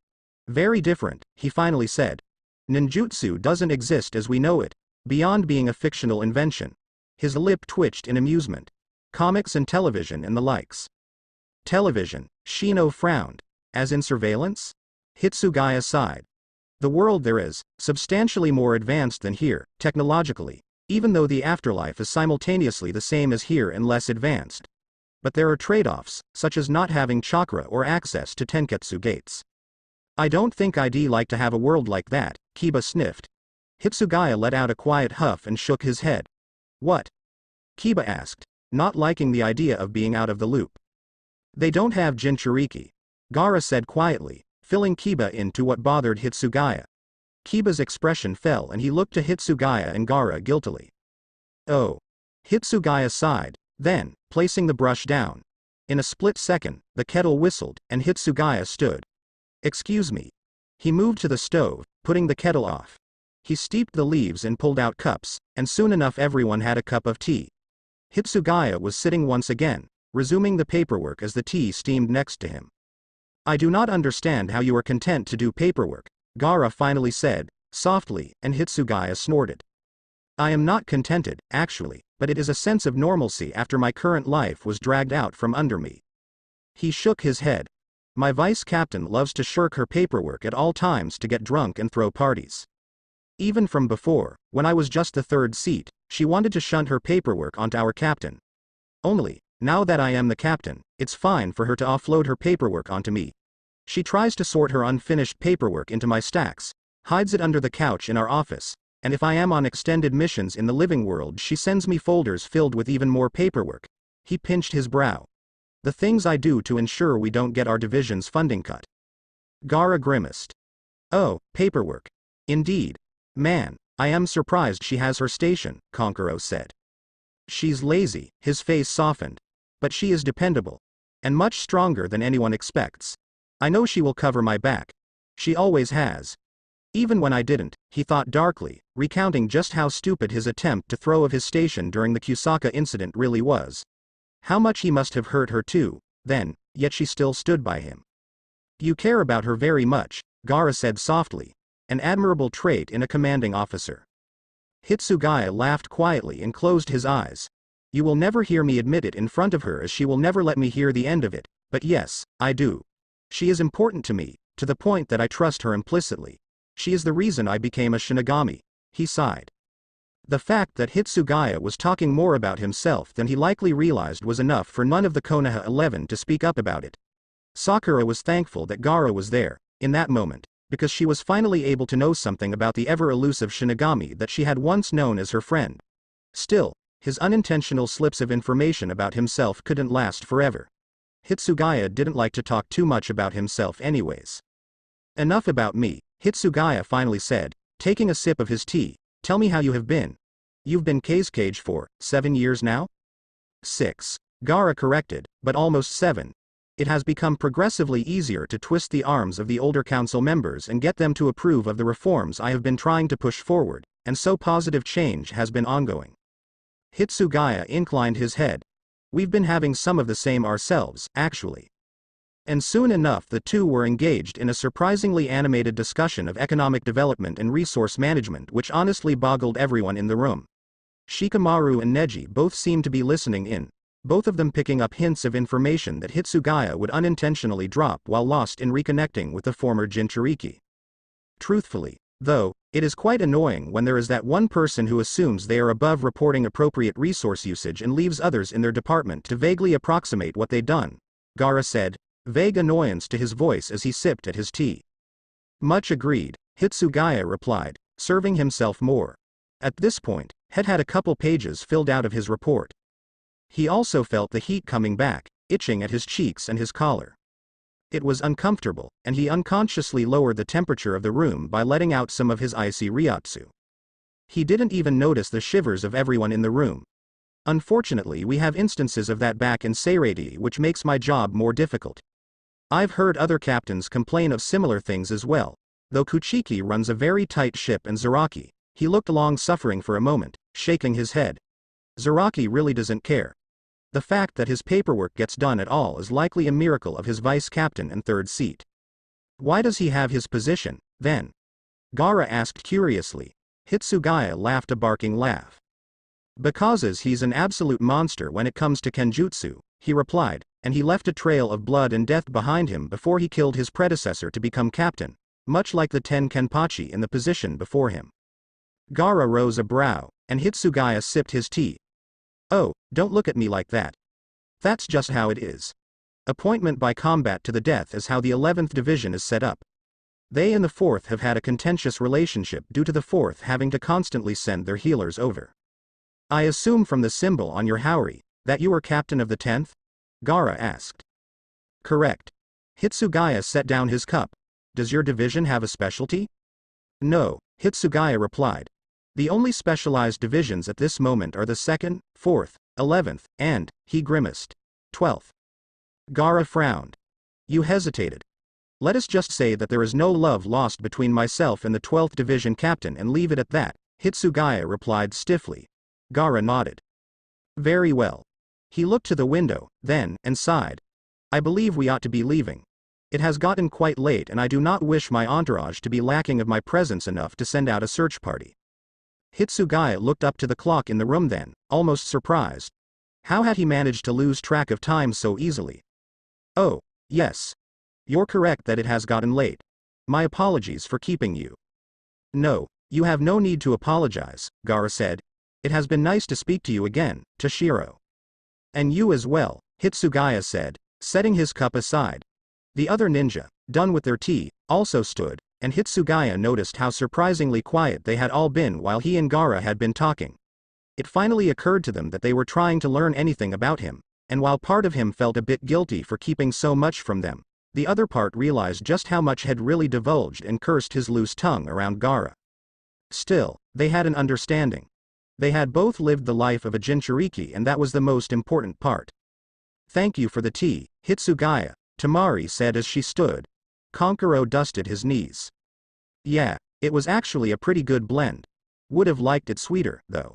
Very different, he finally said. Ninjutsu doesn't exist as we know it, beyond being a fictional invention. His lip twitched in amusement. Comics and television and the likes. Television, Shino frowned. As in surveillance? Hitsugaya sighed. The world there is, substantially more advanced than here, technologically, even though the afterlife is simultaneously the same as here and less advanced. But there are trade-offs, such as not having chakra or access to Tenketsu gates. I don't think I'd like to have a world like that, Kiba sniffed. Hitsugaya let out a quiet huff and shook his head. What? Kiba asked, not liking the idea of being out of the loop. They don't have Jinchuriki. Gaara said quietly, filling Kiba into what bothered Hitsugaya. Kiba's expression fell and he looked to Hitsugaya and Gaara guiltily. Oh. Hitsugaya sighed, then, placing the brush down. In a split second, the kettle whistled, and Hitsugaya stood. Excuse me. He moved to the stove, putting the kettle off. He steeped the leaves and pulled out cups, and soon enough everyone had a cup of tea. Hitsugaya was sitting once again, resuming the paperwork as the tea steamed next to him. I do not understand how you are content to do paperwork, Gaara finally said, softly, and Hitsugaya snorted. I am not contented, actually, but it is a sense of normalcy after my current life was dragged out from under me. He shook his head. My vice captain loves to shirk her paperwork at all times to get drunk and throw parties. Even from before, when I was just the third seat, she wanted to shunt her paperwork onto our captain. Only, now that I am the captain, it's fine for her to offload her paperwork onto me. She tries to sort her unfinished paperwork into my stacks, hides it under the couch in our office, and if I am on extended missions in the living world she sends me folders filled with even more paperwork. He pinched his brow. The things I do to ensure we don't get our division's funding cut. Gaara grimaced. Oh, paperwork. Indeed. Man, I am surprised she has her station, Konkuro said. She's lazy, his face softened. But she is dependable. And much stronger than anyone expects. I know she will cover my back. She always has. Even when I didn't, he thought darkly, recounting just how stupid his attempt to throw of his station during the Kusaka incident really was. How much he must have hurt her too, then, yet she still stood by him. You care about her very much, Gaara said softly, an admirable trait in a commanding officer. Hitsugaya laughed quietly and closed his eyes. You will never hear me admit it in front of her as she will never let me hear the end of it, but yes, I do. She is important to me, to the point that I trust her implicitly. She is the reason I became a Shinigami. He sighed. The fact that Hitsugaya was talking more about himself than he likely realized was enough for none of the Konoha 11 to speak up about it. Sakura was thankful that Gaara was there, in that moment, because she was finally able to know something about the ever-elusive Shinigami that she had once known as her friend. Still, his unintentional slips of information about himself couldn't last forever. Hitsugaya didn't like to talk too much about himself anyways. Enough about me, Hitsugaya finally said, taking a sip of his tea. Tell me how you have been. You've been cage for 7 years now? 6. Gaara corrected, but almost 7. It has become progressively easier to twist the arms of the older council members and get them to approve of the reforms I have been trying to push forward, and so positive change has been ongoing. Hitsugaya inclined his head. We've been having some of the same ourselves, actually. And soon enough the two were engaged in a surprisingly animated discussion of economic development and resource management which honestly boggled everyone in the room. Shikamaru and Neji both seemed to be listening in, both of them picking up hints of information that Hitsugaya would unintentionally drop while lost in reconnecting with the former Jinchuriki. Truthfully, though, it is quite annoying when there is that one person who assumes they are above reporting appropriate resource usage and leaves others in their department to vaguely approximate what they've done, Gaara said, vague annoyance to his voice as he sipped at his tea. Much agreed, Hitsugaya replied, serving himself more. At this point, had a couple pages filled out of his report. He also felt the heat coming back, itching at his cheeks and his collar. It was uncomfortable, and he unconsciously lowered the temperature of the room by letting out some of his icy ryotsu. He didn't even notice the shivers of everyone in the room. Unfortunately, we have instances of that back in Seirei, which makes my job more difficult. I've heard other captains complain of similar things as well, though Kuchiki runs a very tight ship and Zaraki, he looked long-suffering for a moment, shaking his head. Zaraki really doesn't care. The fact that his paperwork gets done at all is likely a miracle of his vice captain and third seat. Why does he have his position, then? Gaara asked curiously. Hitsugaya laughed a barking laugh. Because he's an absolute monster when it comes to kenjutsu, he replied, and he left a trail of blood and death behind him before he killed his predecessor to become captain, much like the 10 Kenpachi in the position before him. Gaara rose a brow, and Hitsugaya sipped his tea. Oh, don't look at me like that. That's just how it is. Appointment by combat to the death is how the 11th Division is set up. They and the 4th have had a contentious relationship due to the 4th having to constantly send their healers over. I assume from the symbol on your haori, that you are captain of the 10th? Gaara asked. Correct. Hitsugaya set down his cup. Does your division have a specialty? No, Hitsugaya replied. The only specialized divisions at this moment are the 2nd, 4th, 11th, and, he grimaced, 12th. Gaara frowned. You hesitated. Let us just say that there is no love lost between myself and the 12th Division captain and leave it at that, Hitsugaya replied stiffly. Gaara nodded. Very well. He looked to the window, then, and sighed. I believe we ought to be leaving. It has gotten quite late and I do not wish my entourage to be lacking of my presence enough to send out a search party. Hitsugaya looked up to the clock in the room then, almost surprised. How had he managed to lose track of time so easily? Oh, yes. You're correct that it has gotten late. My apologies for keeping you. No, you have no need to apologize, Gaara said. It has been nice to speak to you again, Toshiro. And you as well, Hitsugaya said, setting his cup aside. The other ninja, done with their tea, also stood, and Hitsugaya noticed how surprisingly quiet they had all been while he and Gaara had been talking. It finally occurred to them that they were trying to learn anything about him, and while part of him felt a bit guilty for keeping so much from them, the other part realized just how much had really divulged and cursed his loose tongue around Gaara. Still, they had an understanding. They had both lived the life of a Jinchuriki and that was the most important part. Thank you for the tea, Hitsugaya, Tamari said as she stood. Konkuro dusted his knees. Yeah, it was actually a pretty good blend. Would have liked it sweeter, though.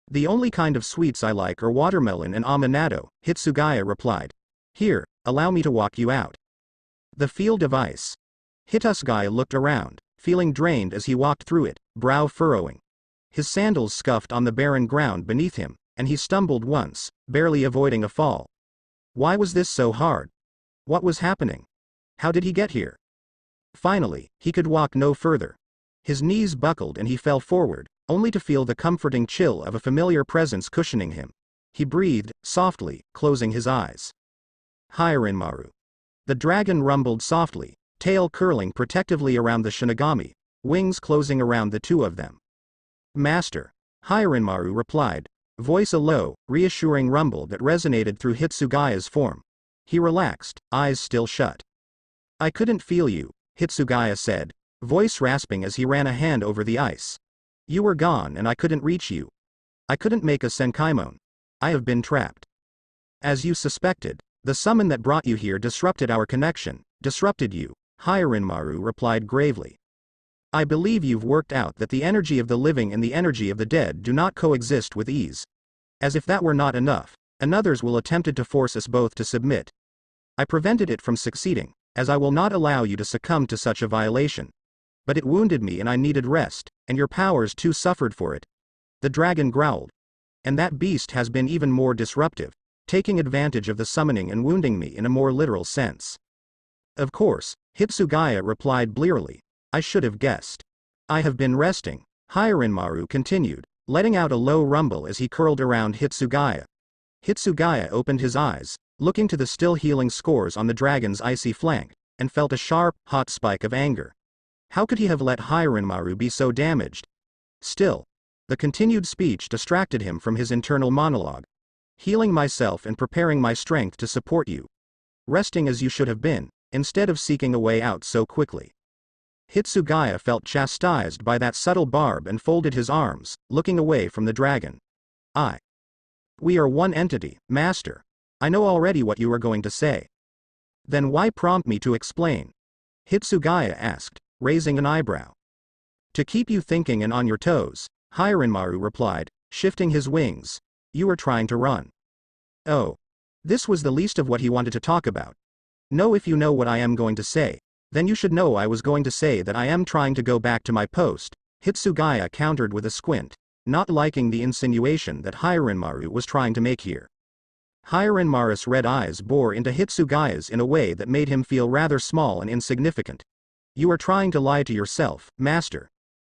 The only kind of sweets I like are watermelon and amanado, Hitsugaya replied. Here, allow me to walk you out. The field of ice. Hitsugaya looked around, feeling drained as he walked through it, brow furrowing. His sandals scuffed on the barren ground beneath him, and he stumbled once, barely avoiding a fall. Why was this so hard? What was happening? How did he get here? Finally, he could walk no further. His knees buckled and he fell forward, only to feel the comforting chill of a familiar presence cushioning him. He breathed, softly, closing his eyes. Hiranmaru. The dragon rumbled softly, tail curling protectively around the Shinigami, wings closing around the two of them. Master. Hiranmaru replied, voice a low, reassuring rumble that resonated through Hitsugaya's form. He relaxed, eyes still shut. I couldn't feel you, Hitsugaya said, voice rasping as he ran a hand over the ice. You were gone and I couldn't reach you. I couldn't make a Senkaimon. I have been trapped. As you suspected, the summon that brought you here disrupted our connection, disrupted you, Hiranmaru replied gravely. I believe you've worked out that the energy of the living and the energy of the dead do not coexist with ease. As if that were not enough, another's will attempted to force us both to submit. I prevented it from succeeding, as I will not allow you to succumb to such a violation. But it wounded me and I needed rest, and your powers too suffered for it. The dragon growled. And that beast has been even more disruptive, taking advantage of the summoning and wounding me in a more literal sense. Of course, Hitsugaya replied blearily. I should have guessed. I have been resting, Hiranmaru continued, letting out a low rumble as he curled around Hitsugaya. Hitsugaya opened his eyes, looking to the still healing scores on the dragon's icy flank, and felt a sharp, hot spike of anger. How could he have let Hiranmaru be so damaged? Still, the continued speech distracted him from his internal monologue. Healing myself and preparing my strength to support you. Resting as you should have been, instead of seeking a way out so quickly. Hitsugaya felt chastised by that subtle barb and folded his arms, looking away from the dragon. We are one entity, Master. I know already what you are going to say. Then why prompt me to explain? Hitsugaya asked, raising an eyebrow. To keep you thinking and on your toes, Hiranmaru replied, shifting his wings. You are trying to run. Oh. This was the least of what he wanted to talk about. No, if you know what I am going to say, then you should know I was going to say that I am trying to go back to my post, Hitsugaya countered with a squint, not liking the insinuation that Hiranmaru was trying to make here. Hiranmaru's red eyes bore into Hitsugaya's in a way that made him feel rather small and insignificant. You are trying to lie to yourself, Master.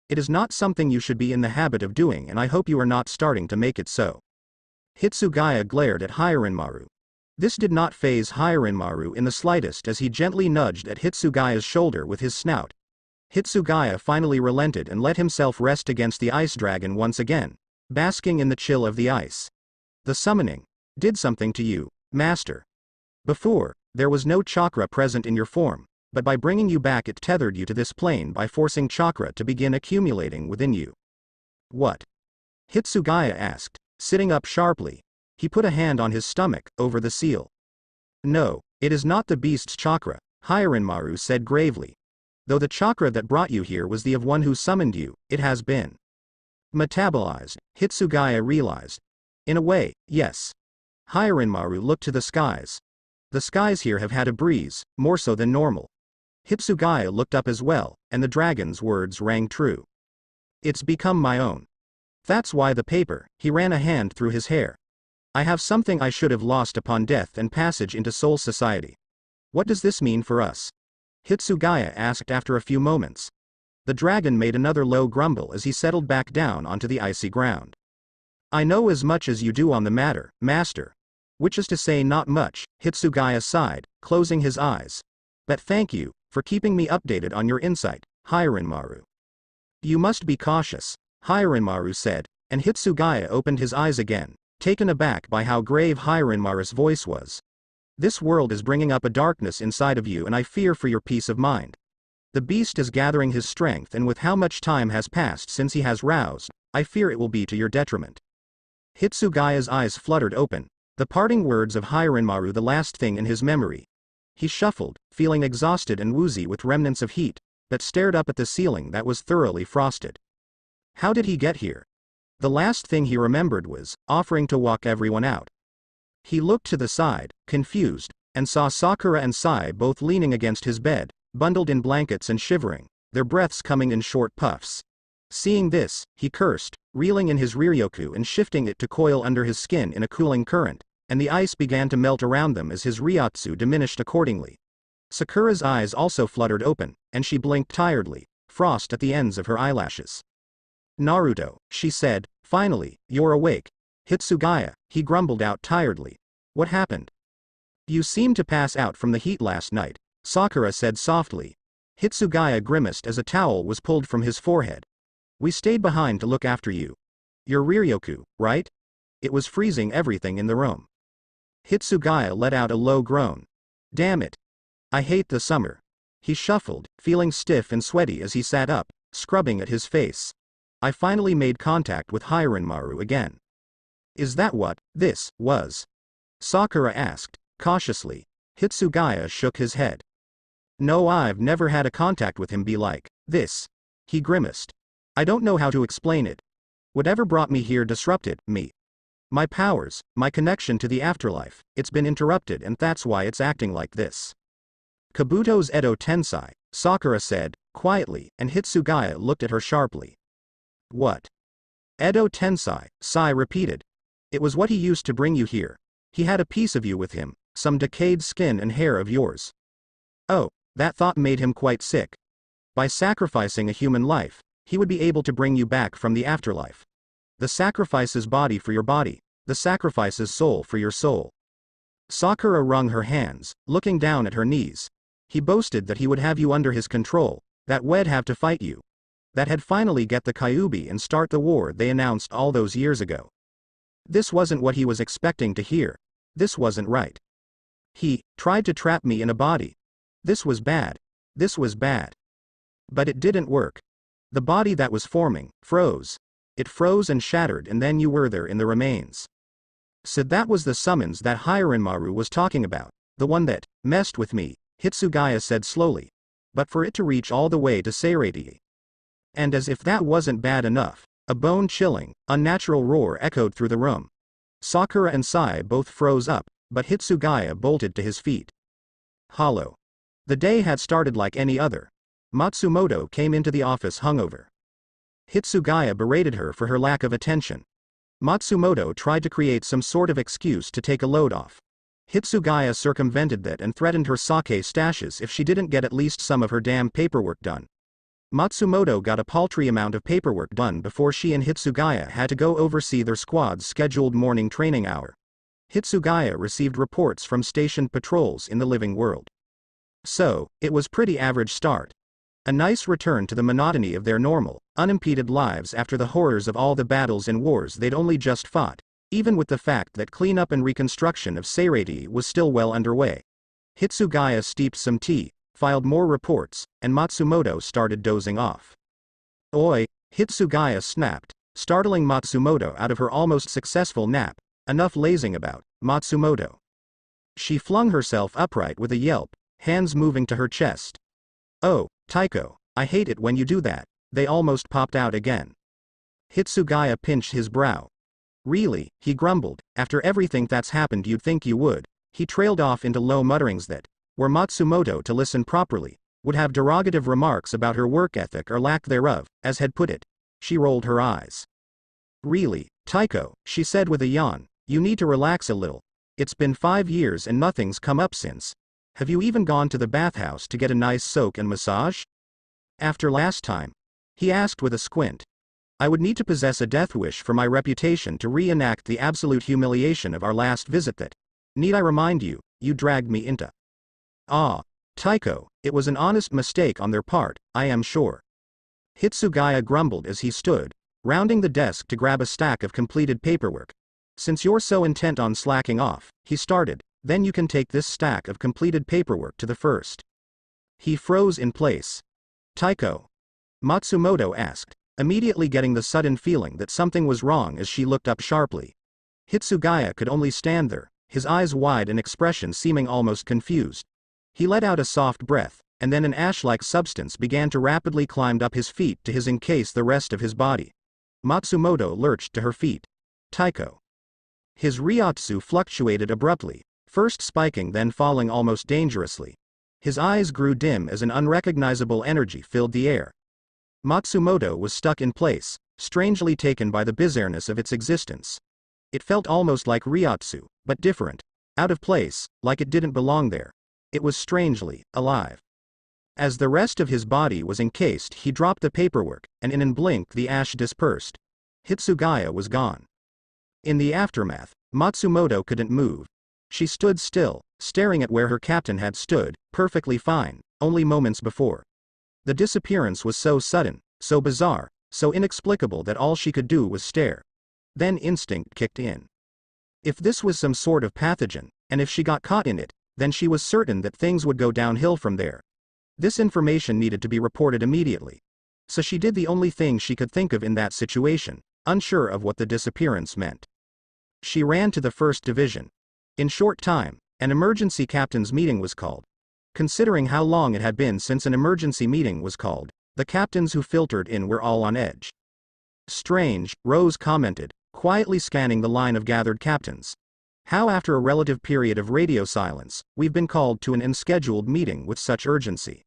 It is not something you should be in the habit of doing and I hope you are not starting to make it so. Hitsugaya glared at Hiranmaru. This did not faze Hiranmaru in the slightest as he gently nudged at Hitsugaya's shoulder with his snout. Hitsugaya finally relented and let himself rest against the ice dragon once again, basking in the chill of the ice. The summoning did something to you, Master. Before, there was no chakra present in your form, but by bringing you back it tethered you to this plane by forcing chakra to begin accumulating within you. What? Hitsugaya asked, sitting up sharply. He put a hand on his stomach, over the seal. No, it is not the beast's chakra, Hiranmaru said gravely. Though the chakra that brought you here was the of one who summoned you, it has been metabolized, Hitsugaya realized. In a way, yes. Hiranmaru looked to the skies. The skies here have had a breeze, more so than normal. Hitsugaya looked up as well, and the dragon's words rang true. It's become my own. That's why the paper, he ran a hand through his hair. I have something I should have lost upon death and passage into Soul Society. What does this mean for us? Hitsugaya asked after a few moments. The dragon made another low grumble as he settled back down onto the icy ground. I know as much as you do on the matter, Master. Which is to say not much, Hitsugaya sighed, closing his eyes. But thank you, for keeping me updated on your insight, Hiranmaru. You must be cautious, Hiranmaru said, and Hitsugaya opened his eyes again, taken aback by how grave Hiranmaru's voice was. This world is bringing up a darkness inside of you and I fear for your peace of mind. The beast is gathering his strength and with how much time has passed since he has roused, I fear it will be to your detriment. Hitsugaya's eyes fluttered open, the parting words of Hiranmaru the last thing in his memory. He shuffled, feeling exhausted and woozy with remnants of heat, but stared up at the ceiling that was thoroughly frosted. How did he get here? The last thing he remembered was offering to walk everyone out. He looked to the side, confused, and saw Sakura and Sai both leaning against his bed, bundled in blankets and shivering, their breaths coming in short puffs. Seeing this, he cursed, reeling in his Ryoku and shifting it to coil under his skin in a cooling current, and the ice began to melt around them as his Ryotsu diminished accordingly. Sakura's eyes also fluttered open, and she blinked tiredly, frost at the ends of her eyelashes. Naruto, she said, finally, you're awake. Hitsugaya, he grumbled out tiredly. What happened? You seemed to pass out from the heat last night, Sakura said softly. Hitsugaya grimaced as a towel was pulled from his forehead. We stayed behind to look after you. You're Ryoku, right? It was freezing everything in the room. Hitsugaya let out a low groan. Damn it. I hate the summer. He shuffled, feeling stiff and sweaty as he sat up, scrubbing at his face. I finally made contact with Hiranmaru again. Is that what this was? Sakura asked, cautiously. Hitsugaya shook his head. No, I've never had a contact with him be like this. He grimaced. I don't know how to explain it. Whatever brought me here disrupted me. My powers, my connection to the afterlife, it's been interrupted and that's why it's acting like this. Kabuto's Edo Tensei, Sakura said, quietly, and Hitsugaya looked at her sharply. What? Edo Tensei, Sai repeated. It was what he used to bring you here. He had a piece of you with him, some decayed skin and hair of yours. Oh, that thought made him quite sick. By sacrificing a human life, he would be able to bring you back from the afterlife. The sacrifice's body for your body, the sacrifice's soul for your soul. Sakura wrung her hands, looking down at her knees. He boasted that he would have you under his control, that we'd have to fight you. That had finally get the Kyuubi and start the war they announced all those years ago. This wasn't what he was expecting to hear. This wasn't right. He tried to trap me in a body. This was bad. This was bad. But it didn't work. The body that was forming froze. It froze and shattered, and then you were there in the remains. So that was the summons that Hiranmaru was talking about, the one that messed with me, Hitsugaya said slowly. But for it to reach all the way to Seireiti. And as if that wasn't bad enough, a bone-chilling, unnatural roar echoed through the room. Sakura and Sai both froze up, but Hitsugaya bolted to his feet. Hollow. The day had started like any other. Matsumoto came into the office hungover. Hitsugaya berated her for her lack of attention. Matsumoto tried to create some sort of excuse to take a load off. Hitsugaya circumvented that and threatened her sake stashes if she didn't get at least some of her damn paperwork done. Matsumoto got a paltry amount of paperwork done before she and Hitsugaya had to go oversee their squad's scheduled morning training hour. Hitsugaya received reports from stationed patrols in the living world. So, it was pretty average start. A nice return to the monotony of their normal, unimpeded lives after the horrors of all the battles and wars they'd only just fought, even with the fact that cleanup and reconstruction of Seireiti was still well underway. Hitsugaya steeped some tea, filed more reports, and Matsumoto started dozing off. Oi, Hitsugaya snapped, startling Matsumoto out of her almost successful nap. Enough lazing about, Matsumoto. She flung herself upright with a yelp, hands moving to her chest. Oh, Taiko, I hate it when you do that. They almost popped out again. Hitsugaya pinched his brow. Really, he grumbled, after everything that's happened you'd think you would. He trailed off into low mutterings that, were Matsumoto to listen properly, would have derogative remarks about her work ethic or lack thereof, as had put it. She rolled her eyes. Really, Taiko, she said with a yawn, you need to relax a little. It's been 5 years and nothing's come up since. Have you even gone to the bathhouse to get a nice soak and massage? After last time? He asked with a squint. I would need to possess a death wish for my reputation to reenact the absolute humiliation of our last visit that, need I remind you, you dragged me into. Ah, Taiko, it was an honest mistake on their part, I am sure. Hitsugaya grumbled as he stood, rounding the desk to grab a stack of completed paperwork. Since you're so intent on slacking off, he started, then you can take this stack of completed paperwork to the first. He froze in place. Taiko? Matsumoto asked, immediately getting the sudden feeling that something was wrong as she looked up sharply. Hitsugaya could only stand there, his eyes wide and expression seeming almost confused. He let out a soft breath, and then an ash-like substance began to rapidly climb up his feet to his encase the rest of his body. Matsumoto lurched to her feet. Taiko. His ryotsu fluctuated abruptly, first spiking then falling almost dangerously. His eyes grew dim as an unrecognizable energy filled the air. Matsumoto was stuck in place, strangely taken by the bizarreness of its existence. It felt almost like ryotsu, but different. Out of place, like it didn't belong there. It was strangely alive. As the rest of his body was encased, he dropped the paperwork, and in an blink the ash dispersed. Hitsugaya was gone. In the aftermath, Matsumoto couldn't move. She stood still, staring at where her captain had stood, perfectly fine, only moments before. The disappearance was so sudden, so bizarre, so inexplicable that all she could do was stare. Then instinct kicked in. If this was some sort of pathogen, and if she got caught in it, then she was certain that things would go downhill from there. This information needed to be reported immediately. So she did the only thing she could think of in that situation, unsure of what the disappearance meant. She ran to the First Division. In short time, an emergency captain's meeting was called. Considering how long it had been since an emergency meeting was called, the captains who filtered in were all on edge. Strange, Rose commented, quietly scanning the line of gathered captains. How after a relative period of radio silence, we've been called to an unscheduled meeting with such urgency.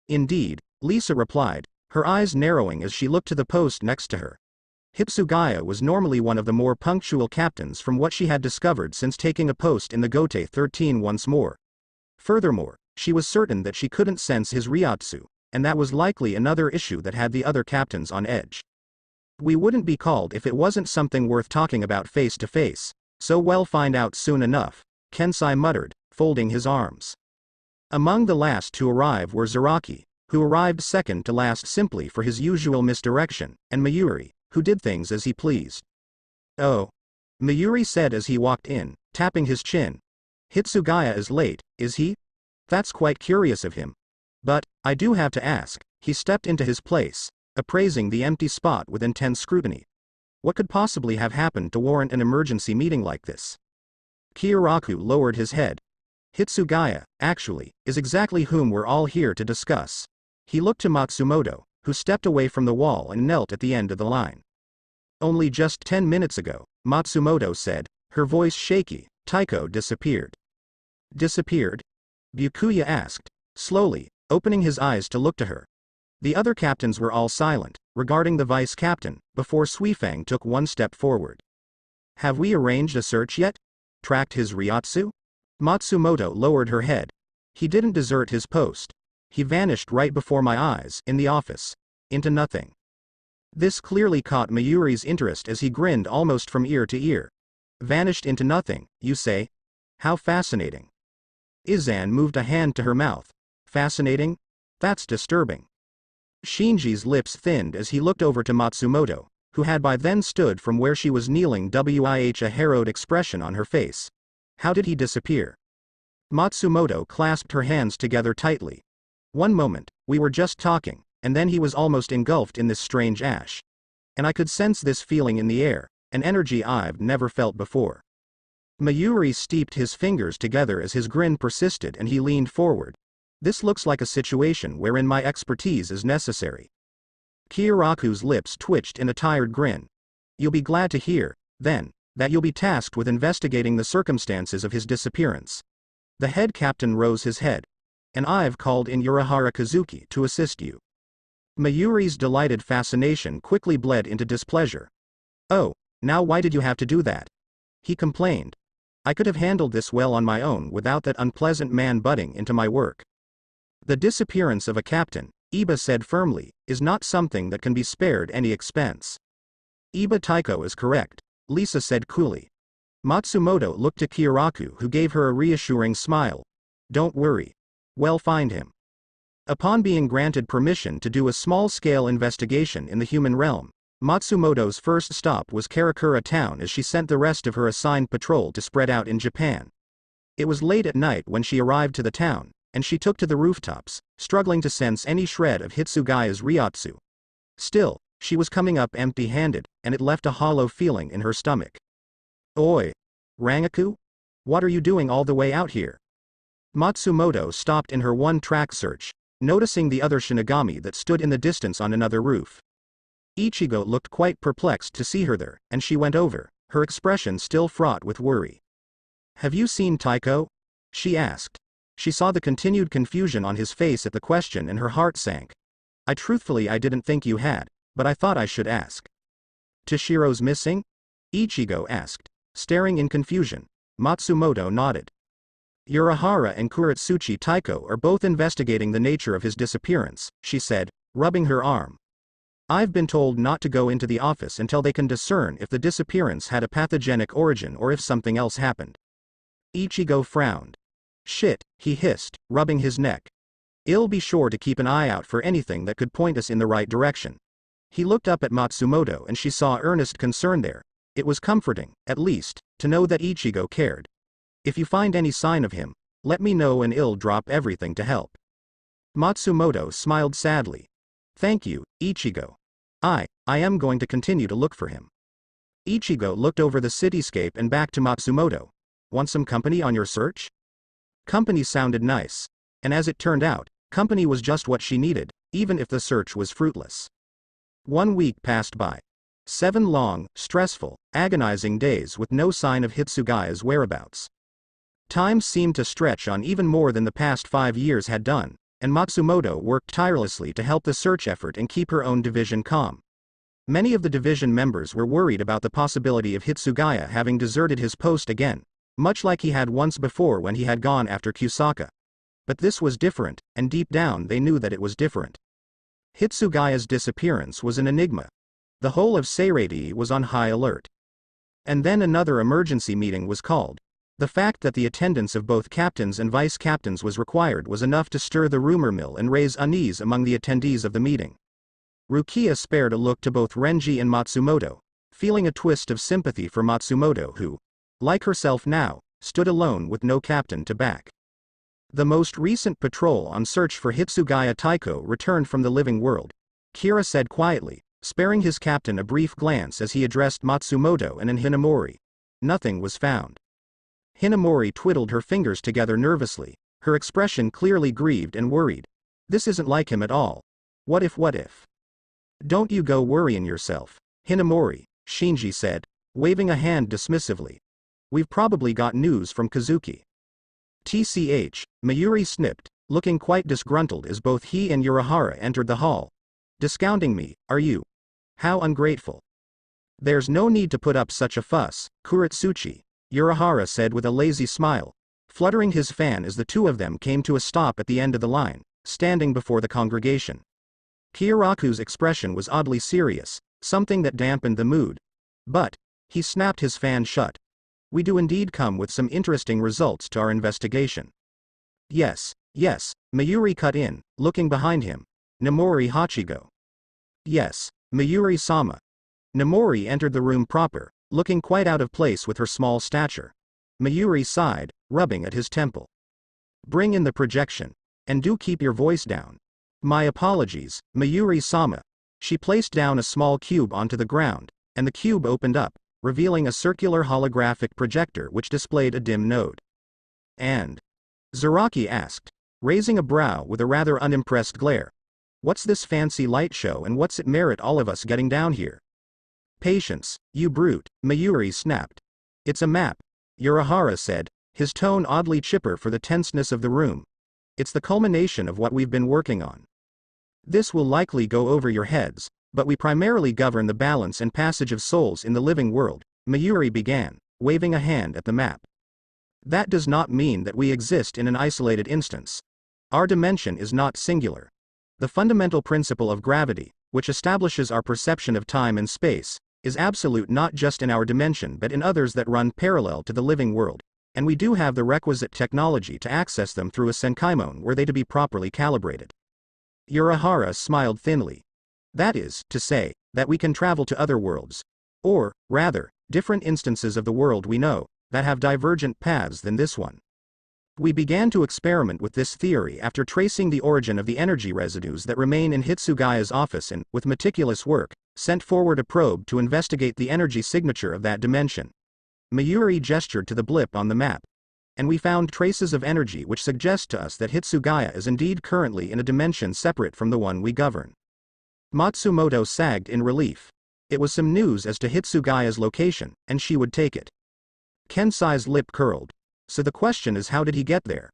Indeed, Lisa replied, her eyes narrowing as she looked to the post next to her. Hitsugaya was normally one of the more punctual captains from what she had discovered since taking a post in the Gote 13 once more. Furthermore, she was certain that she couldn't sense his ryotsu, and that was likely another issue that had the other captains on edge. We wouldn't be called if it wasn't something worth talking about face to face. So we'll find out soon enough, Kensai muttered, folding his arms. Among the last to arrive were Zaraki, who arrived second to last simply for his usual misdirection, and Mayuri, who did things as he pleased. Oh. Mayuri said as he walked in, tapping his chin. Hitsugaya is late, is he? That's quite curious of him. But, I do have to ask, he stepped into his place, appraising the empty spot with intense scrutiny. What could possibly have happened to warrant an emergency meeting like this? Kiyuraku lowered his head. Hitsugaya, actually, is exactly whom we're all here to discuss. He looked to Matsumoto, who stepped away from the wall and knelt at the end of the line. Only just 10 minutes ago, Matsumoto said, her voice shaky, Taiko disappeared. Disappeared? Byakuya asked, slowly, opening his eyes to look to her. The other captains were all silent, regarding the vice captain, before Suifang took one step forward. Have we arranged a search yet? Tracked his ryotsu? Matsumoto lowered her head. He didn't desert his post. He vanished right before my eyes, in the office. Into nothing. This clearly caught Mayuri's interest as he grinned almost from ear to ear. Vanished into nothing, you say? How fascinating. Izan moved a hand to her mouth. Fascinating? That's disturbing. Shinji's lips thinned as he looked over to Matsumoto, who had by then stood from where she was kneeling with a harrowed expression on her face. How did he disappear? Matsumoto clasped her hands together tightly. One moment, we were just talking, and then he was almost engulfed in this strange ash. And I could sense this feeling in the air, an energy I've never felt before. Mayuri steeped his fingers together as his grin persisted and he leaned forward. This looks like a situation wherein my expertise is necessary. Kiyuraku's lips twitched in a tired grin. You'll be glad to hear, then, that you'll be tasked with investigating the circumstances of his disappearance. The head captain rose his head. And I've called in Urahara Kazuki to assist you. Mayuri's delighted fascination quickly bled into displeasure. Oh, now why did you have to do that? He complained. I could have handled this well on my own without that unpleasant man butting into my work. The disappearance of a captain, Iba said firmly, is not something that can be spared any expense. Iba Taiko is correct, Lisa said coolly. Matsumoto looked to Kiyuraku, who gave her a reassuring smile. Don't worry. We'll find him. Upon being granted permission to do a small-scale investigation in the human realm, Matsumoto's first stop was Karakura town as she sent the rest of her assigned patrol to spread out in Japan. It was late at night when she arrived to the town, and she took to the rooftops, struggling to sense any shred of Hitsugaya's ryotsu. Still, she was coming up empty-handed, and it left a hollow feeling in her stomach. Oi! Rangaku? What are you doing all the way out here? Matsumoto stopped in her one-track search, noticing the other Shinigami that stood in the distance on another roof. Ichigo looked quite perplexed to see her there, and she went over, her expression still fraught with worry. Have you seen Taiko? She asked. She saw the continued confusion on his face at the question and her heart sank. I didn't think you had, but I thought I should ask. Toshiro's missing? Ichigo asked, staring in confusion. Matsumoto nodded. Urahara and Kuretsuchi Taiko are both investigating the nature of his disappearance, she said, rubbing her arm. I've been told not to go into the office until they can discern if the disappearance had a pathogenic origin or if something else happened. Ichigo frowned. Shit, he hissed, rubbing his neck. I'll be sure to keep an eye out for anything that could point us in the right direction. He looked up at Matsumoto and she saw earnest concern there. It was comforting, at least, to know that Ichigo cared. If you find any sign of him, let me know and I'll drop everything to help. Matsumoto smiled sadly. Thank you, Ichigo. I am going to continue to look for him. Ichigo looked over the cityscape and back to Matsumoto. Want some company on your search? Company sounded nice. And as it turned out, company was just what she needed, even if the search was fruitless. 1 week passed by. 7 long, stressful, agonizing days with no sign of Hitsugaya's whereabouts. Time seemed to stretch on even more than the past 5 years had done, and Matsumoto worked tirelessly to help the search effort and keep her own division calm. Many of the division members were worried about the possibility of Hitsugaya having deserted his post again, much like he had once before when he had gone after Kusaka. But this was different, and deep down they knew that it was different. Hitsugaya's disappearance was an enigma. The whole of Seireiti was on high alert. And then another emergency meeting was called. The fact that the attendance of both captains and vice-captains was required was enough to stir the rumor mill and raise unease among the attendees of the meeting. Rukia spared a look to both Renji and Matsumoto, feeling a twist of sympathy for Matsumoto who, like herself now, stood alone with no captain to back. The most recent patrol on search for Hitsugaya Taiko returned from the living world, Kira said quietly, sparing his captain a brief glance as he addressed Matsumoto and Hinamori. Nothing was found. Hinamori twiddled her fingers together nervously, her expression clearly grieved and worried. This isn't like him at all. What if? Don't you go worrying yourself, Hinamori, Shinji said, waving a hand dismissively. We've probably got news from Kazuki. TCH, Mayuri snipped, looking quite disgruntled as both he and Urahara entered the hall. Discounting me, are you? How ungrateful. There's no need to put up such a fuss, Kuretsuchi, Urahara said with a lazy smile, fluttering his fan as the two of them came to a stop at the end of the line, standing before the congregation. Kyoraku's expression was oddly serious, something that dampened the mood. But, he snapped his fan shut. We do indeed come with some interesting results to our investigation. Yes, Mayuri cut in, looking behind him. Namori Hachigo. Yes, Mayuri-sama. Namori entered the room proper, looking quite out of place with her small stature. Mayuri sighed, rubbing at his temple. Bring in the projection. And do keep your voice down. My apologies, Mayuri-sama. She placed down a small cube onto the ground, and the cube opened up, revealing a circular holographic projector which displayed a dim node. And? Zaraki asked, raising a brow with a rather unimpressed glare. What's this fancy light show and what's it merit all of us getting down here? Patience, you brute, Mayuri snapped. It's a map, Urahara said, his tone oddly chipper for the tenseness of the room. It's the culmination of what we've been working on. This will likely go over your heads, but we primarily govern the balance and passage of souls in the living world, Mayuri began, waving a hand at the map. That does not mean that we exist in an isolated instance. Our dimension is not singular. The fundamental principle of gravity, which establishes our perception of time and space, is absolute not just in our dimension but in others that run parallel to the living world, and we do have the requisite technology to access them through a Senkaimon were they to be properly calibrated. Urahara smiled thinly. That is, to say, that we can travel to other worlds. Or, rather, different instances of the world we know, that have divergent paths than this one. We began to experiment with this theory after tracing the origin of the energy residues that remain in Hitsugaya's office and, with meticulous work, sent forward a probe to investigate the energy signature of that dimension. Mayuri gestured to the blip on the map. And we found traces of energy which suggest to us that Hitsugaya is indeed currently in a dimension separate from the one we govern. Matsumoto sagged in relief. It was some news as to Hitsugaya's location, and she would take it. Kensai's lip curled. So the question is, how did he get there?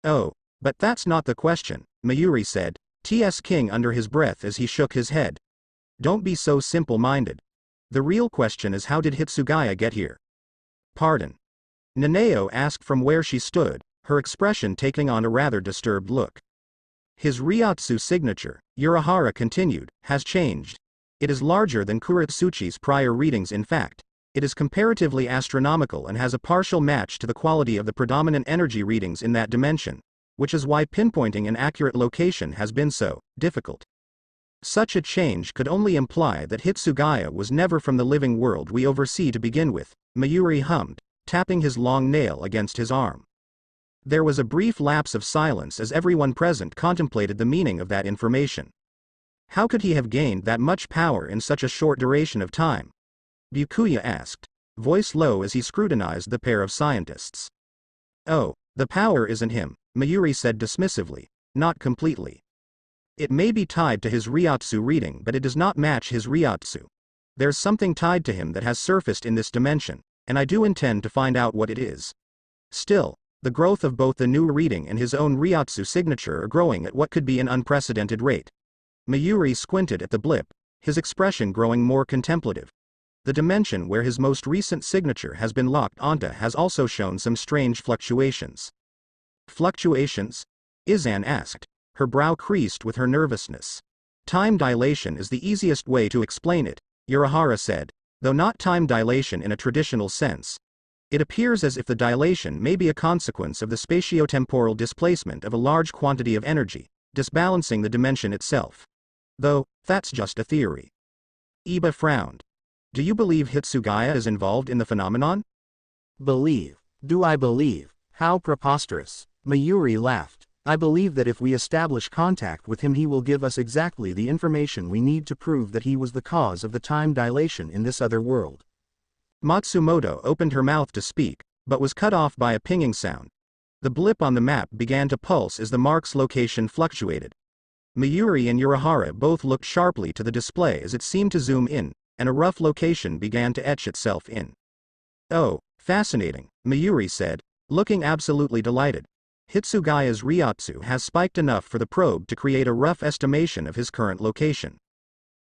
Oh, but that's not the question, Mayuri said, T.S. King under his breath as he shook his head. Don't be so simple-minded. The real question is, how did Hitsugaya get here? Pardon. Nanao asked from where she stood, her expression taking on a rather disturbed look. His Ryotsu signature, Urahara continued, has changed. It is larger than Kuretsuchi's prior readings. In fact, it is comparatively astronomical and has a partial match to the quality of the predominant energy readings in that dimension, which is why pinpointing an accurate location has been so difficult. Such a change could only imply that Hitsugaya was never from the living world we oversee to begin with, Mayuri hummed, tapping his long nail against his arm. There was a brief lapse of silence as everyone present contemplated the meaning of that information. How could he have gained that much power in such a short duration of time? Byakuya asked, voice low as he scrutinized the pair of scientists. Oh, the power isn't him, Mayuri said dismissively, not completely. It may be tied to his Ryotsu reading, but it does not match his Ryotsu. There's something tied to him that has surfaced in this dimension, and I do intend to find out what it is. Still, the growth of both the new reading and his own Ryotsu signature are growing at what could be an unprecedented rate. Mayuri squinted at the blip, his expression growing more contemplative. The dimension where his most recent signature has been locked onto has also shown some strange fluctuations. Fluctuations? Izan asked, her brow creased with her nervousness. Time dilation is the easiest way to explain it, Urahara said, though not time dilation in a traditional sense. It appears as if the dilation may be a consequence of the spatiotemporal displacement of a large quantity of energy, disbalancing the dimension itself. Though, that's just a theory. Iba frowned. Do you believe Hitsugaya is involved in the phenomenon? Believe. Do I believe? How preposterous. Mayuri laughed. I believe that if we establish contact with him he will give us exactly the information we need to prove that he was the cause of the time dilation in this other world. Matsumoto opened her mouth to speak, but was cut off by a pinging sound. The blip on the map began to pulse as the mark's location fluctuated. Mayuri and Urahara both looked sharply to the display as it seemed to zoom in, and a rough location began to etch itself in. Oh, fascinating, Mayuri said, looking absolutely delighted. Hitsugaya's Ryotsu has spiked enough for the probe to create a rough estimation of his current location.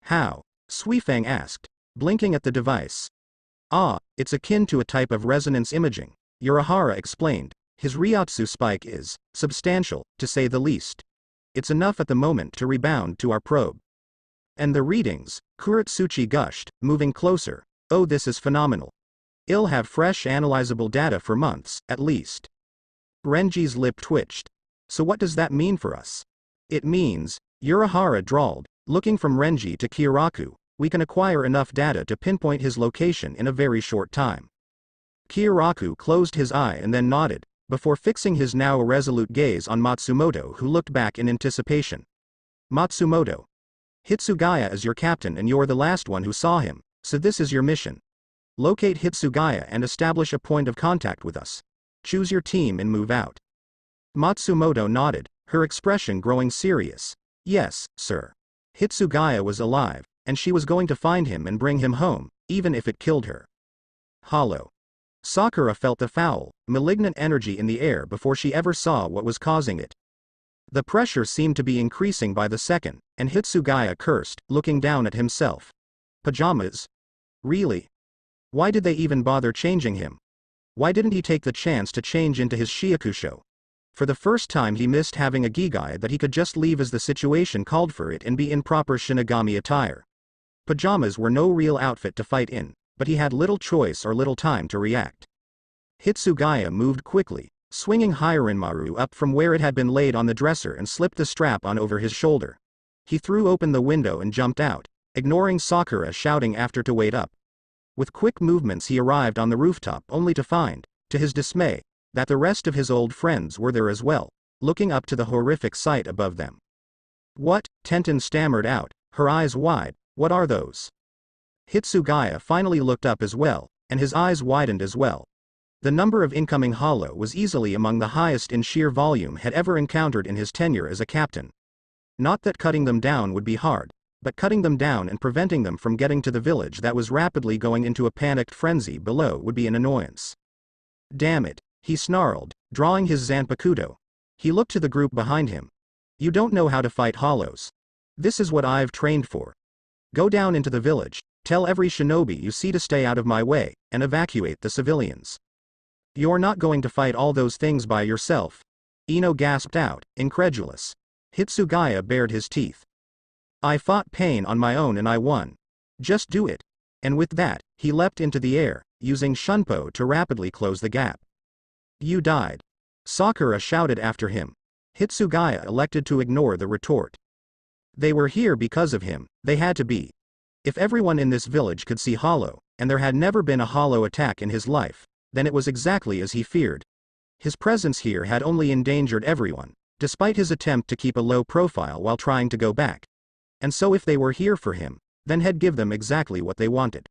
How? Suifeng asked, blinking at the device. Ah, it's akin to a type of resonance imaging, Urahara explained. His Ryotsu spike is substantial, to say the least. It's enough at the moment to rebound to our probe. And the readings, Kuretsuchi gushed, moving closer. Oh, this is phenomenal. I'll have fresh analyzable data for months, at least. Renji's lip twitched. So what does that mean for us? It means, Urahara drawled, looking from Renji to Kyoraku, we can acquire enough data to pinpoint his location in a very short time. Kyoraku closed his eye and then nodded, before fixing his now irresolute gaze on Matsumoto, who looked back in anticipation. Matsumoto. Hitsugaya is your captain and you're the last one who saw him, so this is your mission. Locate Hitsugaya and establish a point of contact with us. Choose your team and move out. Matsumoto nodded, her expression growing serious. Yes, sir. Hitsugaya was alive, and she was going to find him and bring him home, even if it killed her. Hollow. Sakura felt the foul, malignant energy in the air before she ever saw what was causing it. The pressure seemed to be increasing by the second, and Hitsugaya cursed, looking down at himself. Pajamas? Really? Why did they even bother changing him? Why didn't he take the chance to change into his Shiakusho? For the first time he missed having a Gigai that he could just leave as the situation called for it and be in proper Shinigami attire. Pajamas were no real outfit to fight in, but he had little choice or little time to react. Hitsugaya moved quickly, swinging Hiranmaru up from where it had been laid on the dresser and slipped the strap on over his shoulder. He threw open the window and jumped out, ignoring Sakura shouting after to wait up. With quick movements he arrived on the rooftop only to find, to his dismay, that the rest of his old friends were there as well, looking up to the horrific sight above them. What? Tenten stammered out, her eyes wide, what are those? Hitsugaya finally looked up as well, and his eyes widened as well. The number of incoming hollow was easily among the highest in sheer volume had ever encountered in his tenure as a captain. Not that cutting them down would be hard, but cutting them down and preventing them from getting to the village that was rapidly going into a panicked frenzy below would be an annoyance. Damn it, he snarled, drawing his Zanpakuto. He looked to the group behind him. You don't know how to fight hollows. This is what I've trained for. Go down into the village, tell every shinobi you see to stay out of my way, and evacuate the civilians. You're not going to fight all those things by yourself. Ino gasped out, incredulous. Hitsugaya bared his teeth. I fought pain on my own and I won. Just do it. And with that, he leapt into the air, using Shunpo to rapidly close the gap. You died. Sakura shouted after him. Hitsugaya elected to ignore the retort. They were here because of him, they had to be. If everyone in this village could see Hollow, and there had never been a Hollow attack in his life, then it was exactly as he feared. His presence here had only endangered everyone, despite his attempt to keep a low profile while trying to go back. And so if they were here for him, then he'd give them exactly what they wanted.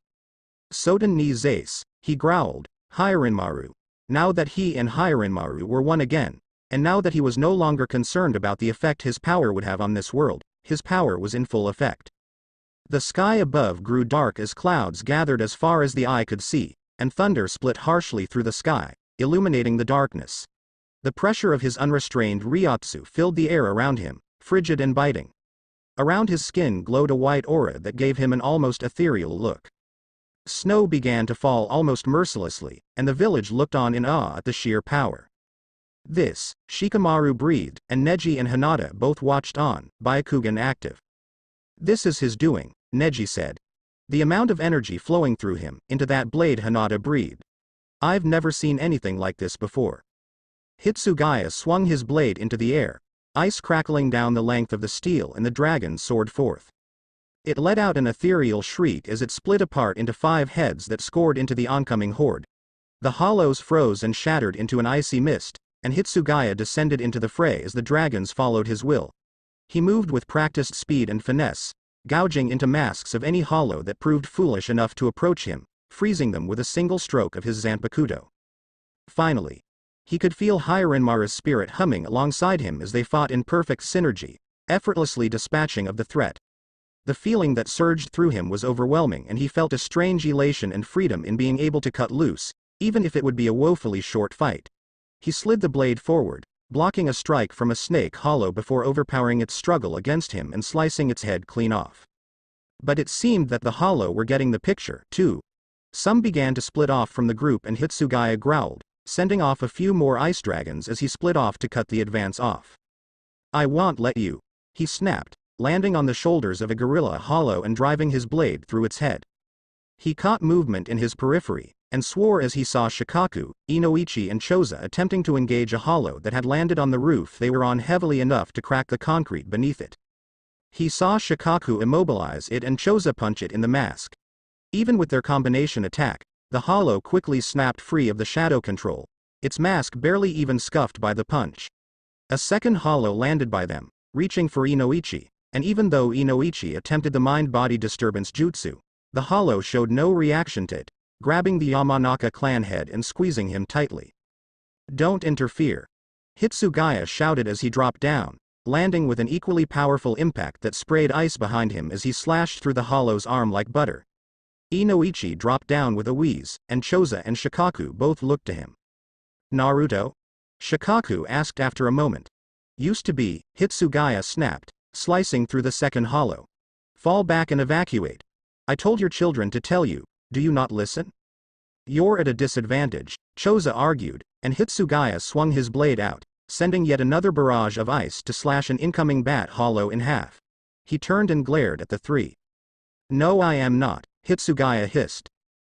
Soden ni Zace, he growled, Hirinmaru. Now that he and Hirinmaru were one again, and now that he was no longer concerned about the effect his power would have on this world, his power was in full effect. The sky above grew dark as clouds gathered as far as the eye could see, and thunder split harshly through the sky, illuminating the darkness. The pressure of his unrestrained Ryotsu filled the air around him, frigid and biting. Around his skin glowed a white aura that gave him an almost ethereal look. Snow began to fall almost mercilessly, and the village looked on in awe at the sheer power. This, Shikamaru breathed, and Neji and Hinata both watched on, Byakugan active. This is his doing, Neji said. The amount of energy flowing through him, into that blade, Hinata breathed. I've never seen anything like this before. Hitsugaya swung his blade into the air, ice crackling down the length of the steel, and the dragon soared forth. It let out an ethereal shriek as it split apart into 5 heads that scored into the oncoming horde. The hollows froze and shattered into an icy mist, and Hitsugaya descended into the fray as the dragons followed his will. He moved with practiced speed and finesse, gouging into masks of any hollow that proved foolish enough to approach him, freezing them with a single stroke of his Zanpakuto. Finally, he could feel Hirinmaru's spirit humming alongside him as they fought in perfect synergy, effortlessly dispatching of the threat. The feeling that surged through him was overwhelming, and he felt a strange elation and freedom in being able to cut loose, even if it would be a woefully short fight. He slid the blade forward, blocking a strike from a snake hollow before overpowering its struggle against him and slicing its head clean off. But it seemed that the hollow were getting the picture, too. Some began to split off from the group, and Hitsugaya growled, sending off a few more ice dragons as he split off to cut the advance off. I won't let you, he snapped, landing on the shoulders of a gorilla hollow and driving his blade through its head. He caught movement in his periphery, and swore as he saw Shikaku, Inoichi and Choza attempting to engage a hollow that had landed on the roof they were on heavily enough to crack the concrete beneath it. He saw Shikaku immobilize it and Choza punch it in the mask. Even with their combination attack, the hollow quickly snapped free of the shadow control, its mask barely even scuffed by the punch. A second hollow landed by them, reaching for Inoichi, and even though Inoichi attempted the mind-body disturbance jutsu, the hollow showed no reaction to it, grabbing the Yamanaka clan head and squeezing him tightly. Don't interfere. Hitsugaya shouted as he dropped down, landing with an equally powerful impact that sprayed ice behind him as he slashed through the hollow's arm like butter. Inoichi dropped down with a wheeze, and Choza and Shikaku both looked to him. Naruto? Shikaku asked after a moment. Used to be, Hitsugaya snapped, slicing through the second hollow. Fall back and evacuate. I told your children to tell you, do you not listen? You're at a disadvantage, Choza argued, and Hitsugaya swung his blade out, sending yet another barrage of ice to slash an incoming bat hollow in half. He turned and glared at the 3. No, I am not, Hitsugaya hissed.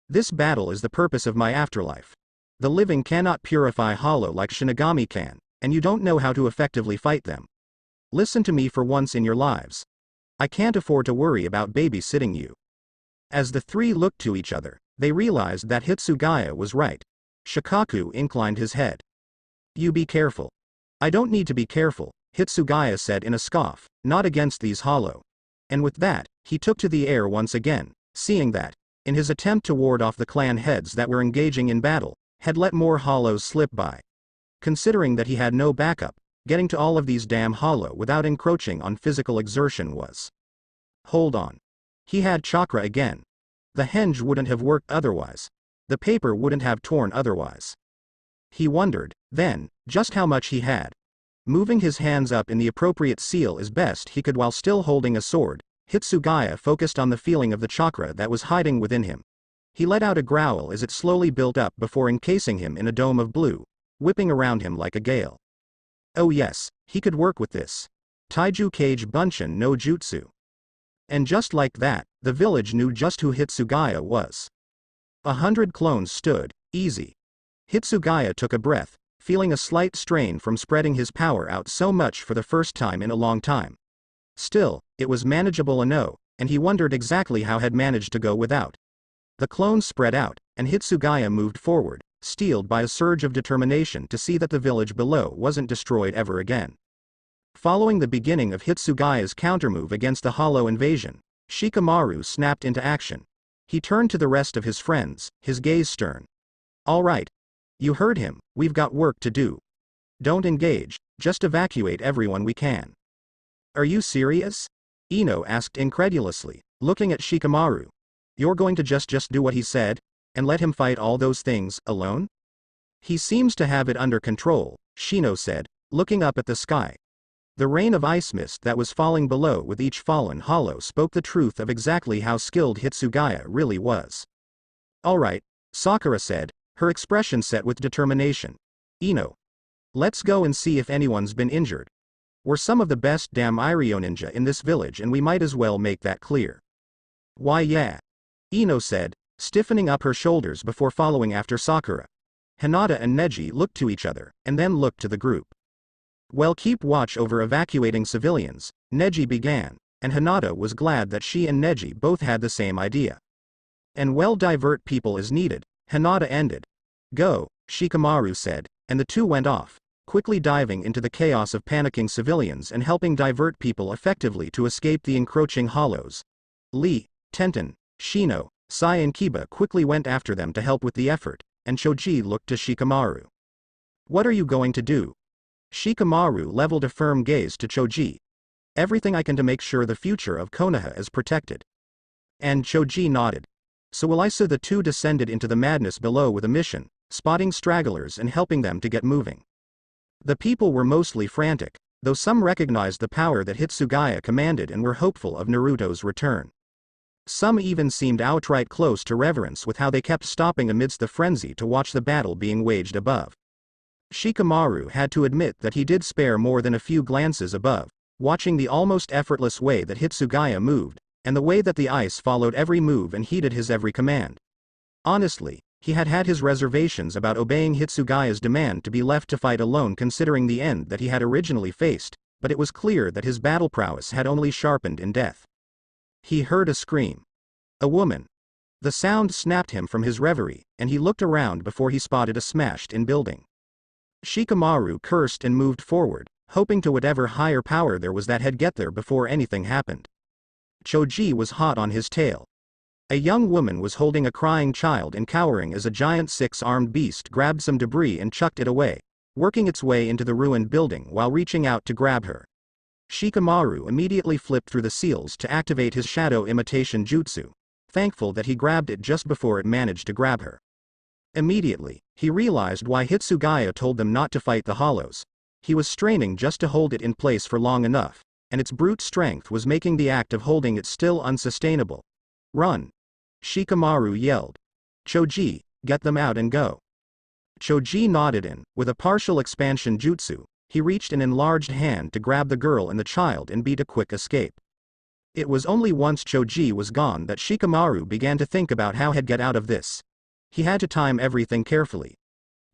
This battle is the purpose of my afterlife. The living cannot purify hollow like Shinigami can, and you don't know how to effectively fight them. Listen to me for once in your lives. I can't afford to worry about babysitting you. As the 3 looked to each other, they realized that Hitsugaya was right. Shikaku inclined his head. You be careful. I don't need to be careful, Hitsugaya said in a scoff, not against these hollow. And with that, he took to the air once again, seeing that, in his attempt to ward off the clan heads that were engaging in battle, had let more hollows slip by. Considering that he had no backup, getting to all of these damn hollow without encroaching on physical exertion was. Hold on. He had chakra again. The henge wouldn't have worked otherwise. The paper wouldn't have torn otherwise. He wondered, then, just how much he had. Moving his hands up in the appropriate seal as best he could while still holding a sword, Hitsugaya focused on the feeling of the chakra that was hiding within him. He let out a growl as it slowly built up before encasing him in a dome of blue, whipping around him like a gale. Oh yes, he could work with this. Taiju Kage Bunshin no Jutsu. And just like that, the village knew just who Hitsugaya was. 100 clones stood, easy. Hitsugaya took a breath, feeling a slight strain from spreading his power out so much for the first time in a long time. Still, it was manageable enough, and he wondered exactly how had managed to go without. The clones spread out, and Hitsugaya moved forward, steeled by a surge of determination to see that the village below wasn't destroyed ever again. Following the beginning of Hitsugaya's countermove against the hollow invasion, Shikamaru snapped into action. He turned to the rest of his friends, his gaze stern. All right. You heard him, we've got work to do. Don't engage, just evacuate everyone we can. Are you serious? Ino asked incredulously, looking at Shikamaru. You're going to just do what he said, and let him fight all those things, alone? He seems to have it under control, Shino said, looking up at the sky. The rain of ice mist that was falling below with each fallen hollow spoke the truth of exactly how skilled Hitsugaya really was. All right, Sakura said, her expression set with determination. Ino. Let's go and see if anyone's been injured. We're some of the best damn Iryo ninja in this village and we might as well make that clear. Why yeah. Ino said, stiffening up her shoulders before following after Sakura. Hinata and Neji looked to each other, and then looked to the group. Well, keep watch over evacuating civilians, Neji began, and Hinata was glad that she and Neji both had the same idea. And well, divert people as needed, Hinata ended. Go, Shikamaru said, and the two went off, quickly diving into the chaos of panicking civilians and helping divert people effectively to escape the encroaching hollows. Lee, Tenten, Shino, Sai and Kiba quickly went after them to help with the effort, and Choji looked to Shikamaru. What are you going to do? Shikamaru leveled a firm gaze to Choji. Everything I can to make sure the future of Konoha is protected. And Choji nodded. So will I. So the two descended into the madness below with a mission, spotting stragglers and helping them to get moving. The people were mostly frantic, though some recognized the power that Hitsugaya commanded and were hopeful of Naruto's return. Some even seemed outright close to reverence with how they kept stopping amidst the frenzy to watch the battle being waged above. Shikamaru had to admit that he did spare more than a few glances above, watching the almost effortless way that Hitsugaya moved, and the way that the ice followed every move and heeded his every command. Honestly, he had had his reservations about obeying Hitsugaya's demand to be left to fight alone considering the end that he had originally faced, but it was clear that his battle prowess had only sharpened in death. He heard a scream. A woman. The sound snapped him from his reverie, and he looked around before he spotted a smashed-in building. Shikamaru cursed and moved forward, hoping to whatever higher power there was that had get there before anything happened. Choji was hot on his tail. A young woman was holding a crying child and cowering as a giant six-armed beast grabbed some debris and chucked it away, working its way into the ruined building while reaching out to grab her. Shikamaru immediately flipped through the seals to activate his shadow imitation jutsu, thankful that he grabbed it just before it managed to grab her. Immediately, he realized why Hitsugaya told them not to fight the hollows. He was straining just to hold it in place for long enough, and its brute strength was making the act of holding it still unsustainable. Run! Shikamaru yelled. Choji, get them out and go. Choji nodded and, with a partial expansion jutsu, he reached an enlarged hand to grab the girl and the child and beat a quick escape. It was only once Choji was gone that Shikamaru began to think about how he'd get out of this. He had to time everything carefully.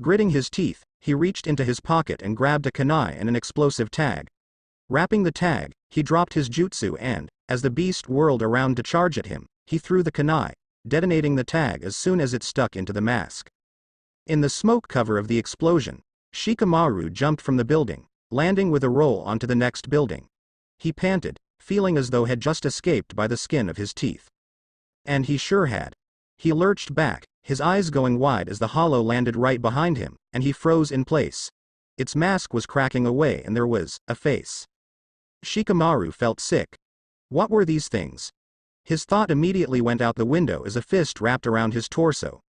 Gritting his teeth, he reached into his pocket and grabbed a kunai and an explosive tag. Wrapping the tag, he dropped his jutsu and, as the beast whirled around to charge at him, he threw the kunai, detonating the tag as soon as it stuck into the mask. In the smoke cover of the explosion, Shikamaru jumped from the building, landing with a roll onto the next building. He panted, feeling as though had just escaped by the skin of his teeth. And he sure had. He lurched back, his eyes going wide as the hollow landed right behind him, and he froze in place. Its mask was cracking away and there was a face. Shikamaru felt sick. What were these things? His thought immediately went out the window as a fist wrapped around his torso.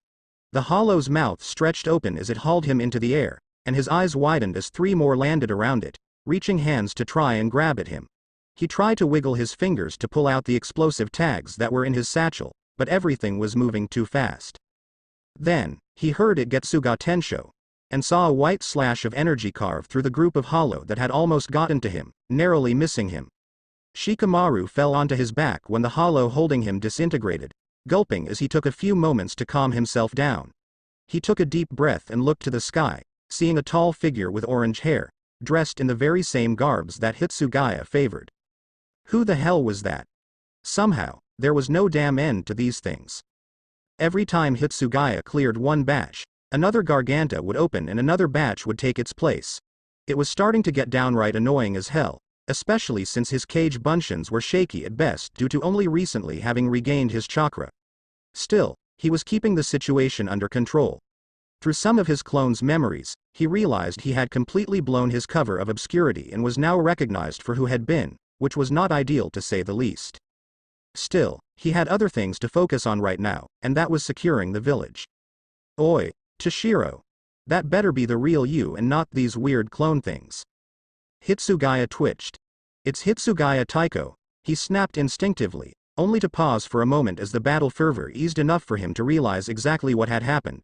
The hollow's mouth stretched open as it hauled him into the air, and his eyes widened as three more landed around it, reaching hands to try and grab at him. He tried to wiggle his fingers to pull out the explosive tags that were in his satchel, but everything was moving too fast. Then, he heard it Getsuga Tensho, and saw a white slash of energy carve through the group of hollow that had almost gotten to him, narrowly missing him. Shikamaru fell onto his back when the hollow holding him disintegrated, gulping as he took a few moments to calm himself down. He took a deep breath and looked to the sky, seeing a tall figure with orange hair, dressed in the very same garbs that Hitsugaya favored. Who the hell was that? Somehow, there was no damn end to these things. Every time Hitsugaya cleared one batch, another Garganta would open and another batch would take its place. It was starting to get downright annoying as hell, especially since his cage bunshions were shaky at best due to only recently having regained his chakra. Still, he was keeping the situation under control. Through some of his clone's memories, he realized he had completely blown his cover of obscurity and was now recognized for who had been, which was not ideal to say the least. Still, he had other things to focus on right now, and that was securing the village. Oi, Toshiro. That better be the real you and not these weird clone things. Hitsugaya twitched. It's Hitsugaya Taiko, he snapped instinctively, only to pause for a moment as the battle fervor eased enough for him to realize exactly what had happened.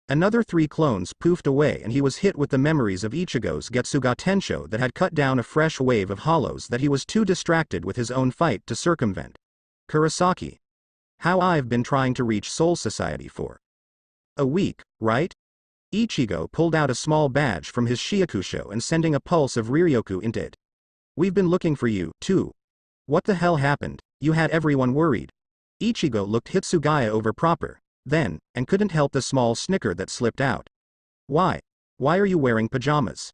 Another 3 clones poofed away and he was hit with the memories of Ichigo's Getsuga Tensho that had cut down a fresh wave of hollows that he was too distracted with his own fight to circumvent. Kurosaki. How I've been trying to reach Soul Society for a week, right? Ichigo pulled out a small badge from his Shiakusho and sending a pulse of Riryoku into it. We've been looking for you, too. What the hell happened? You had everyone worried. Ichigo looked Hitsugaya over proper, then, and couldn't help the small snicker that slipped out. Why? Why are you wearing pajamas?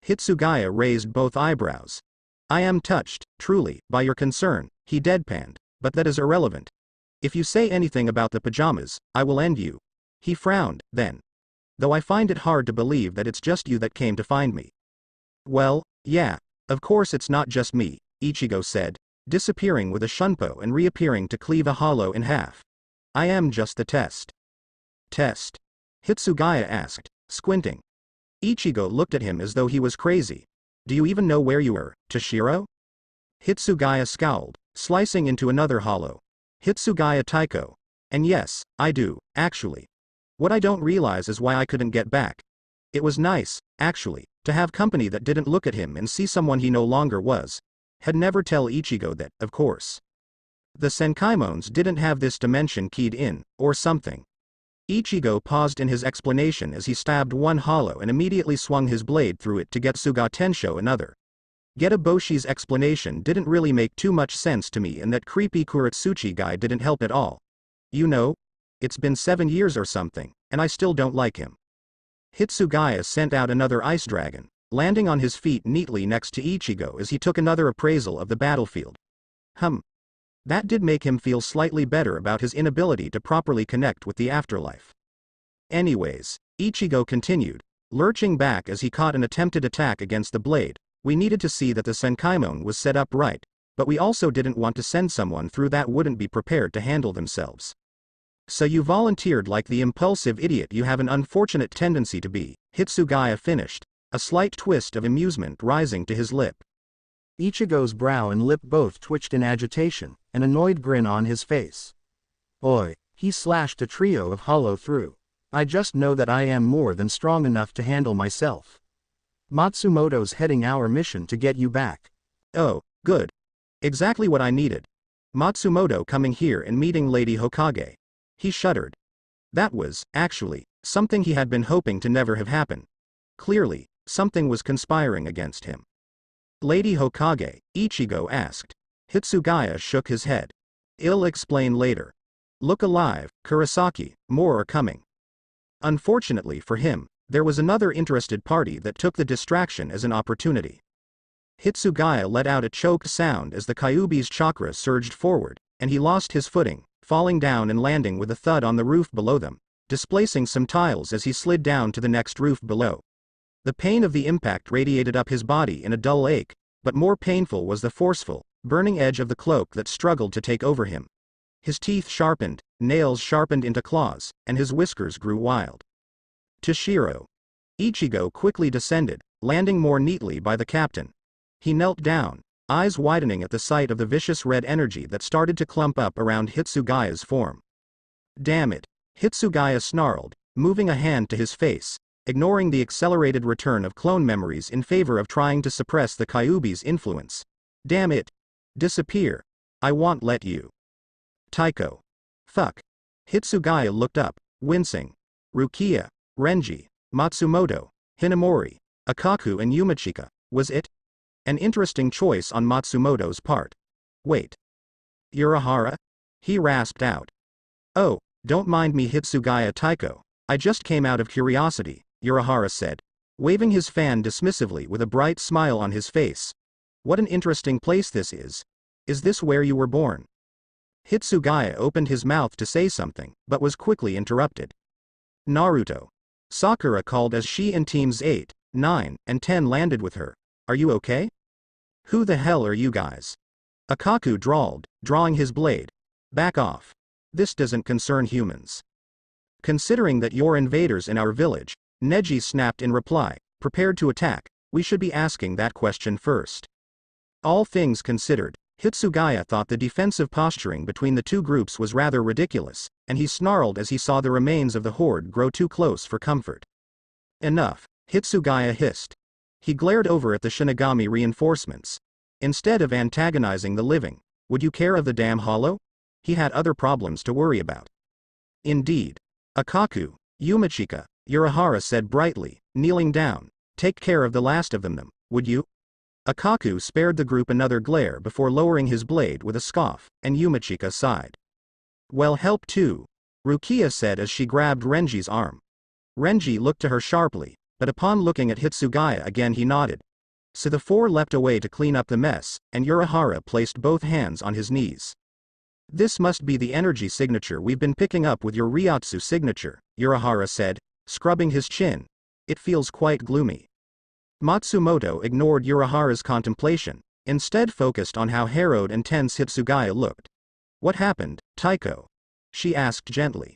Hitsugaya raised both eyebrows. I am touched, truly, by your concern, he deadpanned, but that is irrelevant. If you say anything about the pajamas, I will end you. He frowned, then. Though I find it hard to believe that it's just you that came to find me. Well, yeah, of course it's not just me, Ichigo said, disappearing with a shunpo and reappearing to cleave a hollow in half. I am just the test. Test? Hitsugaya asked, squinting. Ichigo looked at him as though he was crazy. Do you even know where you are, Toshiro? Hitsugaya scowled, slicing into another hollow. Hitsugaya Taiko. And yes, I do, actually. What I don't realize is why I couldn't get back. It was nice, actually, to have company that didn't look at him and see someone he no longer was. Had never tell Ichigo that, of course. The Senkaimons didn't have this dimension keyed in, or something. Ichigo paused in his explanation as he stabbed one hollow and immediately swung his blade through it to Getsuga Tensho another. Getaboshi's explanation didn't really make too much sense to me and that creepy Kuratsuchi guy didn't help at all. You know? It's been 7 years or something, and I still don't like him. Hitsugaya sent out another ice dragon, landing on his feet neatly next to Ichigo as he took another appraisal of the battlefield. That did make him feel slightly better about his inability to properly connect with the afterlife. Anyways, Ichigo continued, lurching back as he caught an attempted attack against the blade. We needed to see that the Senkaimon was set up right, but we also didn't want to send someone through that wouldn't be prepared to handle themselves. So you volunteered like the impulsive idiot you have an unfortunate tendency to be, Hitsugaya finished, a slight twist of amusement rising to his lip. Ichigo's brow and lip both twitched in agitation, an annoyed grin on his face. Oi, he slashed a trio of hollow through. I just know that I am more than strong enough to handle myself. Matsumoto's heading our mission to get you back. Oh, good. Exactly what I needed. Matsumoto coming here and meeting Lady Hokage. He shuddered. That was, actually, something he had been hoping to never have happen. Clearly, something was conspiring against him. Lady Hokage, Ichigo asked. Hitsugaya shook his head. I'll explain later. Look alive, Kurosaki, more are coming. Unfortunately for him, there was another interested party that took the distraction as an opportunity. Hitsugaya let out a choked sound as the Kyuubi's chakra surged forward, and he lost his footing, falling down and landing with a thud on the roof below them, displacing some tiles as he slid down to the next roof below. The pain of the impact radiated up his body in a dull ache, but more painful was the forceful, burning edge of the cloak that struggled to take over him. His teeth sharpened, nails sharpened into claws, and his whiskers grew wild. Toshiro. Ichigo quickly descended, landing more neatly by the captain. He knelt down, eyes widening at the sight of the vicious red energy that started to clump up around Hitsugaya's form. Damn it! Hitsugaya snarled, moving a hand to his face, ignoring the accelerated return of clone memories in favor of trying to suppress the Kyuubi's influence. Damn it! Disappear! I won't let you. Taiko. Fuck. Hitsugaya looked up, wincing. Rukia, Renji, Matsumoto, Hinamori, Akaku and Yumachika, was it? An interesting choice on Matsumoto's part. Wait. Urahara? He rasped out. Oh, don't mind me Hitsugaya Taiko, I just came out of curiosity, Urahara said, waving his fan dismissively with a bright smile on his face. What an interesting place this is. Is this where you were born? Hitsugaya opened his mouth to say something, but was quickly interrupted. Naruto. Sakura called as she and teams 8, 9, and 10 landed with her. Are you okay? Who the hell are you guys? Akaku drawled, drawing his blade. Back off. This doesn't concern humans. Considering that you're invaders in our village, Neji snapped in reply, prepared to attack, we should be asking that question first. All things considered, Hitsugaya thought the defensive posturing between the two groups was rather ridiculous, and he snarled as he saw the remains of the horde grow too close for comfort. Enough, Hitsugaya hissed. He glared over at the Shinigami reinforcements. Instead of antagonizing the living, would you care of the damn hollow? He had other problems to worry about. Indeed. Akaku, Yumachika, Urahara said brightly, kneeling down. Take care of the last of them, would you? Akaku spared the group another glare before lowering his blade with a scoff, and Yumachika sighed. Well, help too, Rukia said as she grabbed Renji's arm. Renji looked to her sharply, but upon looking at Hitsugaya again he nodded. So the four leapt away to clean up the mess, and Urahara placed both hands on his knees. This must be the energy signature we've been picking up with your Ryotsu signature, Urahara said, scrubbing his chin. It feels quite gloomy. Matsumoto ignored Urahara's contemplation, instead focused on how harrowed and tense Hitsugaya looked. What happened, Taiko? She asked gently.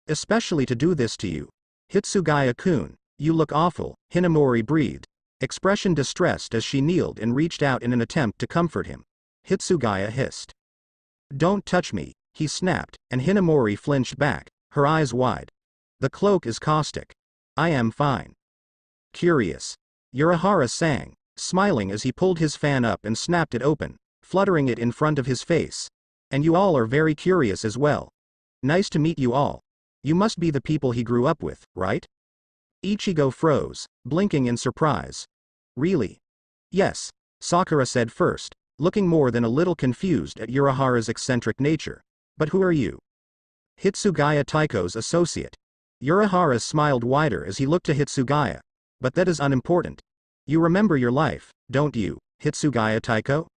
Especially to do this to you. Hitsugaya-kun, you look awful, Hinamori breathed, expression distressed as she kneeled and reached out in an attempt to comfort him. Hitsugaya hissed. Don't touch me, he snapped, and Hinamori flinched back, her eyes wide. The cloak is caustic. I am fine. Curious. Urahara sang, smiling as he pulled his fan up and snapped it open, fluttering it in front of his face. And you all are very curious as well. Nice to meet you all. You must be the people he grew up with, right? Ichigo froze, blinking in surprise. Really? Yes, Sakura said first, looking more than a little confused at Urahara's eccentric nature. But who are you? Hitsugaya Taiko's associate. Urahara smiled wider as he looked to Hitsugaya. But that is unimportant. You remember your life, don't you, Hitsugaya Taiko?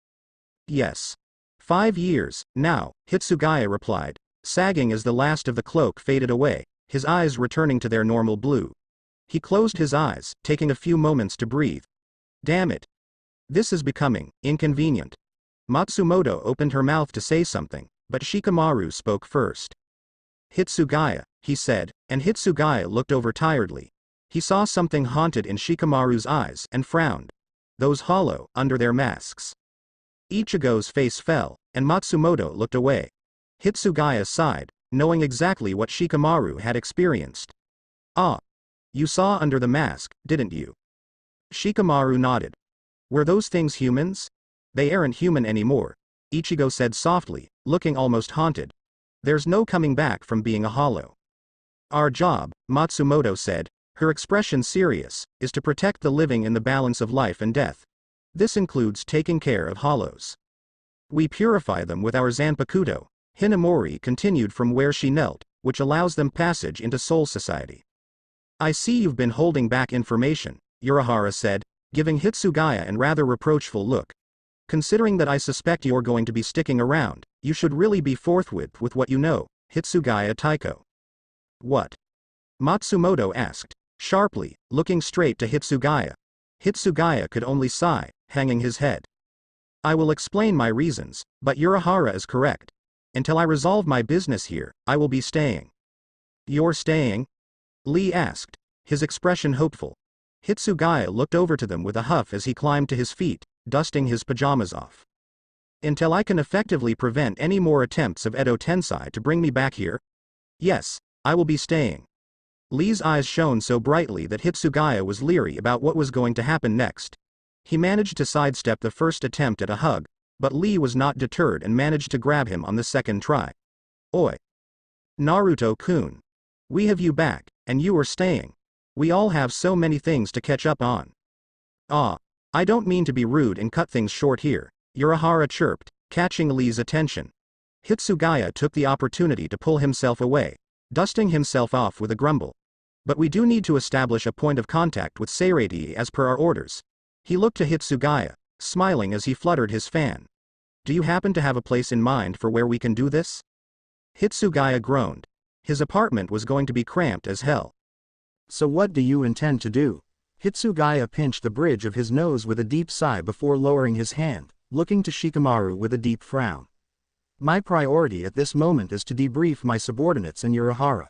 Yes. 5 years, now, Hitsugaya replied, sagging as the last of the cloak faded away, his eyes returning to their normal blue. He closed his eyes, taking a few moments to breathe. Damn it. This is becoming inconvenient. Matsumoto opened her mouth to say something, but Shikamaru spoke first. Hitsugaya, he said, and Hitsugaya looked over tiredly. He saw something haunted in Shikamaru's eyes and frowned. Those hollow, under their masks. Ichigo's face fell, and Matsumoto looked away. Hitsugaya sighed, knowing exactly what Shikamaru had experienced. Ah. You saw under the mask, didn't you? Shikamaru nodded. Were those things humans? They aren't human anymore, Ichigo said softly, looking almost haunted. There's no coming back from being a hollow. Our job, Matsumoto said, her expression serious, is to protect the living in the balance of life and death. This includes taking care of hollows. We purify them with our Zanpakuto, Hinamori continued from where she knelt, which allows them passage into Soul Society. I see you've been holding back information, Urahara said, giving Hitsugaya an rather reproachful look. Considering that I suspect you're going to be sticking around, you should really be forthwith with what you know, Hitsugaya Taiko. What? Matsumoto asked, sharply, looking straight to Hitsugaya. Hitsugaya could only sigh, hanging his head. I will explain my reasons, but Urahara is correct. Until I resolve my business here, I will be staying. You're staying? Lee asked, his expression hopeful. Hitsugaya looked over to them with a huff as he climbed to his feet, dusting his pajamas off. Until I can effectively prevent any more attempts of Edo Tensei to bring me back here? Yes, I will be staying. Lee's eyes shone so brightly that Hitsugaya was leery about what was going to happen next. He managed to sidestep the first attempt at a hug, but Lee was not deterred and managed to grab him on the second try. Oi! Naruto-kun. We have you back, and you are staying. We all have so many things to catch up on. Ah, I don't mean to be rude and cut things short here, Urahara chirped, catching Lee's attention. Hitsugaya took the opportunity to pull himself away, dusting himself off with a grumble. But we do need to establish a point of contact with Seirei as per our orders. He looked to Hitsugaya, smiling as he fluttered his fan. Do you happen to have a place in mind for where we can do this? Hitsugaya groaned. His apartment was going to be cramped as hell. So what do you intend to do? Hitsugaya pinched the bridge of his nose with a deep sigh before lowering his hand, looking to Shikamaru with a deep frown. My priority at this moment is to debrief my subordinates and Urahara.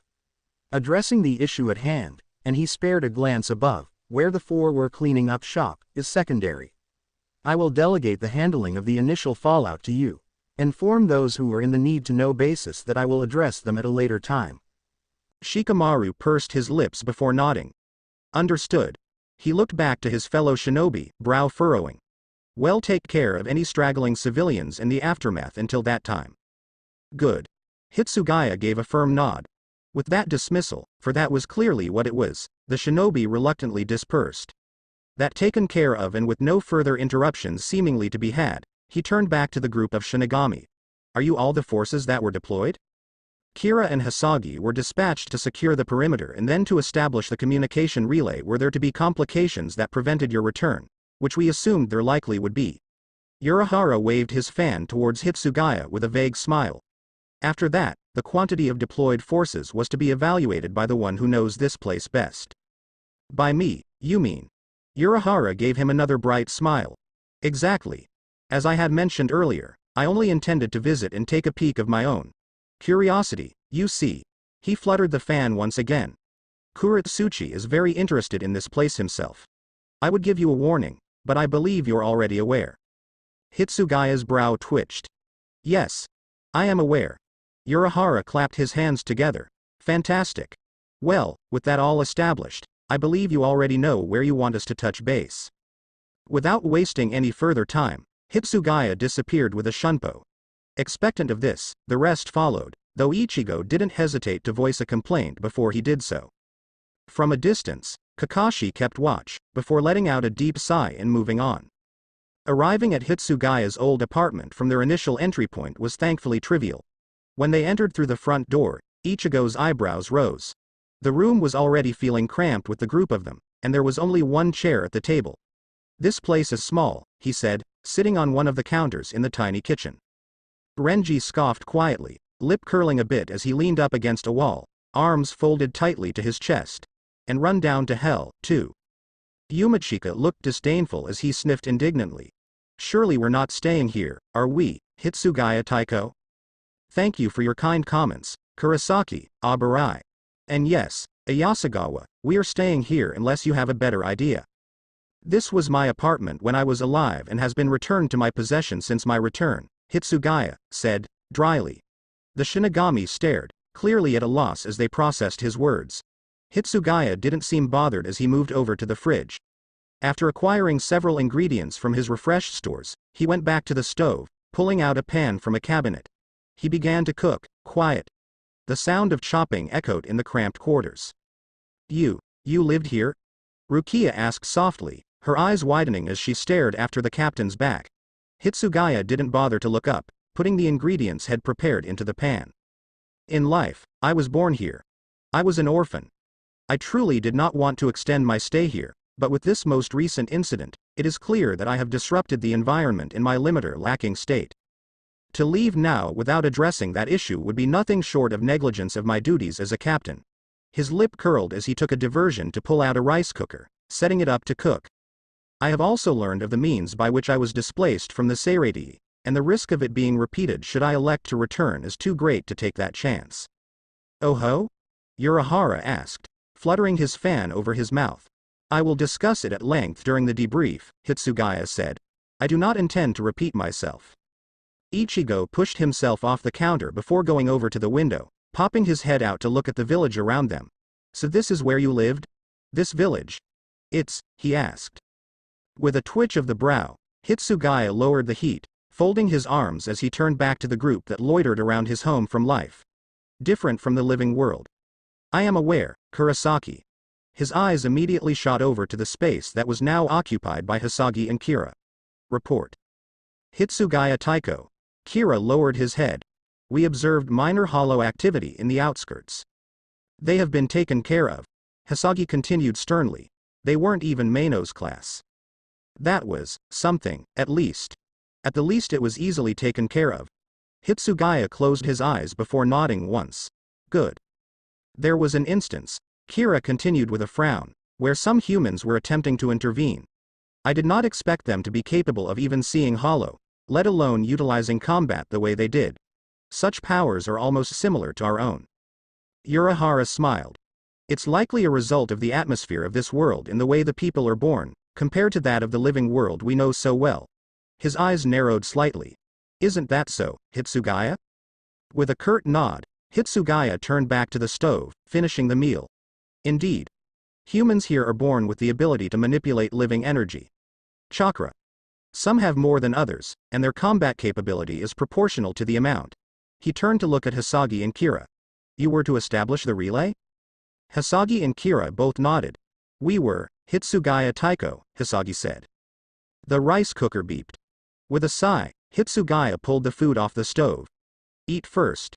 Addressing the issue at hand, and he spared a glance above, where the four were cleaning up shop, is secondary. I will delegate the handling of the initial fallout to you. Inform those who are in the need-to-know basis that I will address them at a later time. Shikamaru pursed his lips before nodding. Understood. He looked back to his fellow shinobi, brow furrowing. Well, take care of any straggling civilians in the aftermath until that time. Good. Hitsugaya gave a firm nod. With that dismissal, for that was clearly what it was, the shinobi reluctantly dispersed. That taken care of and with no further interruptions seemingly to be had, he turned back to the group of Shinigami. Are you all the forces that were deployed? Kira and Hisagi were dispatched to secure the perimeter and then to establish the communication relay were there to be complications that prevented your return, which we assumed there likely would be. Urahara waved his fan towards Hitsugaya with a vague smile. After that, the quantity of deployed forces was to be evaluated by the one who knows this place best. By me, you mean? Urahara gave him another bright smile. Exactly. As I had mentioned earlier, I only intended to visit and take a peek of my own curiosity, you see. He fluttered the fan once again. Kuretsuchi is very interested in this place himself. I would give you a warning, but I believe you're already aware. Hitsugaya's brow twitched. Yes. I am aware. Urahara clapped his hands together. Fantastic. Well, with that all established, I believe you already know where you want us to touch base. Without wasting any further time, Hitsugaya disappeared with a shunpo. Expectant of this, the rest followed, though Ichigo didn't hesitate to voice a complaint before he did so. From a distance, Kakashi kept watch, before letting out a deep sigh and moving on. Arriving at Hitsugaya's old apartment from their initial entry point was thankfully trivial. When they entered through the front door, Ichigo's eyebrows rose. The room was already feeling cramped with the group of them, and there was only one chair at the table. This place is small, he said, sitting on one of the counters in the tiny kitchen. Renji scoffed quietly, lip curling a bit as he leaned up against a wall, arms folded tightly to his chest. And run down to hell, too. Yumachika looked disdainful as he sniffed indignantly. Surely we're not staying here, are we, Hitsugaya Taiko? Thank you for your kind comments, Kurosaki, Abarai. And yes, Ayasagawa, we are staying here unless you have a better idea. This was my apartment when I was alive and has been returned to my possession since my return, Hitsugaya said, dryly. The Shinigami stared, clearly at a loss as they processed his words. Hitsugaya didn't seem bothered as he moved over to the fridge. After acquiring several ingredients from his refresh stores, he went back to the stove, pulling out a pan from a cabinet. He began to cook, quiet. The sound of chopping echoed in the cramped quarters. You lived here? Rukia asked softly, her eyes widening as she stared after the captain's back. Hitsugaya didn't bother to look up, putting the ingredients he'd prepared into the pan. In life, I was born here. I was an orphan. I truly did not want to extend my stay here, but with this most recent incident, it is clear that I have disrupted the environment in my limiter-lacking state. To leave now without addressing that issue would be nothing short of negligence of my duties as a captain. His lip curled as he took a diversion to pull out a rice cooker, setting it up to cook. I have also learned of the means by which I was displaced from the Seirei, and the risk of it being repeated should I elect to return is too great to take that chance. Oh ho? Urahara asked, fluttering his fan over his mouth. I will discuss it at length during the debrief, Hitsugaya said. I do not intend to repeat myself. Ichigo pushed himself off the counter before going over to the window, popping his head out to look at the village around them. So this is where you lived? This village? He asked. With a twitch of the brow, Hitsugaya lowered the heat, folding his arms as he turned back to the group that loitered around his home from life. Different from the living world. I am aware, Kurosaki. His eyes immediately shot over to the space that was now occupied by Hisagi and Kira. Report. Hitsugaya Taiko. Kira lowered his head. We observed minor hollow activity in the outskirts. They have been taken care of. Hisagi continued sternly. They weren't even Maino's class. That was something, at least. At the least it was easily taken care of. Hitsugaya closed his eyes before nodding once. Good. There was an instance, Kira continued with a frown, where some humans were attempting to intervene. I did not expect them to be capable of even seeing hollow, let alone utilizing combat the way they did. Such powers are almost similar to our own. Urahara smiled. It's likely a result of the atmosphere of this world in the way the people are born, compared to that of the living world we know so well. His eyes narrowed slightly. Isn't that so, Hitsugaya? With a curt nod, Hitsugaya turned back to the stove, finishing the meal. Indeed. Humans here are born with the ability to manipulate living energy. Chakra. Some have more than others, and their combat capability is proportional to the amount. He turned to look at Hisagi and Kira. You were to establish the relay? Hisagi and Kira both nodded. We were, Hitsugaya Taiko, Hisagi said. The rice cooker beeped. With a sigh, Hitsugaya pulled the food off the stove. Eat first.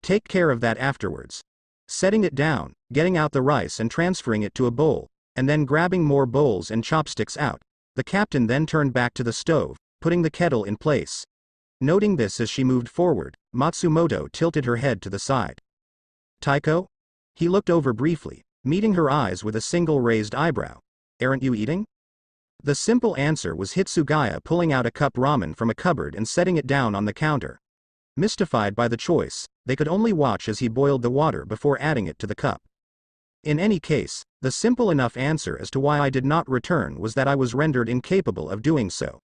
Take care of that afterwards. Setting it down, getting out the rice and transferring it to a bowl, and then grabbing more bowls and chopsticks out, the captain then turned back to the stove, putting the kettle in place. Noting this as she moved forward, Matsumoto tilted her head to the side. Taiko? He looked over briefly, meeting her eyes with a single raised eyebrow. Aren't you eating? The simple answer was Hitsugaya pulling out a cup ramen from a cupboard and setting it down on the counter. Mystified by the choice, they could only watch as he boiled the water before adding it to the cup. In any case, the simple enough answer as to why I did not return was that I was rendered incapable of doing so.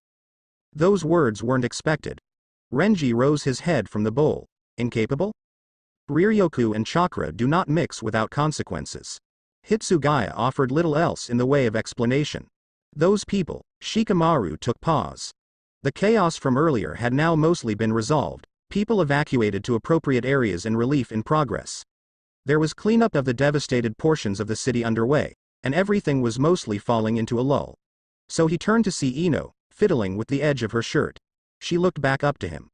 Those words weren't expected. Renji rose his head from the bowl. Incapable? Riryoku and chakra do not mix without consequences. Hitsugaya offered little else in the way of explanation. Those people, Shikamaru took pause. The chaos from earlier had now mostly been resolved, people evacuated to appropriate areas and relief in progress. There was cleanup of the devastated portions of the city underway, and everything was mostly falling into a lull. So he turned to see Ino, fiddling with the edge of her shirt. She looked back up to him.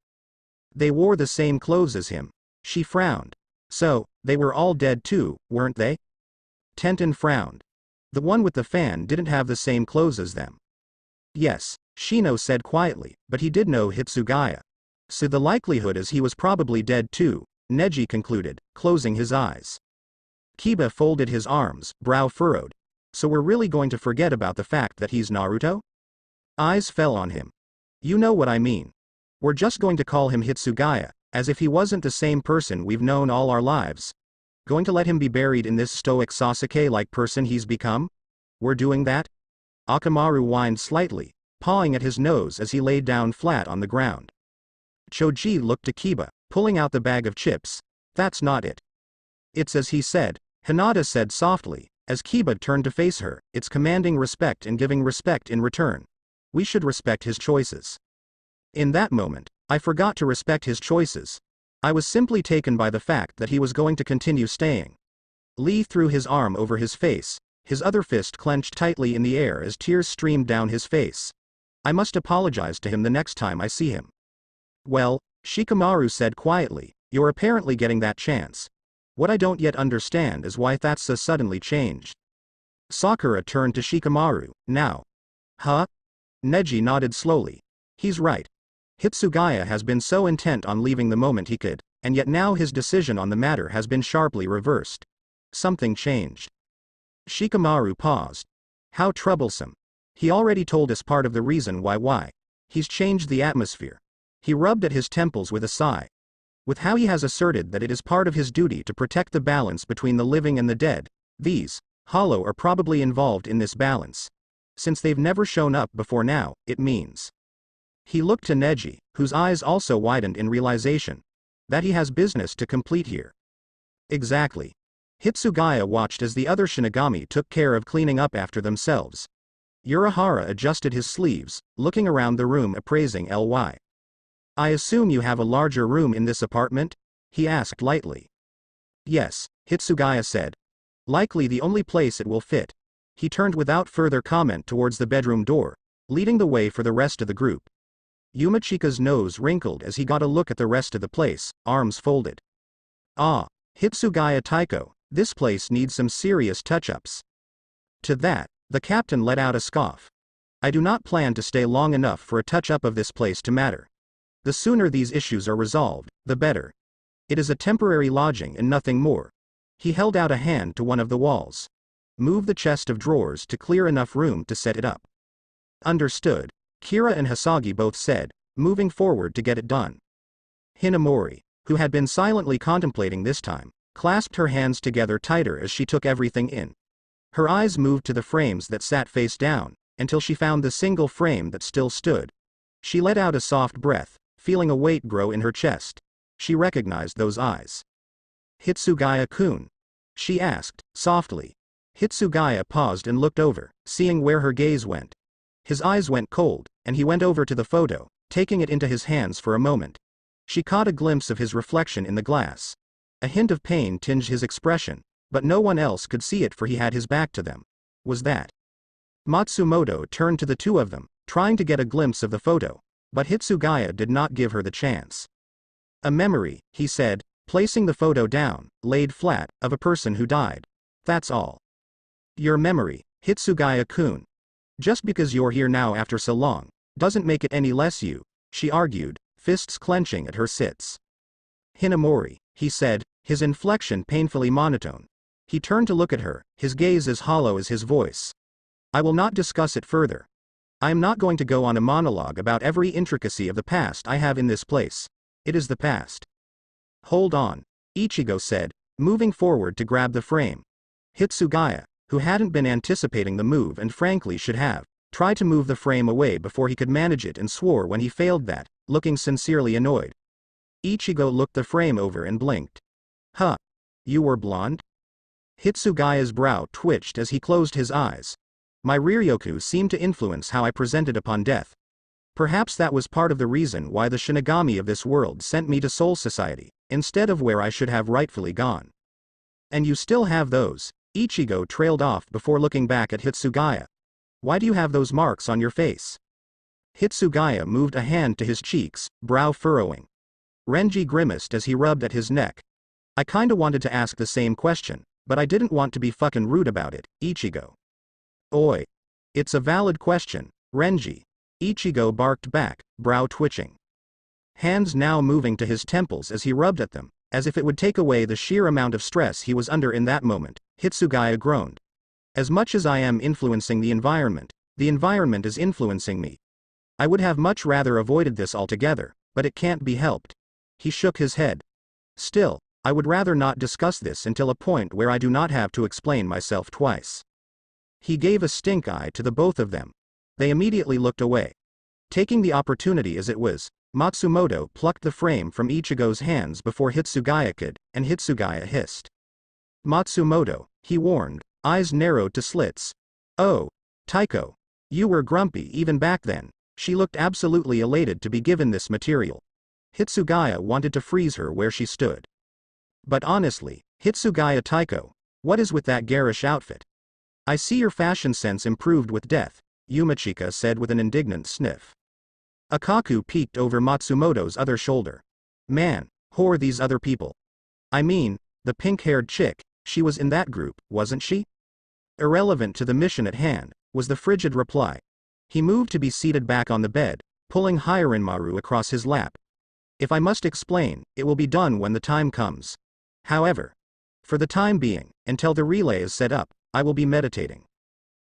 They wore the same clothes as him. She frowned. So, they were all dead too, weren't they? Tenten frowned. The one with the fan didn't have the same clothes as them. Yes, Shino said quietly, but he did know Hitsugaya. So the likelihood is he was probably dead too, Neji concluded, closing his eyes. Kiba folded his arms, brow furrowed. So we're really going to forget about the fact that he's Naruto? Eyes fell on him. You know what I mean. We're just going to call him Hitsugaya, as if he wasn't the same person we've known all our lives. Going to let him be buried in this stoic Sasuke-like person he's become? We're doing that? Akamaru whined slightly, pawing at his nose as he laid down flat on the ground. Choji looked to Kiba, pulling out the bag of chips. That's not it. It's as he said, Hinata said softly, as Kiba turned to face her, it's commanding respect and giving respect in return. We should respect his choices. In that moment, I forgot to respect his choices. I was simply taken by the fact that he was going to continue staying. Lee threw his arm over his face, his other fist clenched tightly in the air as tears streamed down his face. I must apologize to him the next time I see him. Well, Shikamaru said quietly, you're apparently getting that chance. What I don't yet understand is why Thatsa suddenly changed. Sakura turned to Shikamaru, now. Huh? Neji nodded slowly. He's right. Hitsugaya has been so intent on leaving the moment he could, and yet now his decision on the matter has been sharply reversed. Something changed. Shikamaru paused. How troublesome. He already told us part of the reason why. He's changed the atmosphere. He rubbed at his temples with a sigh. With how he has asserted that it is part of his duty to protect the balance between the living and the dead, these, Hollow, are probably involved in this balance. Since they've never shown up before now, it means. He looked to Neji, whose eyes also widened in realization that he has business to complete here. Exactly. Hitsugaya watched as the other Shinigami took care of cleaning up after themselves. Urahara adjusted his sleeves, looking around the room appraising Ly. I assume you have a larger room in this apartment? He asked lightly. Yes, Hitsugaya said. Likely the only place it will fit. He turned without further comment towards the bedroom door, leading the way for the rest of the group. Yumachika's nose wrinkled as he got a look at the rest of the place, arms folded. Ah, Hitsugaya Taiko, this place needs some serious touch-ups. To that, the captain let out a scoff. I do not plan to stay long enough for a touch-up of this place to matter. The sooner these issues are resolved, the better. It is a temporary lodging and nothing more. He held out a hand to one of the walls. Move the chest of drawers to clear enough room to set it up. Understood, Kira and Hisagi both said, moving forward to get it done. Hinamori, who had been silently contemplating this time, clasped her hands together tighter as she took everything in. Her eyes moved to the frames that sat face down, until she found the single frame that still stood. She let out a soft breath, feeling a weight grow in her chest. She recognized those eyes. Hitsugaya-kun? She asked, softly. Hitsugaya paused and looked over, seeing where her gaze went. His eyes went cold, and he went over to the photo, taking it into his hands for a moment. She caught a glimpse of his reflection in the glass. A hint of pain tinged his expression, but no one else could see it for he had his back to them. Was that? Matsumoto turned to the two of them, trying to get a glimpse of the photo, but Hitsugaya did not give her the chance. A memory, he said, placing the photo down, laid flat, of a person who died. That's all. Your memory, Hitsugaya-kun. Just because you're here now after so long, doesn't make it any less you, she argued, fists clenching at her sits. Hinamori, he said, his inflection painfully monotone. He turned to look at her, his gaze as hollow as his voice. I will not discuss it further. I am not going to go on a monologue about every intricacy of the past I have in this place. It is the past. Hold on, Ichigo said, moving forward to grab the frame. Hitsugaya, who hadn't been anticipating the move and frankly should have, tried to move the frame away before he could manage it and swore when he failed that, looking sincerely annoyed. Ichigo looked the frame over and blinked. Huh. You were blonde? Hitsugaya's brow twitched as he closed his eyes. My Riryoku seemed to influence how I presented upon death. Perhaps that was part of the reason why the Shinigami of this world sent me to Soul Society, instead of where I should have rightfully gone. And you still have those. Ichigo trailed off before looking back at Hitsugaya. Why do you have those marks on your face? Hitsugaya moved a hand to his cheeks, brow furrowing. Renji grimaced as he rubbed at his neck. I kinda wanted to ask the same question, but I didn't want to be fucking rude about it, Ichigo. Oi. It's a valid question, Renji. Ichigo barked back, brow twitching. Hands now moving to his temples as he rubbed at them, as if it would take away the sheer amount of stress he was under in that moment. Hitsugaya groaned. As much as I am influencing the environment is influencing me. I would have much rather avoided this altogether, but it can't be helped. He shook his head. Still, I would rather not discuss this until a point where I do not have to explain myself twice. He gave a stink eye to the both of them. They immediately looked away. Taking the opportunity as it was, Matsumoto plucked the frame from Ichigo's hands before Hitsugaya could, and Hitsugaya hissed. Matsumoto, he warned, eyes narrowed to slits. Oh, Taiko. You were grumpy even back then. She looked absolutely elated to be given this material. Hitsugaya wanted to freeze her where she stood. But honestly, Hitsugaya Taiko, what is with that garish outfit? I see your fashion sense improved with death, Yumachika said with an indignant sniff. Akaku peeked over Matsumoto's other shoulder. Man, whore these other people. I mean, the pink-haired chick, she was in that group, wasn't she? Irrelevant to the mission at hand, was the frigid reply. He moved to be seated back on the bed, pulling Hirinmaru across his lap. If I must explain, it will be done when the time comes. However, for the time being, until the relay is set up, I will be meditating.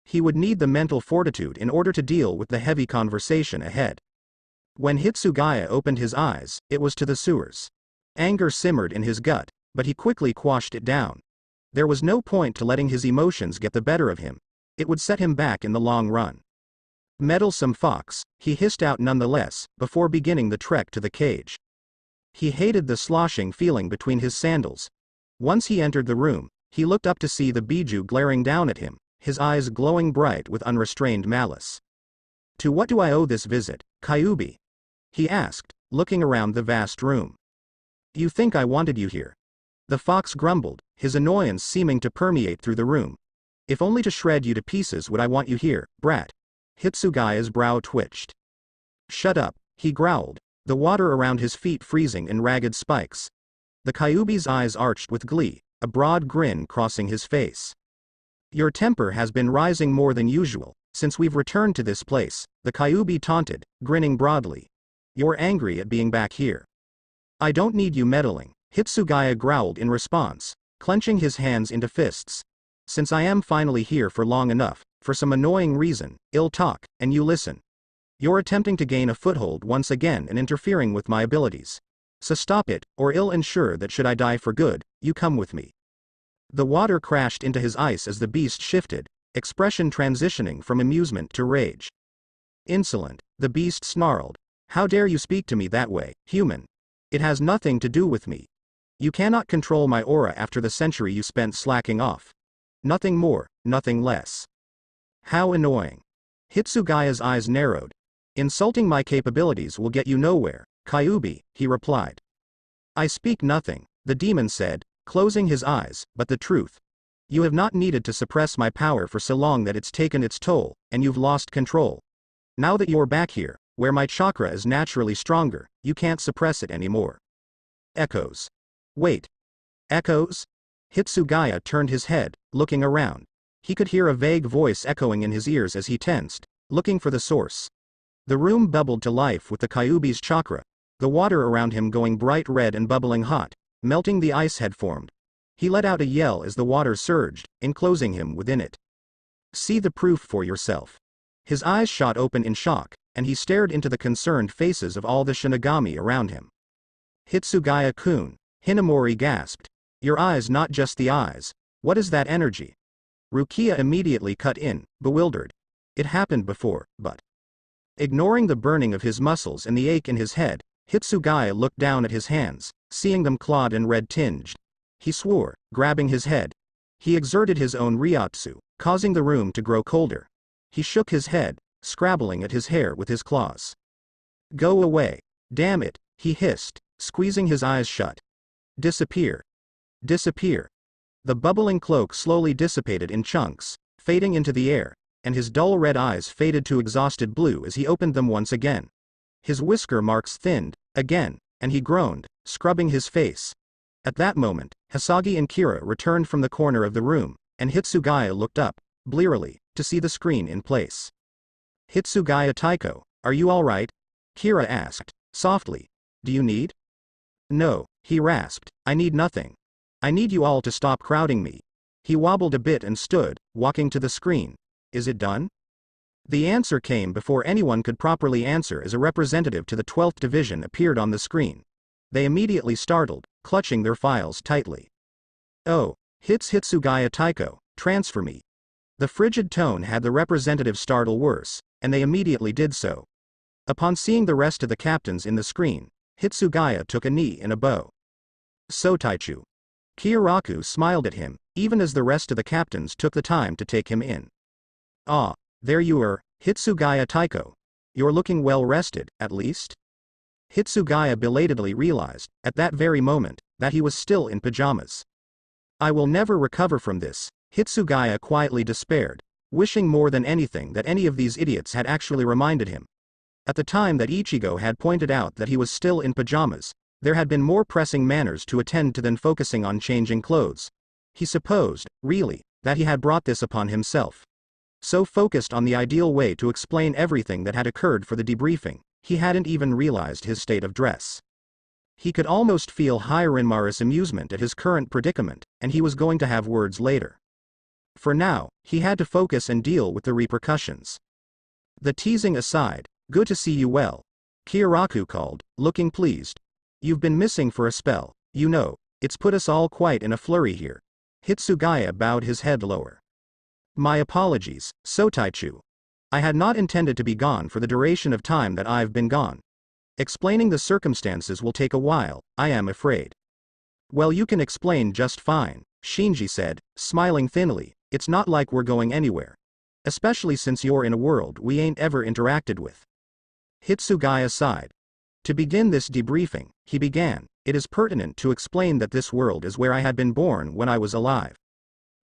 He would need the mental fortitude in order to deal with the heavy conversation ahead. When Hitsugaya opened his eyes, it was to the sewers. Anger simmered in his gut, but he quickly quashed it down. There was no point to letting his emotions get the better of him. It would set him back in the long run. Meddlesome fox, he hissed out nonetheless, before beginning the trek to the cage. He hated the sloshing feeling between his sandals. Once he entered the room, he looked up to see the Biju glaring down at him, his eyes glowing bright with unrestrained malice. To what do I owe this visit, Kyubi? He asked, looking around the vast room. You think I wanted you here? The fox grumbled, his annoyance seeming to permeate through the room. If only to shred you to pieces would I want you here, brat. Hitsugaya's brow twitched. Shut up, he growled, the water around his feet freezing in ragged spikes. The Kyubi's eyes arched with glee, a broad grin crossing his face. Your temper has been rising more than usual, since we've returned to this place, the Kyubi taunted, grinning broadly. You're angry at being back here. I don't need you meddling, Hitsugaya growled in response, clenching his hands into fists. Since I am finally here for long enough, for some annoying reason, ill talk, and you listen. You're attempting to gain a foothold once again and interfering with my abilities. So stop it, or I'll ensure that should I die for good, you come with me. The water crashed into his ice as the beast shifted, expression transitioning from amusement to rage. Insolent, the beast snarled. How dare you speak to me that way, human? It has nothing to do with me. You cannot control my aura after the century you spent slacking off. Nothing more, nothing less. How annoying. Hitsugaya's eyes narrowed. Insulting my capabilities will get you nowhere, Kyubi, he replied. I speak nothing, the demon said, closing his eyes, but the truth. You have not needed to suppress my power for so long that it's taken its toll, and you've lost control. Now that you're back here, where my chakra is naturally stronger, you can't suppress it anymore. Echoes. Wait. Echoes? Hitsugaya turned his head, looking around. He could hear a vague voice echoing in his ears as he tensed, looking for the source. The room bubbled to life with the Kyubi's chakra, the water around him going bright red and bubbling hot, melting the ice had formed. He let out a yell as the water surged, enclosing him within it. See the proof for yourself. His eyes shot open in shock, and he stared into the concerned faces of all the Shinigami around him. Hitsugaya-kun, Hinamori gasped. Your eyes, not just the eyes. What is that energy? Rukia immediately cut in, bewildered. It happened before, but... Ignoring the burning of his muscles and the ache in his head, Hitsugaya looked down at his hands, seeing them clawed and red-tinged. He swore, grabbing his head. He exerted his own ryotsu, causing the room to grow colder. He shook his head, scrabbling at his hair with his claws. Go away. Damn it, he hissed, squeezing his eyes shut. Disappear. Disappear. The bubbling cloak slowly dissipated in chunks, fading into the air, and his dull red eyes faded to exhausted blue as he opened them once again. His whisker marks thinned, again, and he groaned, scrubbing his face. At that moment, Hisagi and Kira returned from the corner of the room, and Hitsugaya looked up, blearily, to see the screen in place. Hitsugaya Taiko, are you all right? Kira asked, softly. Do you need? No, he rasped, I need nothing. I need you all to stop crowding me. He wobbled a bit and stood, walking to the screen. Is it done? The answer came before anyone could properly answer as a representative to the 12th Division appeared on the screen. They immediately startled, clutching their files tightly. Oh, Hitsugaya Taiko, transfer me. The frigid tone had the representative startle worse, and they immediately did so. Upon seeing the rest of the captains in the screen, Hitsugaya took a knee in a bow. So Taichu. Kiyaraku smiled at him, even as the rest of the captains took the time to take him in. Ah, there you are, Hitsugaya Taiko. You're looking well rested, at least? Hitsugaya belatedly realized, at that very moment, that he was still in pajamas. I will never recover from this, Hitsugaya quietly despaired, wishing more than anything that any of these idiots had actually reminded him. At the time that Ichigo had pointed out that he was still in pajamas, there had been more pressing matters to attend to than focusing on changing clothes. He supposed, really, that he had brought this upon himself. So focused on the ideal way to explain everything that had occurred for the debriefing, he hadn't even realized his state of dress. He could almost feel Hiranmaru's amusement at his current predicament, and he was going to have words later. For now, he had to focus and deal with the repercussions. The teasing aside, good to see you well. Kiyaraku called, looking pleased. You've been missing for a spell, you know, it's put us all quite in a flurry here. Hitsugaya bowed his head lower. My apologies, Sotaichu. I had not intended to be gone for the duration of time that I've been gone. Explaining the circumstances will take a while, I am afraid. Well, you can explain just fine, Shinji said, smiling thinly. It's not like we're going anywhere. Especially since you're in a world we ain't ever interacted with. Hitsugaya sighed. To begin this debriefing, he began, it is pertinent to explain that this world is where I had been born when I was alive.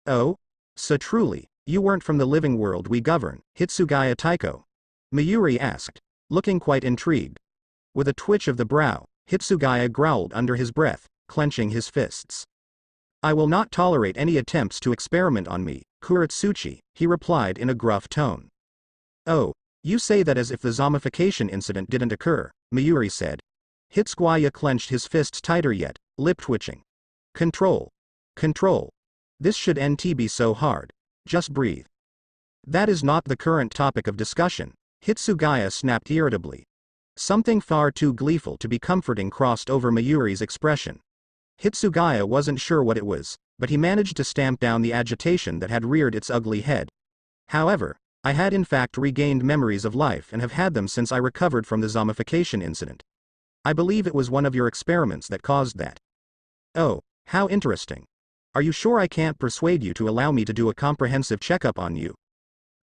Oh? So truly, you weren't from the living world we govern, Hitsugaya Taiko? Mayuri asked, looking quite intrigued. With a twitch of the brow, Hitsugaya growled under his breath, clenching his fists. I will not tolerate any attempts to experiment on me, Kuretsuchi, he replied in a gruff tone. Oh, you say that as if the zombification incident didn't occur, Mayuri said. Hitsugaya clenched his fists tighter yet, lip twitching. Control. Control. This shouldn't be so hard. Just breathe. That is not the current topic of discussion, Hitsugaya snapped irritably. Something far too gleeful to be comforting crossed over Mayuri's expression. Hitsugaya wasn't sure what it was, but he managed to stamp down the agitation that had reared its ugly head. However, I had in fact regained memories of life and have had them since I recovered from the zombification incident. I believe it was one of your experiments that caused that. Oh, how interesting. Are you sure I can't persuade you to allow me to do a comprehensive checkup on you?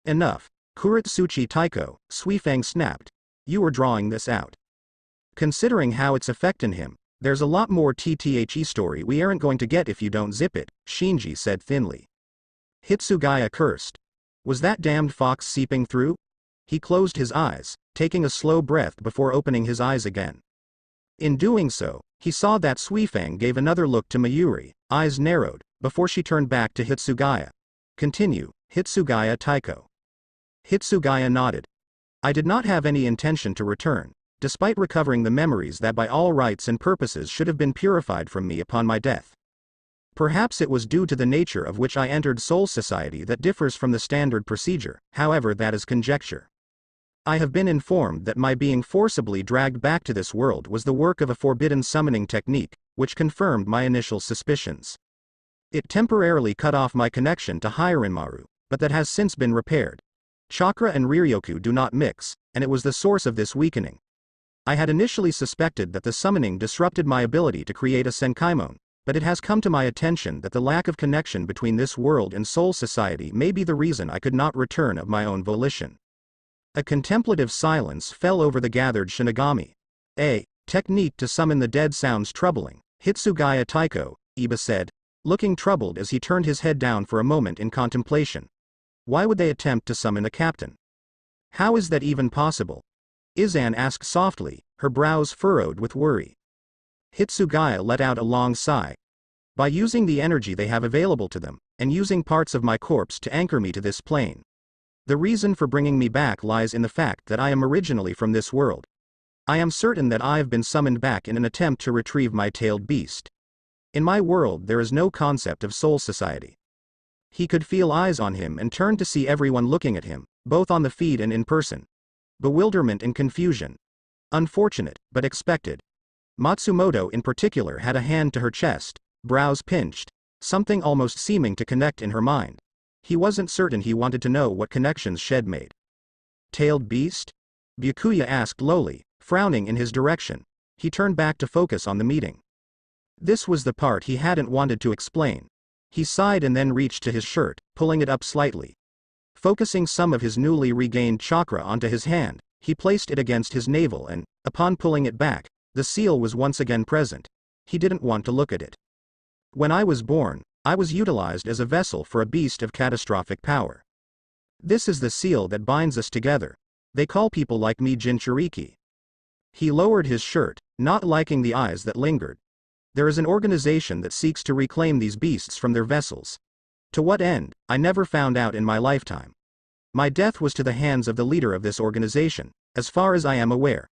Enough. Kuretsuchi Taiko, Suifang snapped. You were drawing this out. Considering how it's affecting him, there's a lot more TTHE story we aren't going to get if you don't zip it, Shinji said thinly. Hitsugaya cursed. Was that damned fox seeping through? He closed his eyes, taking a slow breath before opening his eyes again. In doing so, he saw that Suifang gave another look to Mayuri, eyes narrowed, before she turned back to Hitsugaya. Continue, Hitsugaya Taiko. Hitsugaya nodded. I did not have any intention to return, despite recovering the memories that by all rights and purposes should have been purified from me upon my death. Perhaps it was due to the nature of which I entered Soul Society that differs from the standard procedure, however that is conjecture. I have been informed that my being forcibly dragged back to this world was the work of a forbidden summoning technique, which confirmed my initial suspicions. It temporarily cut off my connection to Hirenmaru, but that has since been repaired. Chakra and Riryoku do not mix, and it was the source of this weakening. I had initially suspected that the summoning disrupted my ability to create a Senkaimon, but it has come to my attention that the lack of connection between this world and Soul Society may be the reason I could not return of my own volition. A contemplative silence fell over the gathered Shinigami. A technique to summon the dead sounds troubling, Hitsugaya Taiko, Iba said, looking troubled as he turned his head down for a moment in contemplation. Why would they attempt to summon a captain? How is that even possible? Izan asked softly, her brows furrowed with worry. Hitsugaya let out a long sigh. By using the energy they have available to them, and using parts of my corpse to anchor me to this plane. The reason for bringing me back lies in the fact that I am originally from this world. I am certain that I've been summoned back in an attempt to retrieve my tailed beast. In my world there is no concept of Soul Society. He could feel eyes on him and turned to see everyone looking at him, both on the feed and in person. Bewilderment and confusion. Unfortunate, but expected. Matsumoto in particular had a hand to her chest, brows pinched, something almost seeming to connect in her mind. He wasn't certain he wanted to know what connections Shed made. Tailed beast? Byakuya asked lowly, frowning in his direction. He turned back to focus on the meeting. This was the part he hadn't wanted to explain. He sighed and then reached to his shirt, pulling it up slightly. Focusing some of his newly regained chakra onto his hand, he placed it against his navel and, upon pulling it back, the seal was once again present. He didn't want to look at it. When I was born, I was utilized as a vessel for a beast of catastrophic power. This is the seal that binds us together. They call people like me Jinchuriki. He lowered his shirt, not liking the eyes that lingered. There is an organization that seeks to reclaim these beasts from their vessels. To what end, I never found out in my lifetime. My death was to the hands of the leader of this organization, as far as I am aware.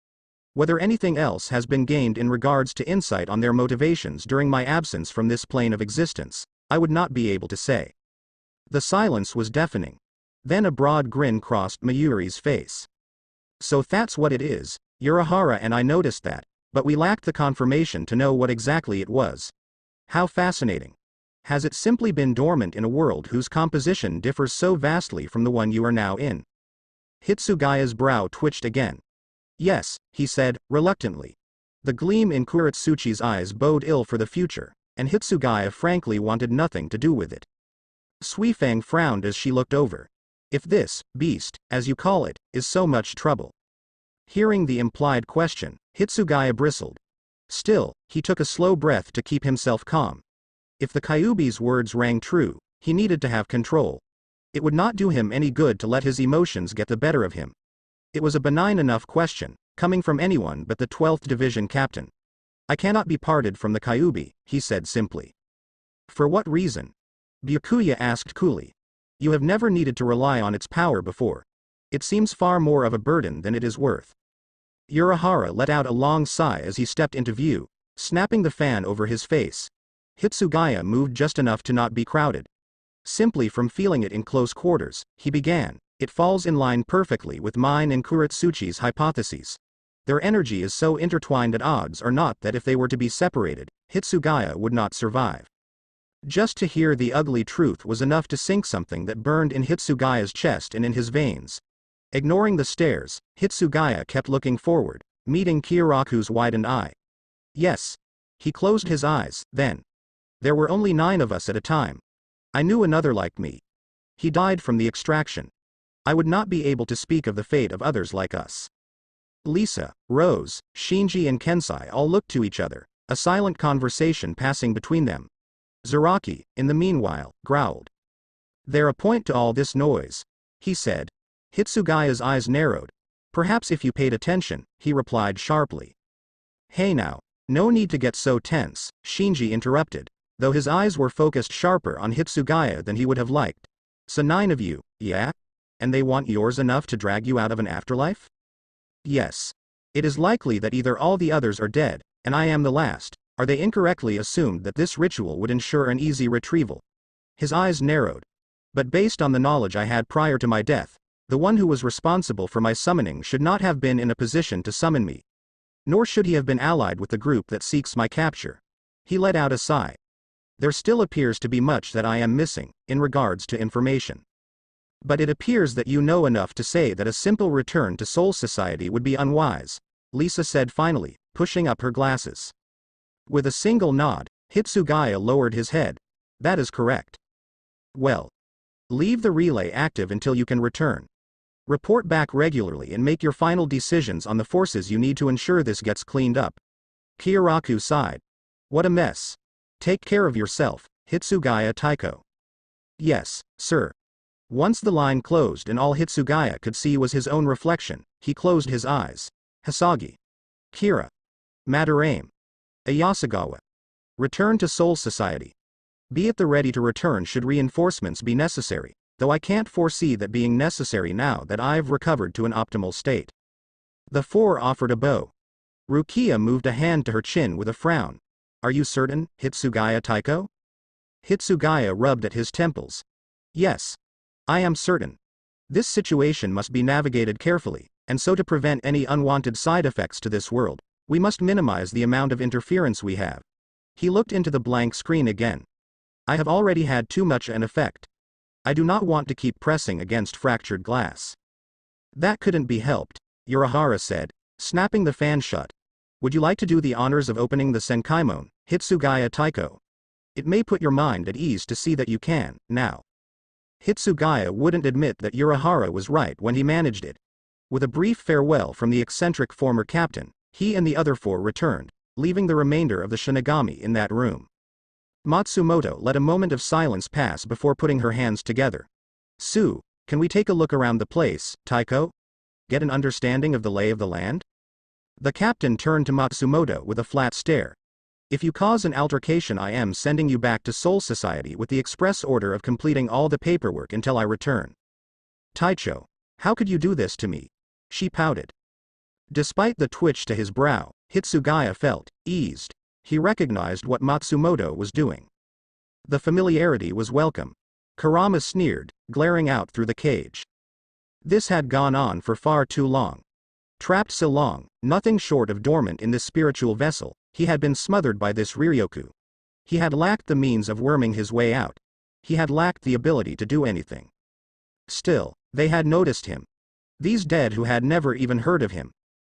Whether anything else has been gained in regards to insight on their motivations during my absence from this plane of existence, I would not be able to say. The silence was deafening. Then a broad grin crossed Mayuri's face. So that's what it is, Urahara and I noticed that, but we lacked the confirmation to know what exactly it was. How fascinating. Has it simply been dormant in a world whose composition differs so vastly from the one you are now in? Hitsugaya's brow twitched again. Yes, he said, reluctantly. The gleam in Kuretsuchi's eyes bode ill for the future, and Hitsugaya frankly wanted nothing to do with it. Suifang frowned as she looked over. If this, beast, as you call it, is so much trouble. Hearing the implied question, Hitsugaya bristled. Still, he took a slow breath to keep himself calm. If the Kyuubi's words rang true, he needed to have control. It would not do him any good to let his emotions get the better of him. It was a benign enough question, coming from anyone but the 12th Division captain. I cannot be parted from the Kyuubi, he said simply. For what reason? Byakuya asked coolly. You have never needed to rely on its power before. It seems far more of a burden than it is worth. Urahara let out a long sigh as he stepped into view, snapping the fan over his face. Hitsugaya moved just enough to not be crowded. Simply from feeling it in close quarters, he began. It falls in line perfectly with mine and Kuretsuchi's hypotheses. Their energy is so intertwined that odds are not that if they were to be separated, Hitsugaya would not survive. Just to hear the ugly truth was enough to sink something that burned in Hitsugaya's chest and in his veins. Ignoring the stares, Hitsugaya kept looking forward, meeting Kyoraku's widened eye. Yes. He closed his eyes, then. There were only 9 of us at a time. I knew another like me. He died from the extraction. I would not be able to speak of the fate of others like us. Lisa, Rose, Shinji and Kensai all looked to each other, a silent conversation passing between them. Zaraki, in the meanwhile, growled. There a point to all this noise, he said. Hitsugaya's eyes narrowed. Perhaps if you paid attention, he replied sharply. Hey now, no need to get so tense, Shinji interrupted, though his eyes were focused sharper on Hitsugaya than he would have liked. So 9 of you, yeah? And they want yours enough to drag you out of an afterlife? Yes. It is likely that either all the others are dead, and I am the last, or they incorrectly assumed that this ritual would ensure an easy retrieval. His eyes narrowed. But based on the knowledge I had prior to my death, the one who was responsible for my summoning should not have been in a position to summon me. Nor should he have been allied with the group that seeks my capture. He let out a sigh. There still appears to be much that I am missing, in regards to information. But it appears that you know enough to say that a simple return to Soul Society would be unwise, Lisa said finally, pushing up her glasses. With a single nod, Hitsugaya lowered his head. That is correct. Well. Leave the relay active until you can return. Report back regularly and make your final decisions on the forces you need to ensure this gets cleaned up. Kyoraku sighed. What a mess. Take care of yourself, Hitsugaya Taiko. Yes, sir. Once the line closed and all Hitsugaya could see was his own reflection, he closed his eyes. Hisagi. Kira. Madarame. Ayasagawa. Return to Soul Society. Be at the ready to return should reinforcements be necessary, though I can't foresee that being necessary now that I've recovered to an optimal state. The 4 offered a bow. Rukia moved a hand to her chin with a frown. Are you certain, Hitsugaya Taiko? Hitsugaya rubbed at his temples. Yes. I am certain. This situation must be navigated carefully, and so to prevent any unwanted side effects to this world, we must minimize the amount of interference we have. He looked into the blank screen again. I have already had too much an effect. I do not want to keep pressing against fractured glass. That couldn't be helped, Urahara said, snapping the fan shut. Would you like to do the honors of opening the Senkaimon, Hitsugaya Taiko? It may put your mind at ease to see that you can, now. Hitsugaya wouldn't admit that Urahara was right when he managed it. With a brief farewell from the eccentric former captain, he and the other 4 returned, leaving the remainder of the Shinigami in that room. Matsumoto let a moment of silence pass before putting her hands together. Sue, can we take a look around the place, Taiko? Get an understanding of the lay of the land? The captain turned to Matsumoto with a flat stare. If you cause an altercation, I am sending you back to Soul Society with the express order of completing all the paperwork until I return. Taicho, how could you do this to me? She pouted. Despite the twitch to his brow, Hitsugaya felt eased. He recognized what Matsumoto was doing. The familiarity was welcome. Kurama sneered, glaring out through the cage. This had gone on for far too long. Trapped so long, nothing short of dormant in this spiritual vessel, he had been smothered by this Ryoku. He had lacked the means of worming his way out. He had lacked the ability to do anything. Still, they had noticed him. These dead who had never even heard of him.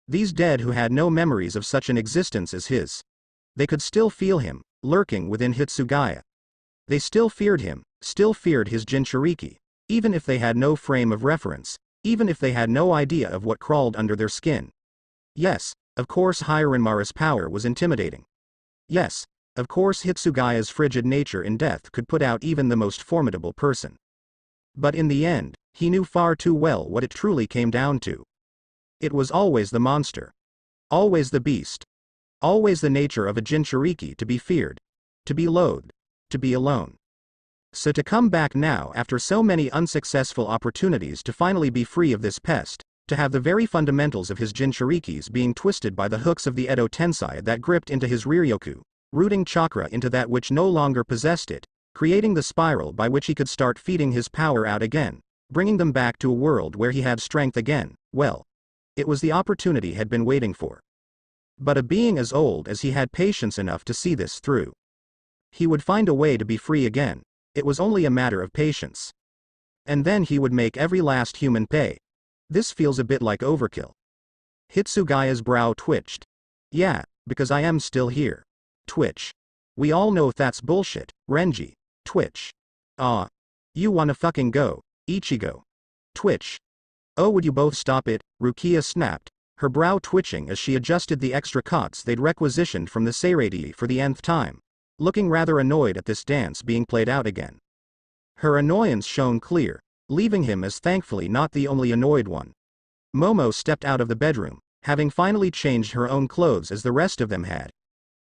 These dead who had no memories of such an existence as his. They could still feel him, lurking within Hitsugaya. They still feared him, still feared his Jinchuriki, even if they had no frame of reference, even if they had no idea of what crawled under their skin. Yes, of course Hiranmaru's power was intimidating. Yes, of course Hitsugaya's frigid nature in death could put out even the most formidable person. But in the end, he knew far too well what it truly came down to. It was always the monster. Always the beast. Always the nature of a Jinchuriki to be feared. To be loathed. To be alone. So to come back now after so many unsuccessful opportunities to finally be free of this pest, to have the very fundamentals of his Jinchurikis being twisted by the hooks of the Edo Tensei that gripped into his Riryoku, rooting chakra into that which no longer possessed it, creating the spiral by which he could start feeding his power out again, bringing them back to a world where he had strength again, well, it was the opportunity he had been waiting for. But a being as old as he had patience enough to see this through. He would find a way to be free again, it was only a matter of patience. And then he would make every last human pay. This feels a bit like overkill. Hitsugaya's brow twitched. Yeah, because I am still here. Twitch. We all know that's bullshit, Renji. Twitch. You wanna fucking go, Ichigo. Twitch. Oh, would you both stop it? Rukia snapped, her brow twitching as she adjusted the extra cots they'd requisitioned from the Seirei for the nth time, looking rather annoyed at this dance being played out again. Her annoyance shone clear, leaving him as thankfully not the only annoyed one. Momo stepped out of the bedroom, having finally changed her own clothes as the rest of them had.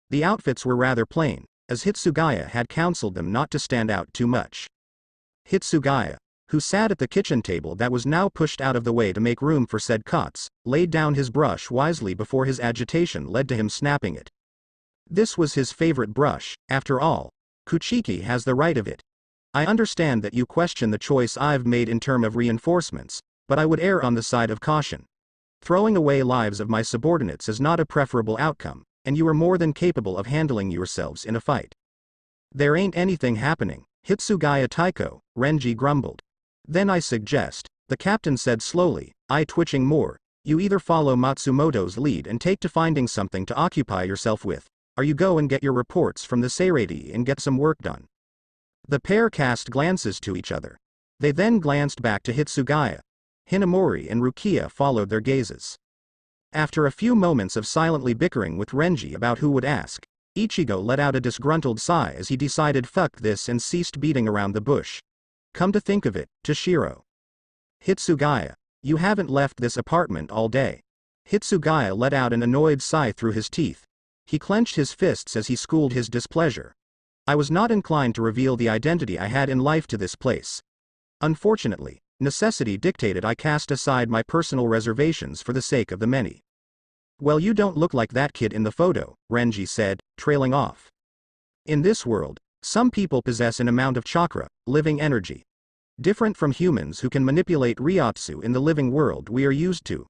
The outfits were rather plain, as Hitsugaya had counseled them not to stand out too much. Hitsugaya, who sat at the kitchen table that was now pushed out of the way to make room for said cots, laid down his brush wisely before his agitation led to him snapping it. This was his favorite brush, after all. Kuchiki has the right of it. I understand that you question the choice I've made in terms of reinforcements, but I would err on the side of caution. Throwing away lives of my subordinates is not a preferable outcome, and you are more than capable of handling yourselves in a fight. There ain't anything happening, Hitsugaya Taiko, Renji grumbled. Then I suggest, the captain said slowly, eye twitching more, you either follow Matsumoto's lead and take to finding something to occupy yourself with, or you go and get your reports from the Seirei and get some work done. The pair cast glances to each other. They then glanced back to Hitsugaya. Hinamori and Rukia followed their gazes. After a few moments of silently bickering with Renji about who would ask, Ichigo let out a disgruntled sigh as he decided fuck this and ceased beating around the bush. Come to think of it, Toshiro. Hitsugaya, you haven't left this apartment all day. Hitsugaya let out an annoyed sigh through his teeth. He clenched his fists as he schooled his displeasure. I was not inclined to reveal the identity I had in life to this place. Unfortunately, necessity dictated I cast aside my personal reservations for the sake of the many. Well, you don't look like that kid in the photo, Renji said, trailing off. In this world, some people possess an amount of chakra, living energy. Different from humans who can manipulate Ryotsu in the living world we are used to.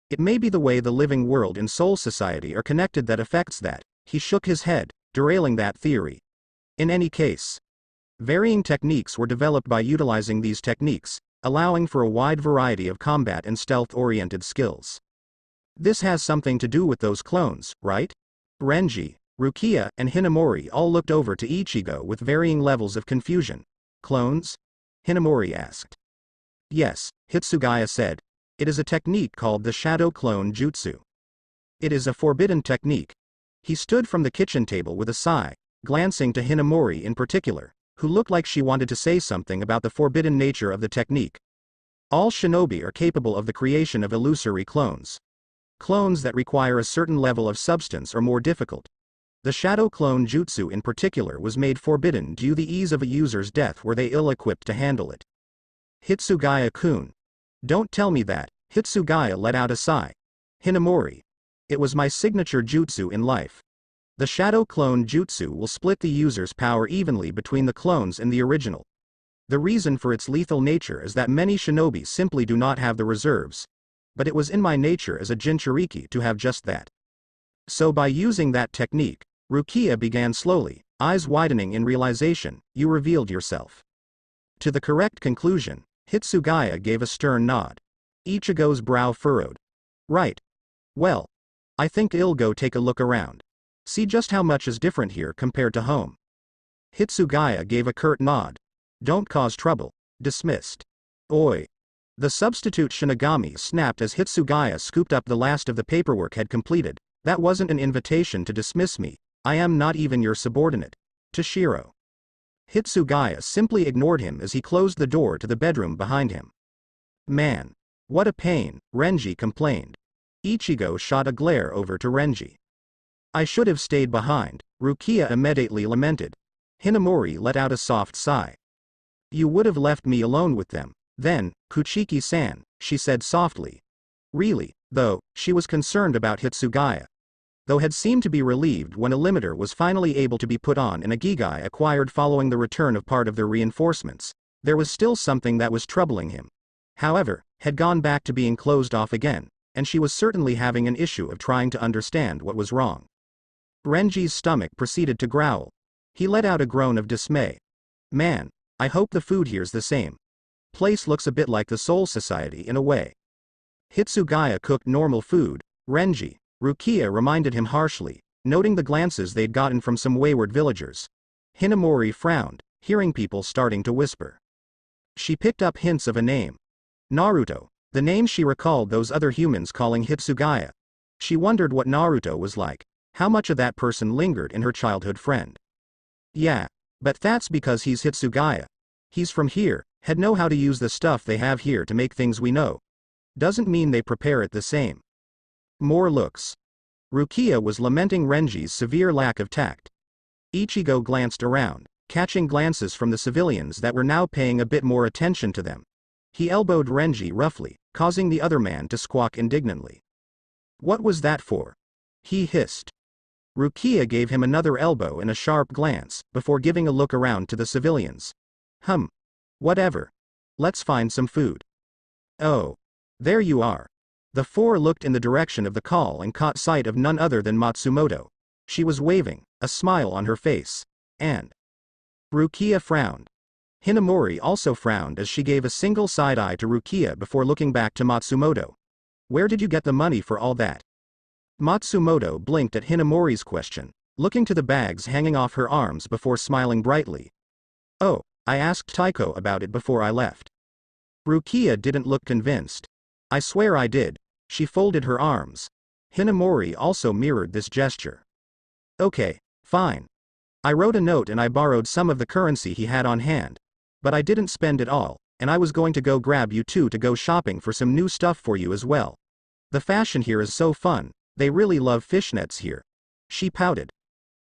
It may be the way the living world and soul society are connected that affects that. He shook his head, derailing that theory. In any case, varying techniques were developed by utilizing these techniques, allowing for a wide variety of combat and stealth-oriented skills. This has something to do with those clones, right? Renji, Rukia, and Hinamori all looked over to Ichigo with varying levels of confusion. Clones? Hinamori asked. Yes, Hitsugaya said. It is a technique called the Shadow Clone Jutsu. It is a forbidden technique. He stood from the kitchen table with a sigh, glancing to Hinamori in particular, who looked like she wanted to say something about the forbidden nature of the technique. All shinobi are capable of the creation of illusory clones. Clones that require a certain level of substance are more difficult. The Shadow Clone Jutsu in particular was made forbidden due to the ease of a user's death were they ill-equipped to handle it. Hitsugaya-kun. Don't tell me that, Hitsugaya let out a sigh. Hinamori. It was my signature jutsu in life. The Shadow Clone Jutsu will split the user's power evenly between the clones and the original. The reason for its lethal nature is that many shinobi simply do not have the reserves. But it was in my nature as a Jinchuriki to have just that. So by using that technique, Rukia began slowly, eyes widening in realization, you revealed yourself. To the correct conclusion, Hitsugaya gave a stern nod. Ichigo's brow furrowed. Right. Well, I think I'll go take a look around. See just how much is different here compared to home. Hitsugaya gave a curt nod. Don't cause trouble. Dismissed. Oi. The substitute Shinigami snapped as Hitsugaya scooped up the last of the paperwork had completed. That wasn't an invitation to dismiss me. I am not even your subordinate. Toshiro. Hitsugaya simply ignored him as he closed the door to the bedroom behind him. Man. What a pain, Renji complained. Ichigo shot a glare over to Renji. I should have stayed behind, Rukia immediately lamented. Hinamori let out a soft sigh. You would have left me alone with them. Then, Kuchiki-san, she said softly. Really, though, she was concerned about Hitsugaya. Though had seemed to be relieved when a limiter was finally able to be put on in a Gigai acquired following the return of part of their reinforcements, there was still something that was troubling him. However, had gone back to being closed off again, and she was certainly having an issue of trying to understand what was wrong. Renji's stomach proceeded to growl. He let out a groan of dismay. Man, I hope the food here's the same. Place looks a bit like the Soul Society in a way. Hitsugaya cooked normal food, Renji, Rukia reminded him harshly, noting the glances they'd gotten from some wayward villagers. Hinamori frowned, hearing people starting to whisper. She picked up hints of a name. Naruto, the name she recalled those other humans calling Hitsugaya. She wondered what Naruto was like, how much of that person lingered in her childhood friend. Yeah, but that's because he's Hitsugaya. He's from here, had know how to use the stuff they have here to make things we know. Doesn't mean they prepare it the same. More looks. Rukia was lamenting Renji's severe lack of tact. Ichigo glanced around, catching glances from the civilians that were now paying a bit more attention to them. He elbowed Renji roughly, causing the other man to squawk indignantly. What was that for? He hissed. Rukia gave him another elbow and a sharp glance, before giving a look around to the civilians. Whatever. Let's find some food. Oh. There you are. The four looked in the direction of the call and caught sight of none other than Matsumoto. She was waving, a smile on her face. And Rukia frowned. Hinamori also frowned as she gave a single side eye to Rukia before looking back to Matsumoto. Where did you get the money for all that? Matsumoto blinked at Hinamori's question, looking to the bags hanging off her arms before smiling brightly. Oh, I asked Taiko about it before I left. Rukia didn't look convinced. I swear I did. She folded her arms. Hinamori also mirrored this gesture. Okay, fine. I wrote a note and I borrowed some of the currency he had on hand. But I didn't spend it all, and I was going to go grab you two to go shopping for some new stuff for you as well. The fashion here is so fun, they really love fishnets here. She pouted.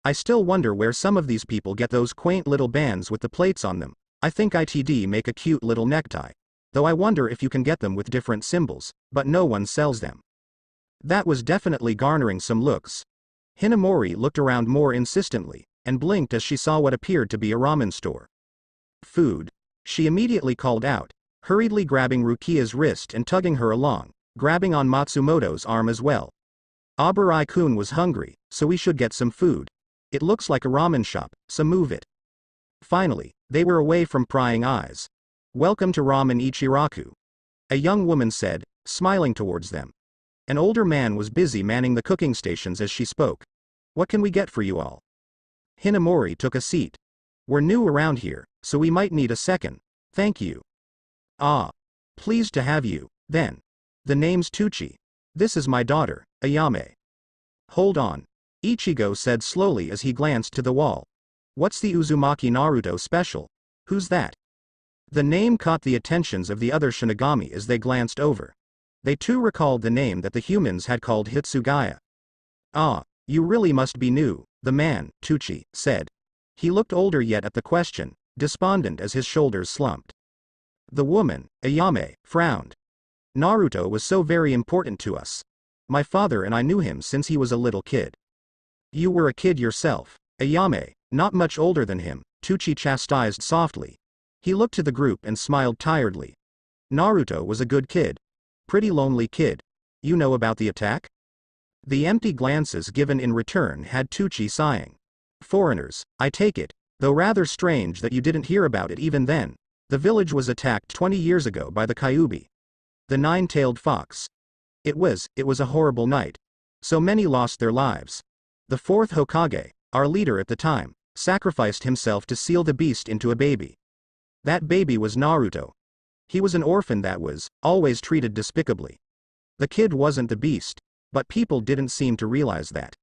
I still wonder where some of these people get those quaint little bands with the plates on them. I think ITD make a cute little necktie. Though I wonder if you can get them with different symbols, but no one sells them. That was definitely garnering some looks. Hinamori looked around more insistently, and blinked as she saw what appeared to be a ramen store. Food. She immediately called out, hurriedly grabbing Rukia's wrist and tugging her along, grabbing on Matsumoto's arm as well. Aburai-kun was hungry, so we should get some food. It looks like a ramen shop, so move it. Finally, they were away from prying eyes. Welcome to Ramen Ichiraku. A young woman said, smiling towards them. An older man was busy manning the cooking stations as she spoke. What can we get for you all? Hinamori took a seat. We're new around here, so we might need a second. Thank you. Ah. Pleased to have you, then. The name's Tucci. This is my daughter, Ayame. Hold on. Ichigo said slowly as he glanced to the wall. What's the Uzumaki Naruto special? Who's that? The name caught the attentions of the other Shinigami as they glanced over. They too recalled the name that the humans had called Hitsugaya. Ah, you really must be new, the man, Tucci, said. He looked older yet at the question, despondent as his shoulders slumped. The woman, Ayame, frowned. Naruto was so very important to us. My father and I knew him since he was a little kid. You were a kid yourself, Ayame, not much older than him, Tucci chastised softly. He looked to the group and smiled tiredly. Naruto was a good kid. Pretty lonely kid. You know about the attack? The empty glances given in return had Tucci sighing. Foreigners, I take it, though rather strange that you didn't hear about it even then. The village was attacked 20 years ago by the Kyuubi. The nine-tailed fox. It was a horrible night. So many lost their lives. The fourth Hokage, our leader at the time, sacrificed himself to seal the beast into a baby. That baby was Naruto. He was an orphan that was always treated despicably. The kid wasn't the beast, but people didn't seem to realize that.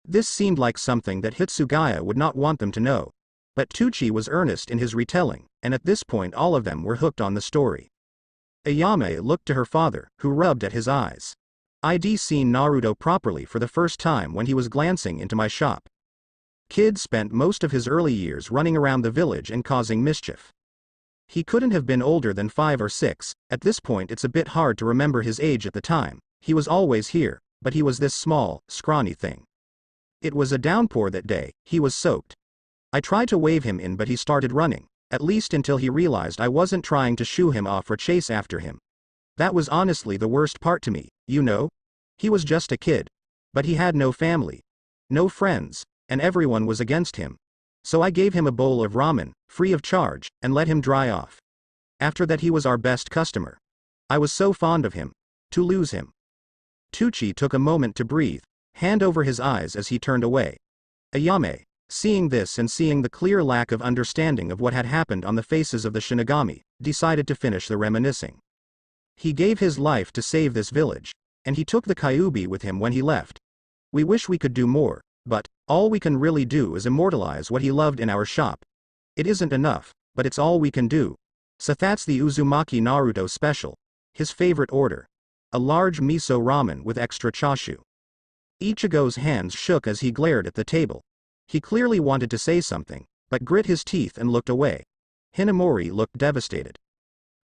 This seemed like something that Hitsugaya would not want them to know. But Tucci was earnest in his retelling, and at this point all of them were hooked on the story. Ayame looked to her father, who rubbed at his eyes. I'd seen Naruto properly for the first time when he was glancing into my shop. Kid spent most of his early years running around the village and causing mischief. He couldn't have been older than 5 or 6, at this point it's a bit hard to remember his age at the time. He was always here, but he was this small, scrawny thing. It was a downpour that day, he was soaked. I tried to wave him in but he started running, at least until he realized I wasn't trying to shoo him off or chase after him. That was honestly the worst part to me, you know? He was just a kid. But he had no family. No friends, and everyone was against him. So I gave him a bowl of ramen, free of charge, and let him dry off. After that he was our best customer. I was so fond of him. To lose him. Tucci took a moment to breathe, hand over his eyes as he turned away. Ayame, seeing this and seeing the clear lack of understanding of what had happened on the faces of the Shinigami, decided to finish the reminiscing. He gave his life to save this village, and he took the Kyuubi with him when he left. We wish we could do more, but all we can really do is immortalize what he loved in our shop. It isn't enough, but it's all we can do. So that's the Uzumaki Naruto special. His favorite order. A large miso ramen with extra chashu. Ichigo's hands shook as he glared at the table. He clearly wanted to say something, but grit his teeth and looked away. Hinamori looked devastated.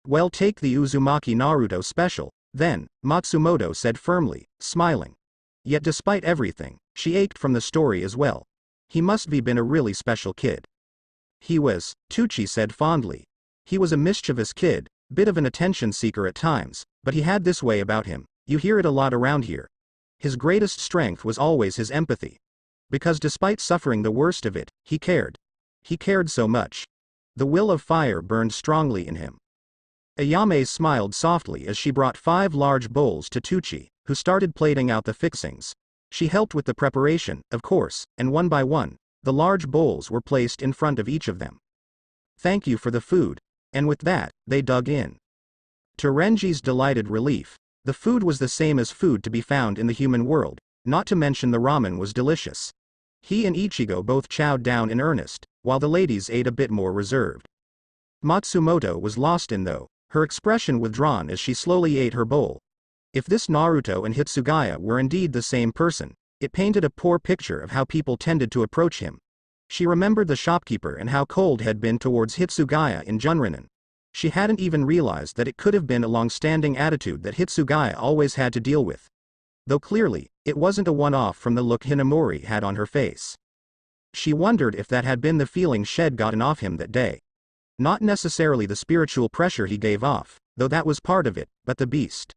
Well, take the Uzumaki Naruto special, then, Matsumoto said firmly, smiling. Yet despite everything, she ached from the story as well. He must be been a really special kid. He was, Tucci said fondly. He was a mischievous kid, bit of an attention seeker at times, but he had this way about him, you hear it a lot around here. His greatest strength was always his empathy. Because despite suffering the worst of it, he cared. He cared so much. The will of fire burned strongly in him. Ayame smiled softly as she brought 5 large bowls to Tucci, who started plating out the fixings. She helped with the preparation, of course, and one by one, the large bowls were placed in front of each of them. Thank you for the food. And with that, they dug in. To Renji's delighted relief, the food was the same as food to be found in the human world, not to mention the ramen was delicious. He and Ichigo both chowed down in earnest, while the ladies ate a bit more reserved. Matsumoto was lost in though, her expression withdrawn as she slowly ate her bowl. If this Naruto and Hitsugaya were indeed the same person, it painted a poor picture of how people tended to approach him. She remembered the shopkeeper and how cold had been towards Hitsugaya in Junranen. She hadn't even realized that it could have been a long-standing attitude that Hitsugaya always had to deal with. Though clearly, it wasn't a one-off from the look Hinamori had on her face. She wondered if that had been the feeling she'd gotten off him that day. Not necessarily the spiritual pressure he gave off, though that was part of it, but the beast.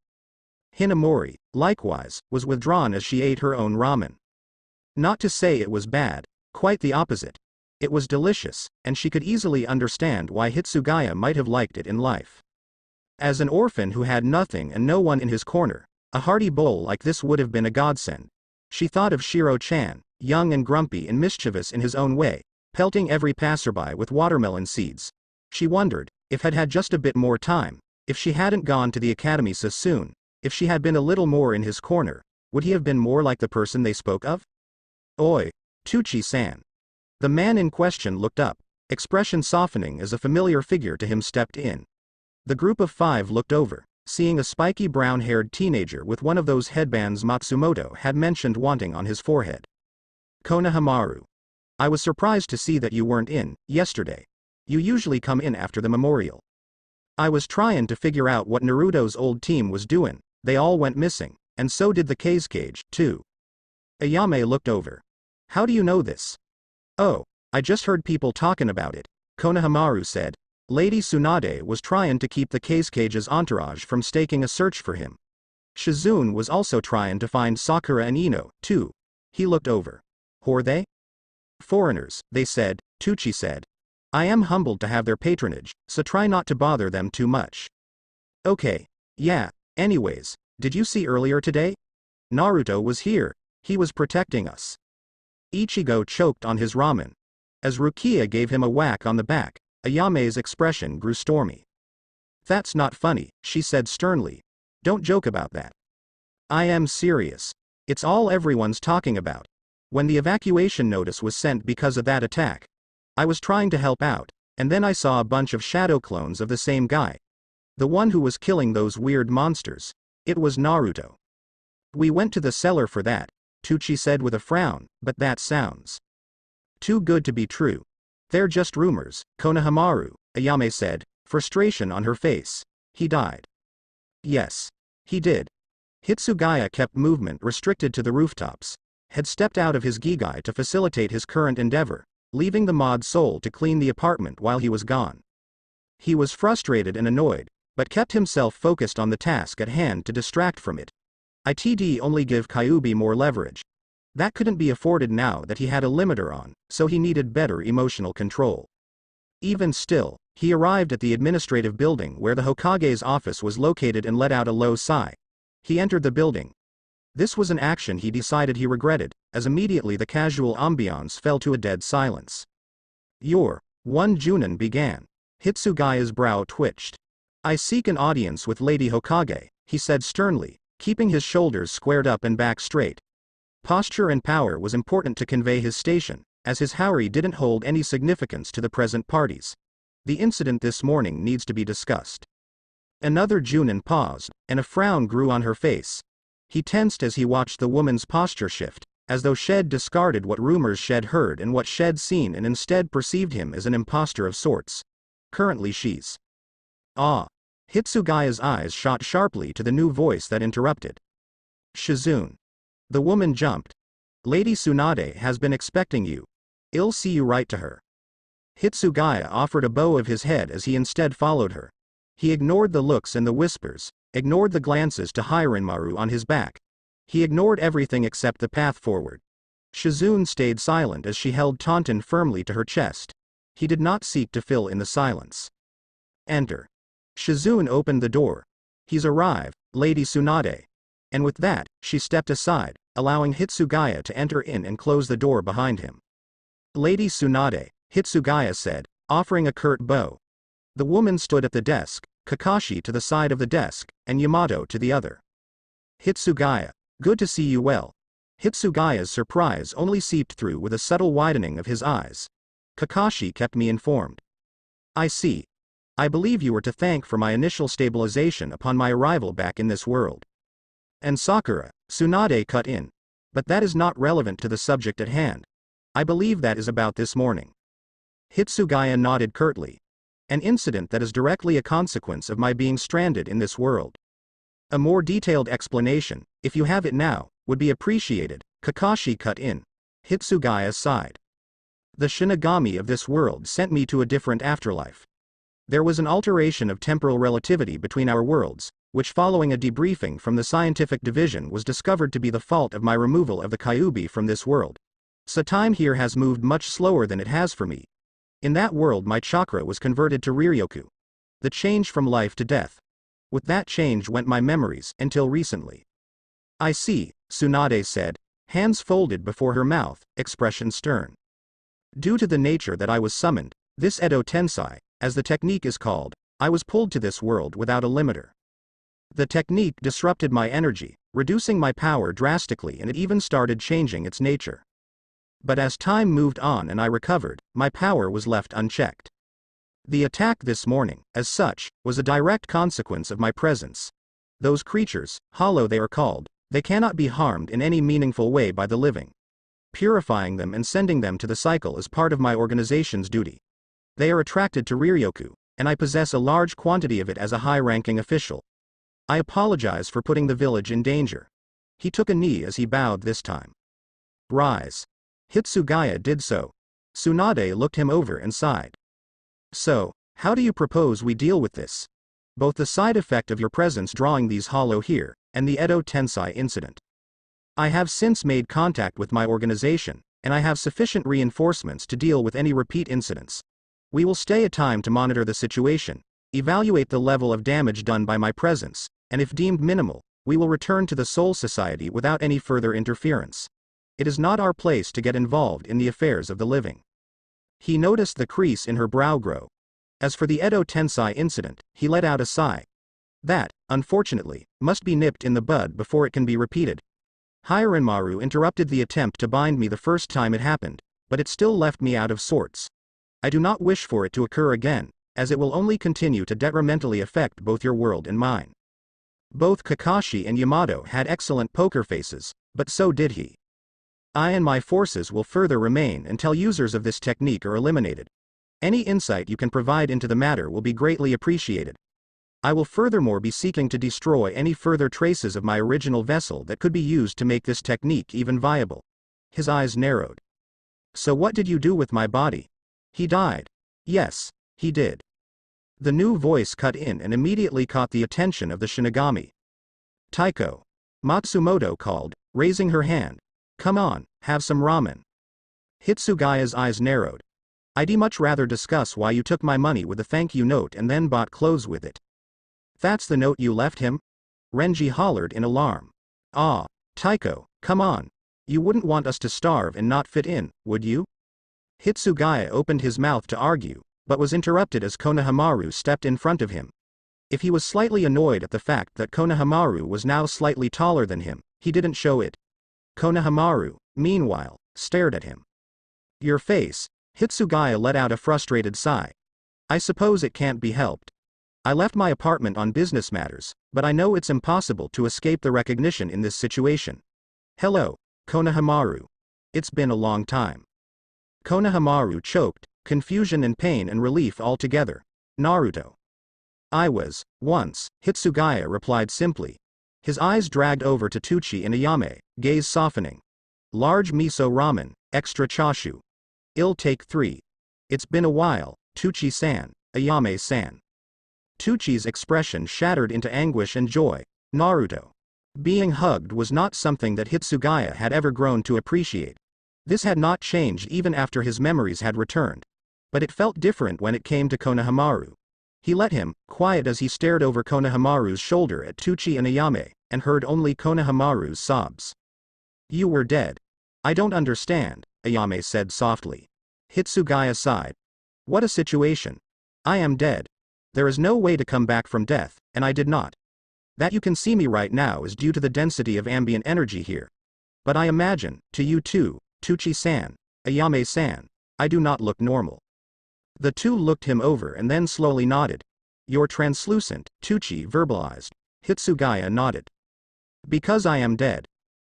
Hinamori, likewise, was withdrawn as she ate her own ramen. Not to say it was bad, quite the opposite. It was delicious, and she could easily understand why Hitsugaya might have liked it in life. As an orphan who had nothing and no one in his corner, a hearty bowl like this would have been a godsend. She thought of Shiro-chan, young and grumpy and mischievous in his own way, pelting every passerby with watermelon seeds. She wondered, if had just a bit more time, if she hadn't gone to the academy so soon, if she had been a little more in his corner, would he have been more like the person they spoke of? Oi, Tucci-san. The man in question looked up, expression softening as a familiar figure to him stepped in. The group of 5 looked over, seeing a spiky brown-haired teenager with one of those headbands Matsumoto had mentioned wanting on his forehead. Konohamaru. I was surprised to see that you weren't in, yesterday. You usually come in after the memorial. I was trying to figure out what Naruto's old team was doing, they all went missing, and so did the Cage, too. Ayame looked over. How do you know this? Oh, I just heard people talking about it, Konohamaru said. Lady Tsunade was trying to keep the Cage's entourage from staking a search for him. Shizune was also trying to find Sakura and Ino, too. He looked over. Who are they? Foreigners, they said, Tucci said. I am humbled to have their patronage, so try not to bother them too much. Okay, Yeah, anyways, did you see earlier today? Naruto was here. He was protecting us. Ichigo choked on his ramen. As Rukia gave him a whack on the back, Ayame's expression grew stormy. That's not funny, she said sternly. Don't joke about that. I am serious. It's all everyone's talking about. When the evacuation notice was sent because of that attack, I was trying to help out, and then I saw a bunch of shadow clones of the same guy. The one who was killing those weird monsters. It was Naruto. We went to the cellar for that, Tucci said with a frown, but that sounds too good to be true. They're just rumors, Konohamaru, Ayame said, frustration on her face. He died. Yes. He did. Hitsugaya kept movement restricted to the rooftops, had stepped out of his Gigai to facilitate his current endeavor, leaving the mod soul to clean the apartment while he was gone. He was frustrated and annoyed, but kept himself focused on the task at hand to distract from it. It'd only give Kyuubi more leverage. That couldn't be afforded now that he had a limiter on, so he needed better emotional control. Even still, he arrived at the administrative building where the Hokage's office was located and let out a low sigh. He entered the building. This was an action he decided he regretted, as immediately the casual ambiance fell to a dead silence. Your one Junin began. Hitsugaya's brow twitched. I seek an audience with Lady Hokage, he said sternly, keeping his shoulders squared up and back straight. Posture and power was important to convey his station, as his Haori didn't hold any significance to the present parties. The incident this morning needs to be discussed. Another Junin paused, and a frown grew on her face. He tensed as he watched the woman's posture shift, as though Shed discarded what rumors Shed heard and what Shed seen and instead perceived him as an imposter of sorts. Currently she's. Ah. Hitsugaya's eyes shot sharply to the new voice that interrupted. Shizune. The woman jumped. Lady Tsunade has been expecting you. I'll see you right to her. Hitsugaya offered a bow of his head as he instead followed her. He ignored the looks and the whispers, ignored the glances to Hiranmaru on his back. He ignored everything except the path forward. Shizune stayed silent as she held Taunton firmly to her chest. He did not seek to fill in the silence. Enter. Shizune opened the door. He's arrived, Lady Tsunade. And with that, she stepped aside, allowing Hitsugaya to enter in and close the door behind him. Lady Tsunade, Hitsugaya said, offering a curt bow. The woman stood at the desk, Kakashi to the side of the desk, and Yamato to the other. Hitsugaya, good to see you well. Hitsugaya's surprise only seeped through with a subtle widening of his eyes. Kakashi kept me informed. I see. I believe you were to thank for my initial stabilization upon my arrival back in this world. And Sakura, Tsunade cut in. But that is not relevant to the subject at hand. I believe that is about this morning. Hitsugaya nodded curtly. An incident that is directly a consequence of my being stranded in this world. A more detailed explanation, if you have it now, would be appreciated, Kakashi cut in. Hitsugaya sighed. The Shinigami of this world sent me to a different afterlife. There was an alteration of temporal relativity between our worlds, which following a debriefing from the scientific division was discovered to be the fault of my removal of the Kyuubi from this world. So time here has moved much slower than it has for me. In that world my chakra was converted to Riryoku. The change from life to death. With that change went my memories, until recently. I see, Tsunade said, hands folded before her mouth, expression stern. Due to the nature that I was summoned, this Edo Tensai, as the technique is called, I was pulled to this world without a limiter. The technique disrupted my energy, reducing my power drastically, and it even started changing its nature. But as time moved on and I recovered, my power was left unchecked. The attack this morning, as such, was a direct consequence of my presence. Those creatures, hollow they are called, they cannot be harmed in any meaningful way by the living. Purifying them and sending them to the cycle is part of my organization's duty. They are attracted to Riryoku, and I possess a large quantity of it as a high-ranking official. I apologize for putting the village in danger. He took a knee as he bowed this time. Rise. Hitsugaya did so. Tsunade looked him over and sighed. So, how do you propose we deal with this? Both the side effect of your presence drawing these hollow here, and the Edo Tensai incident. I have since made contact with my organization, and I have sufficient reinforcements to deal with any repeat incidents. We will stay a time to monitor the situation, evaluate the level of damage done by my presence, and if deemed minimal, we will return to the Soul Society without any further interference. It is not our place to get involved in the affairs of the living. He noticed the crease in her brow grow. As for the Edo Tensei incident, he let out a sigh. That, unfortunately, must be nipped in the bud before it can be repeated. Hiranmaru interrupted the attempt to bind me the first time it happened, but it still left me out of sorts. I do not wish for it to occur again, as it will only continue to detrimentally affect both your world and mine. Both Kakashi and Yamato had excellent poker faces, but so did he. I and my forces will further remain until users of this technique are eliminated. Any insight you can provide into the matter will be greatly appreciated. I will furthermore be seeking to destroy any further traces of my original vessel that could be used to make this technique even viable. His eyes narrowed. So what did you do with my body? He died. Yes, he did. The new voice cut in and immediately caught the attention of the Shinigami. Taiko. Matsumoto called, raising her hand. Come on, have some ramen. Hitsugaya's eyes narrowed. I'd much rather discuss why you took my money with a thank you note and then bought clothes with it. That's the note you left him? Renji hollered in alarm. Ah, Taiko, come on. You wouldn't want us to starve and not fit in, would you? Hitsugaya opened his mouth to argue, but was interrupted as Konohamaru stepped in front of him. If he was slightly annoyed at the fact that Konohamaru was now slightly taller than him, he didn't show it. Konohamaru, meanwhile, stared at him. Your face. Hitsugaya let out a frustrated sigh. I suppose it can't be helped. I left my apartment on business matters, but I know it's impossible to escape the recognition in this situation. Hello, Konohamaru. It's been a long time. Konohamaru choked, confusion and pain and relief all together. Naruto. I was, once, Hitsugaya replied simply. His eyes dragged over to Tucci and Ayame, gaze softening. Large miso ramen, extra chashu. I'll take 3. It's been a while, Tucci-san, Ayame-san. Tucci's expression shattered into anguish and joy. Naruto. Being hugged was not something that Hitsugaya had ever grown to appreciate. This had not changed even after his memories had returned. But it felt different when it came to Konohamaru. He let him, quiet as he stared over Konohamaru's shoulder at Tucci and Ayame, and heard only Konohamaru's sobs. You were dead. I don't understand, Ayame said softly. Hitsugaya sighed. What a situation. I am dead. There is no way to come back from death, and I did not. That you can see me right now is due to the density of ambient energy here. But I imagine, to you too, Tucci-san, Ayame-san, I do not look normal. The two looked him over and then slowly nodded. You're translucent, Tucci verbalized. Hitsugaya nodded. Because I am dead.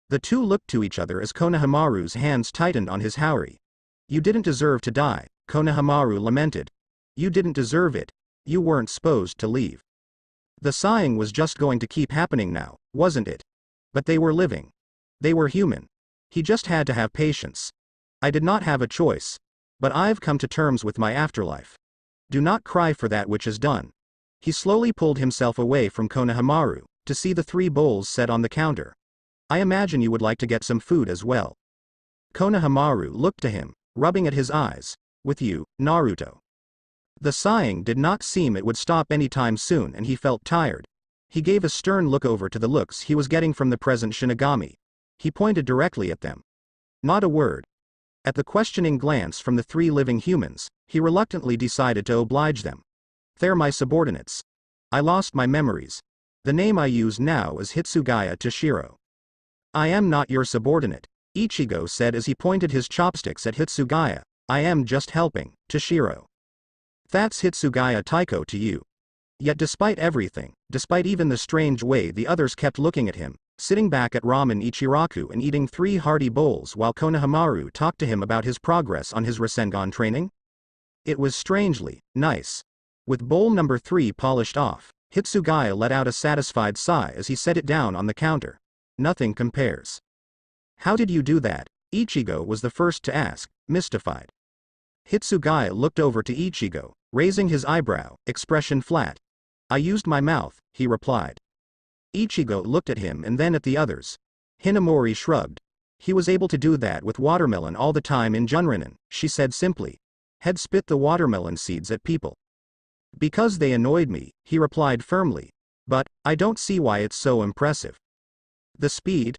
The two looked to each other as Konohamaru's hands tightened on his haori. You didn't deserve to die, Konohamaru lamented. You didn't deserve it. You weren't supposed to leave. The sighing was just going to keep happening now, wasn't it? But they were living. They were human. He just had to have patience. I did not have a choice. But I've come to terms with my afterlife. Do not cry for that which is done. He slowly pulled himself away from Konohamaru, to see the 3 bowls set on the counter. I imagine you would like to get some food as well. Konohamaru looked to him, rubbing at his eyes. With you, Naruto. The sighing did not seem it would stop anytime soon and he felt tired. He gave a stern look over to the looks he was getting from the present Shinigami. He pointed directly at them. Not a word. At the questioning glance from the 3 living humans, he reluctantly decided to oblige them. They're my subordinates. I lost my memories. The name I use now is Hitsugaya Toshiro. I am not your subordinate, Ichigo said as he pointed his chopsticks at Hitsugaya. I am just helping, Toshiro. That's Hitsugaya Taiko to you. Yet despite everything, despite even the strange way the others kept looking at him, sitting back at Ramen Ichiraku and eating 3 hearty bowls while Konohamaru talked to him about his progress on his Rasengan training? It was strangely nice. With bowl number 3 polished off, Hitsugaya let out a satisfied sigh as he set it down on the counter. Nothing compares. How did you do that? Ichigo was the first to ask, mystified. Hitsugaya looked over to Ichigo, raising his eyebrow, expression flat. I used my mouth, he replied. Ichigo looked at him and then at the others. Hinamori shrugged. He was able to do that with watermelon all the time in Junranen, she said simply. Had spit the watermelon seeds at people. Because they annoyed me, he replied firmly. But, I don't see why it's so impressive. The speed?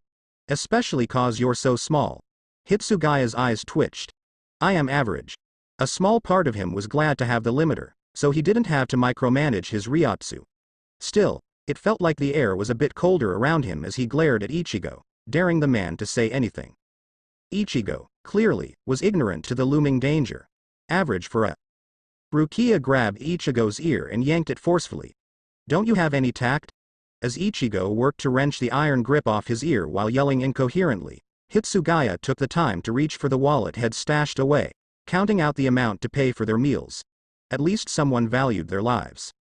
Especially cause you're so small. Hitsugaya's eyes twitched. I am average. A small part of him was glad to have the limiter, so he didn't have to micromanage his Ryotsu. Still, it felt like the air was a bit colder around him as he glared at Ichigo, daring the man to say anything. Ichigo, clearly, was ignorant to the looming danger. Average for a. Rukia grabbed Ichigo's ear and yanked it forcefully. Don't you have any tact? As Ichigo worked to wrench the iron grip off his ear while yelling incoherently, Hitsugaya took the time to reach for the wallet had stashed away, counting out the amount to pay for their meals. At least someone valued their lives.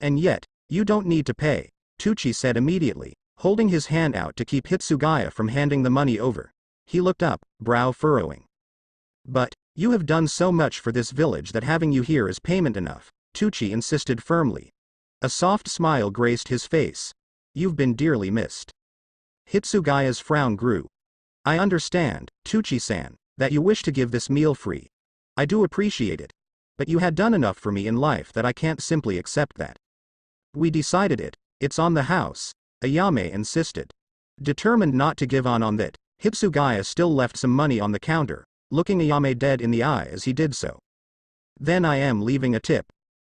And yet, you don't need to pay, Tucci said immediately, holding his hand out to keep Hitsugaya from handing the money over. He looked up, brow furrowing. But, you have done so much for this village that having you here is payment enough, Tucci insisted firmly. A soft smile graced his face. You've been dearly missed. Hitsugaya's frown grew. I understand, Tucci-san, that you wish to give this meal free. I do appreciate it. But you had done enough for me in life that I can't simply accept that. We decided it, it's on the house, Ayame insisted. Determined not to give on that, Hitsugaya still left some money on the counter, looking Ayame dead in the eye as he did so. Then I am leaving a tip.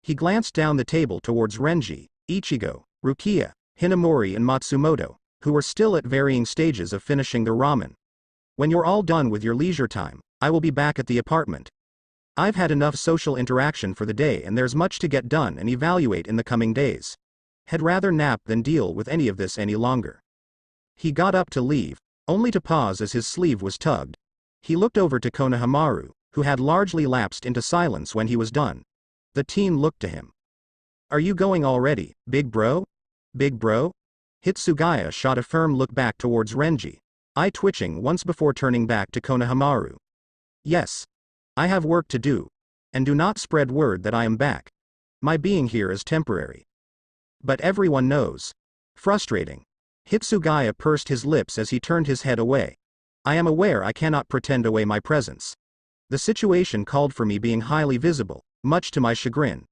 He glanced down the table towards Renji, Ichigo, Rukia, Hinamori and Matsumoto, who were still at varying stages of finishing their ramen. When you're all done with your leisure time, I will be back at the apartment. I've had enough social interaction for the day and there's much to get done and evaluate in the coming days. Had rather nap than deal with any of this any longer. He got up to leave, only to pause as his sleeve was tugged. He looked over to Konohamaru, who had largely lapsed into silence when he was done. The teen looked to him. Are you going already, big bro? Big bro? Hitsugaya shot a firm look back towards Renji, eye twitching once before turning back to Konohamaru. Yes. I have work to do. And do not spread word that I am back. My being here is temporary. But everyone knows. Frustrating. Hitsugaya pursed his lips as he turned his head away. I am aware I cannot pretend away my presence. The situation called for me being highly visible, much to my chagrin.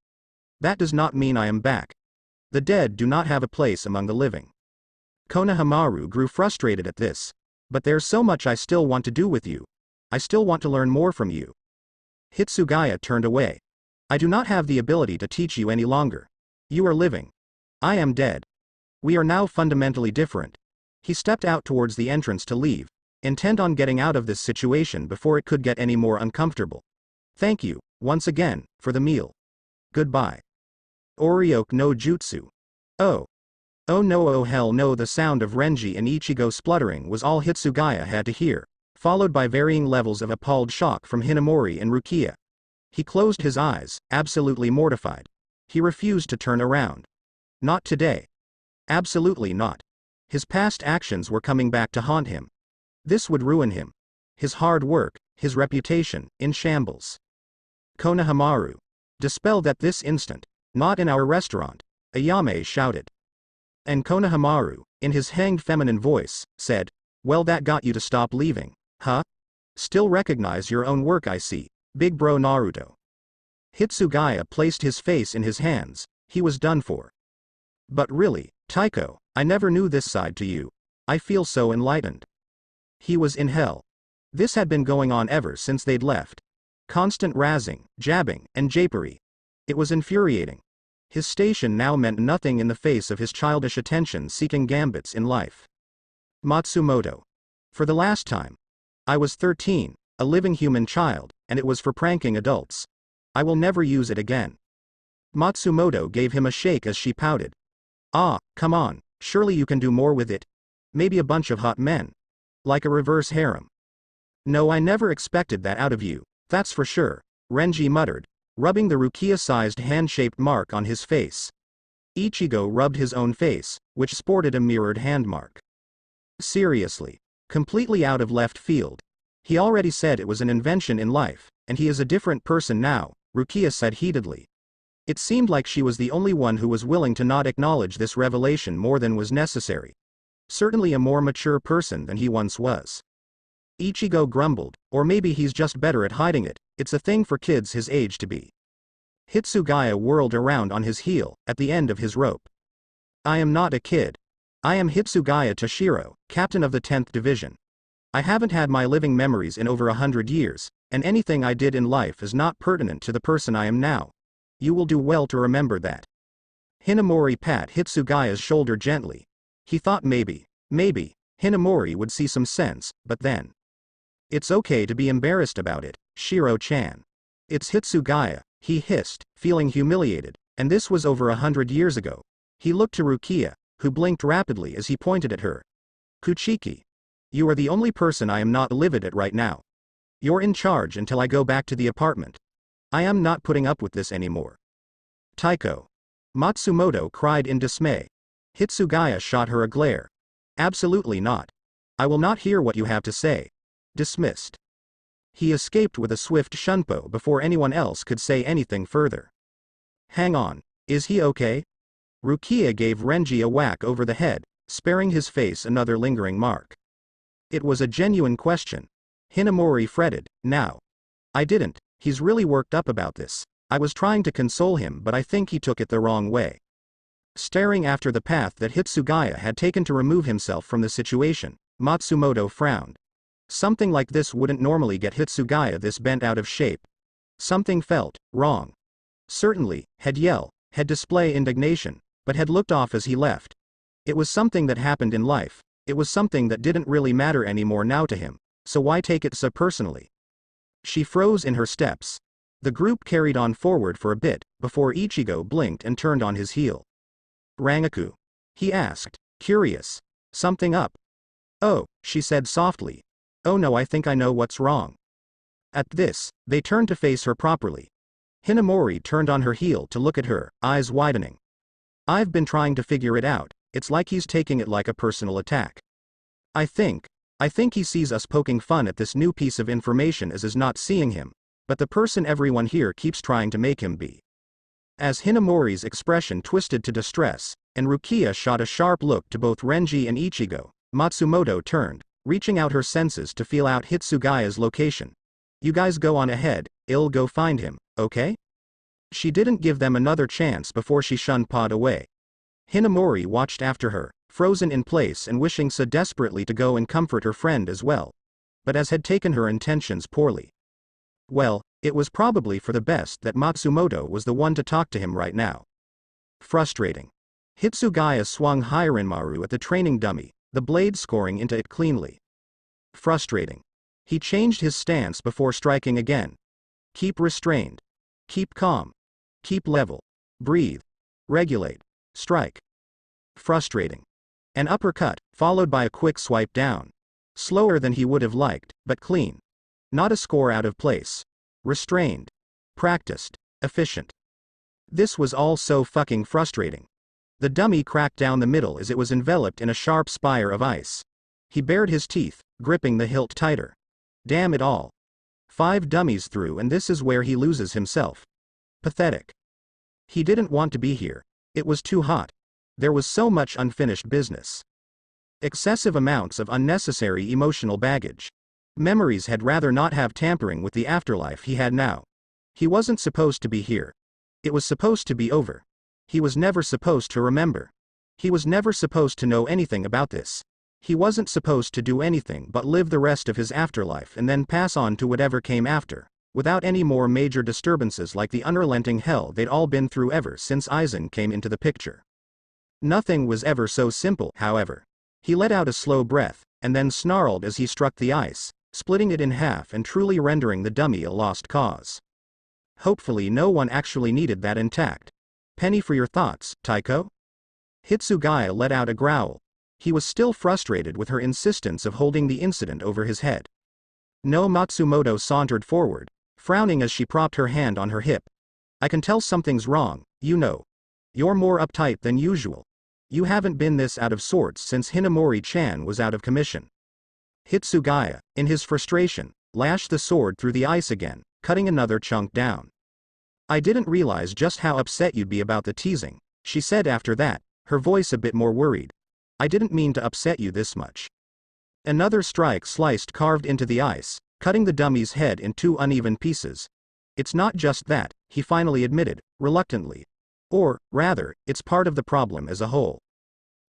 That does not mean I am back. The dead do not have a place among the living. Konohamaru grew frustrated at this. But there's so much I still want to do with you. I still want to learn more from you. Hitsugaya turned away. I do not have the ability to teach you any longer. You are living. I am dead. We are now fundamentally different. He stepped out towards the entrance to leave, intent on getting out of this situation before it could get any more uncomfortable. Thank you, once again, for the meal. Goodbye. Orioke no jutsu. Oh. Oh no, oh hell no. The sound of Renji and Ichigo spluttering was all Hitsugaya had to hear, followed by varying levels of appalled shock from Hinamori and Rukia. He closed his eyes, absolutely mortified. He refused to turn around. Not today. Absolutely not. His past actions were coming back to haunt him. This would ruin him. His hard work, his reputation, in shambles. Konohamaru. Dispelled at this instant. Not in our restaurant, Ayame shouted. And Konohamaru, in his hanged feminine voice, said, well, that got you to stop leaving, huh? Still recognize your own work, I see, big bro Naruto. Hitsugaya placed his face in his hands. He was done for. But really, Taiko, I never knew this side to you. I feel so enlightened. He was in hell. This had been going on ever since they'd left. Constant razzing, jabbing, and japery. It was infuriating. His station now meant nothing in the face of his childish attention-seeking gambits in life. Matsumoto. For the last time. I was 13, a living human child, and it was for pranking adults. I will never use it again. Matsumoto gave him a shake as she pouted. Ah, come on, surely you can do more with it. Maybe a bunch of hot men. Like a reverse harem. No, I never expected that out of you, that's for sure, Renji muttered, rubbing the Rukia-sized hand-shaped mark on his face. Ichigo rubbed his own face, which sported a mirrored handmark. Seriously. Completely out of left field. He already said it was an invention in life, and he is a different person now, Rukia said heatedly. It seemed like she was the only one who was willing to not acknowledge this revelation more than was necessary. Certainly a more mature person than he once was. Ichigo grumbled, or maybe he's just better at hiding it, it's a thing for kids his age to be. Hitsugaya whirled around on his heel, at the end of his rope. I am not a kid. I am Hitsugaya Toshiro, captain of the 10th Division. I haven't had my living memories in over 100 years, and anything I did in life is not pertinent to the person I am now. You will do well to remember that. Hinamori pat Hitsugaya's shoulder gently. He thought maybe, Hinamori would see some sense, but then. It's okay to be embarrassed about it, Shiro-chan. It's Hitsugaya, he hissed, feeling humiliated, and this was over 100 years ago. He looked to Rukia, who blinked rapidly as he pointed at her. Kuchiki. You are the only person I am not livid at right now. You're in charge until I go back to the apartment. I am not putting up with this anymore. Taiko. Matsumoto cried in dismay. Hitsugaya shot her a glare. Absolutely not. I will not hear what you have to say. Dismissed. He escaped with a swift shunpo before anyone else could say anything further. Hang on, is he okay? Rukia gave Renji a whack over the head, sparing his face another lingering mark. It was a genuine question. Hinamori fretted, now. I didn't, he's really worked up about this. I was trying to console him but I think he took it the wrong way. Staring after the path that Hitsugaya had taken to remove himself from the situation, Matsumoto frowned. Something like this wouldn't normally get Hitsugaya this bent out of shape. Something felt wrong. Certainly, had display indignation, but had looked off as he left. It was something that happened in life, it was something that didn't really matter anymore now to him, so why take it so personally? She froze in her steps. The group carried on forward for a bit, before Ichigo blinked and turned on his heel. Rangaku? He asked, curious. Something up? Oh, she said softly. Oh no, I think I know what's wrong. At this, they turned to face her properly. Hinamori turned on her heel to look at her, eyes widening. I've been trying to figure it out, it's like he's taking it like a personal attack. I think he sees us poking fun at this new piece of information as is not seeing him, but the person everyone here keeps trying to make him be. As Hinamori's expression twisted to distress, and Rukia shot a sharp look to both Renji and Ichigo, Matsumoto turned, reaching out her senses to feel out Hitsugaya's location. You guys go on ahead, I'll go find him, okay? She didn't give them another chance before she shun-pawed away. Hinamori watched after her, frozen in place and wishing so desperately to go and comfort her friend as well. But as had taken her intentions poorly. Well, it was probably for the best that Matsumoto was the one to talk to him right now. Frustrating. Hitsugaya swung Hirinmaru at the training dummy, the blade scoring into it cleanly. Frustrating. He changed his stance before striking again. Keep restrained. Keep calm. Keep level. Breathe. Regulate. Strike. Frustrating. An uppercut, followed by a quick swipe down. Slower than he would have liked, but clean. Not a score out of place. Restrained. Practiced. Efficient. This was all so fucking frustrating. The dummy cracked down the middle as it was enveloped in a sharp spire of ice. He bared his teeth, gripping the hilt tighter. Damn it all. 5 dummies through and this is where he loses himself. Pathetic. He didn't want to be here. It was too hot. There was so much unfinished business. Excessive amounts of unnecessary emotional baggage. Memories had rather not have tampering with the afterlife he had now. He wasn't supposed to be here. It was supposed to be over. He was never supposed to remember. He was never supposed to know anything about this. He wasn't supposed to do anything but live the rest of his afterlife and then pass on to whatever came after, without any more major disturbances like the unrelenting hell they'd all been through ever since Aizen came into the picture. Nothing was ever so simple, however. He let out a slow breath, and then snarled as he struck the ice, splitting it in half and truly rendering the dummy a lost cause. Hopefully no one actually needed that intact. Penny for your thoughts, Taiko? Hitsugaya let out a growl. He was still frustrated with her insistence of holding the incident over his head. No, Matsumoto sauntered forward, frowning as she propped her hand on her hip. I can tell something's wrong, you know. You're more uptight than usual. You haven't been this out of sorts since Hinamori-chan was out of commission. Hitsugaya, in his frustration, lashed the sword through the ice again, cutting another chunk down. I didn't realize just how upset you'd be about the teasing, she said after that, her voice a bit more worried. I didn't mean to upset you this much. Another strike sliced carved into the ice, cutting the dummy's head in 2 uneven pieces. It's not just that, he finally admitted, reluctantly. Or, rather, it's part of the problem as a whole.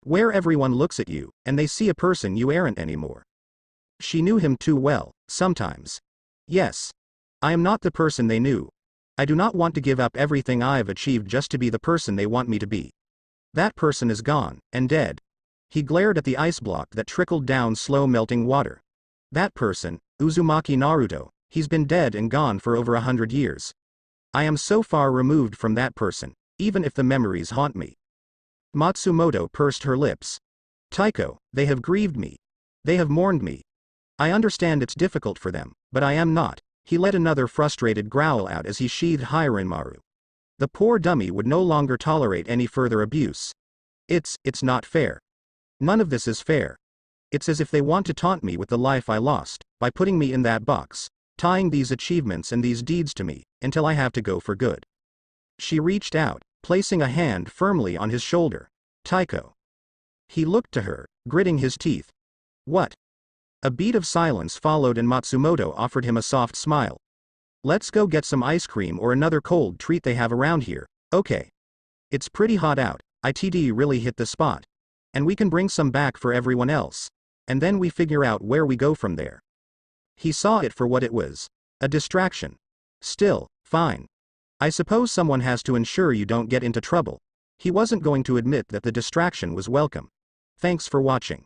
Where everyone looks at you, and they see a person you aren't anymore. She knew him too well, sometimes. Yes. I am not the person they knew. I do not want to give up everything I've achieved just to be the person they want me to be. That person is gone, and dead. He glared at the ice block that trickled down slow melting water. That person, Uzumaki Naruto, he's been dead and gone for over 100 years. I am so far removed from that person, even if the memories haunt me. Matsumoto pursed her lips. Taiko, they have grieved me. They have mourned me. I understand it's difficult for them, but I am not. He let another frustrated growl out as he sheathed Hiranmaru. The poor dummy would no longer tolerate any further abuse. It's not fair. None of this is fair. It's as if they want to taunt me with the life I lost, by putting me in that box, tying these achievements and these deeds to me, until I have to go for good. She reached out, placing a hand firmly on his shoulder. Taiko. He looked to her, gritting his teeth. What? A beat of silence followed and Matsumoto offered him a soft smile. Let's go get some ice cream or another cold treat they have around here, okay? It's pretty hot out, ITD really hit the spot. And we can bring some back for everyone else. And then we figure out where we go from there. He saw it for what it was. A distraction. Still, fine. I suppose someone has to ensure you don't get into trouble. He wasn't going to admit that the distraction was welcome. Thanks for watching.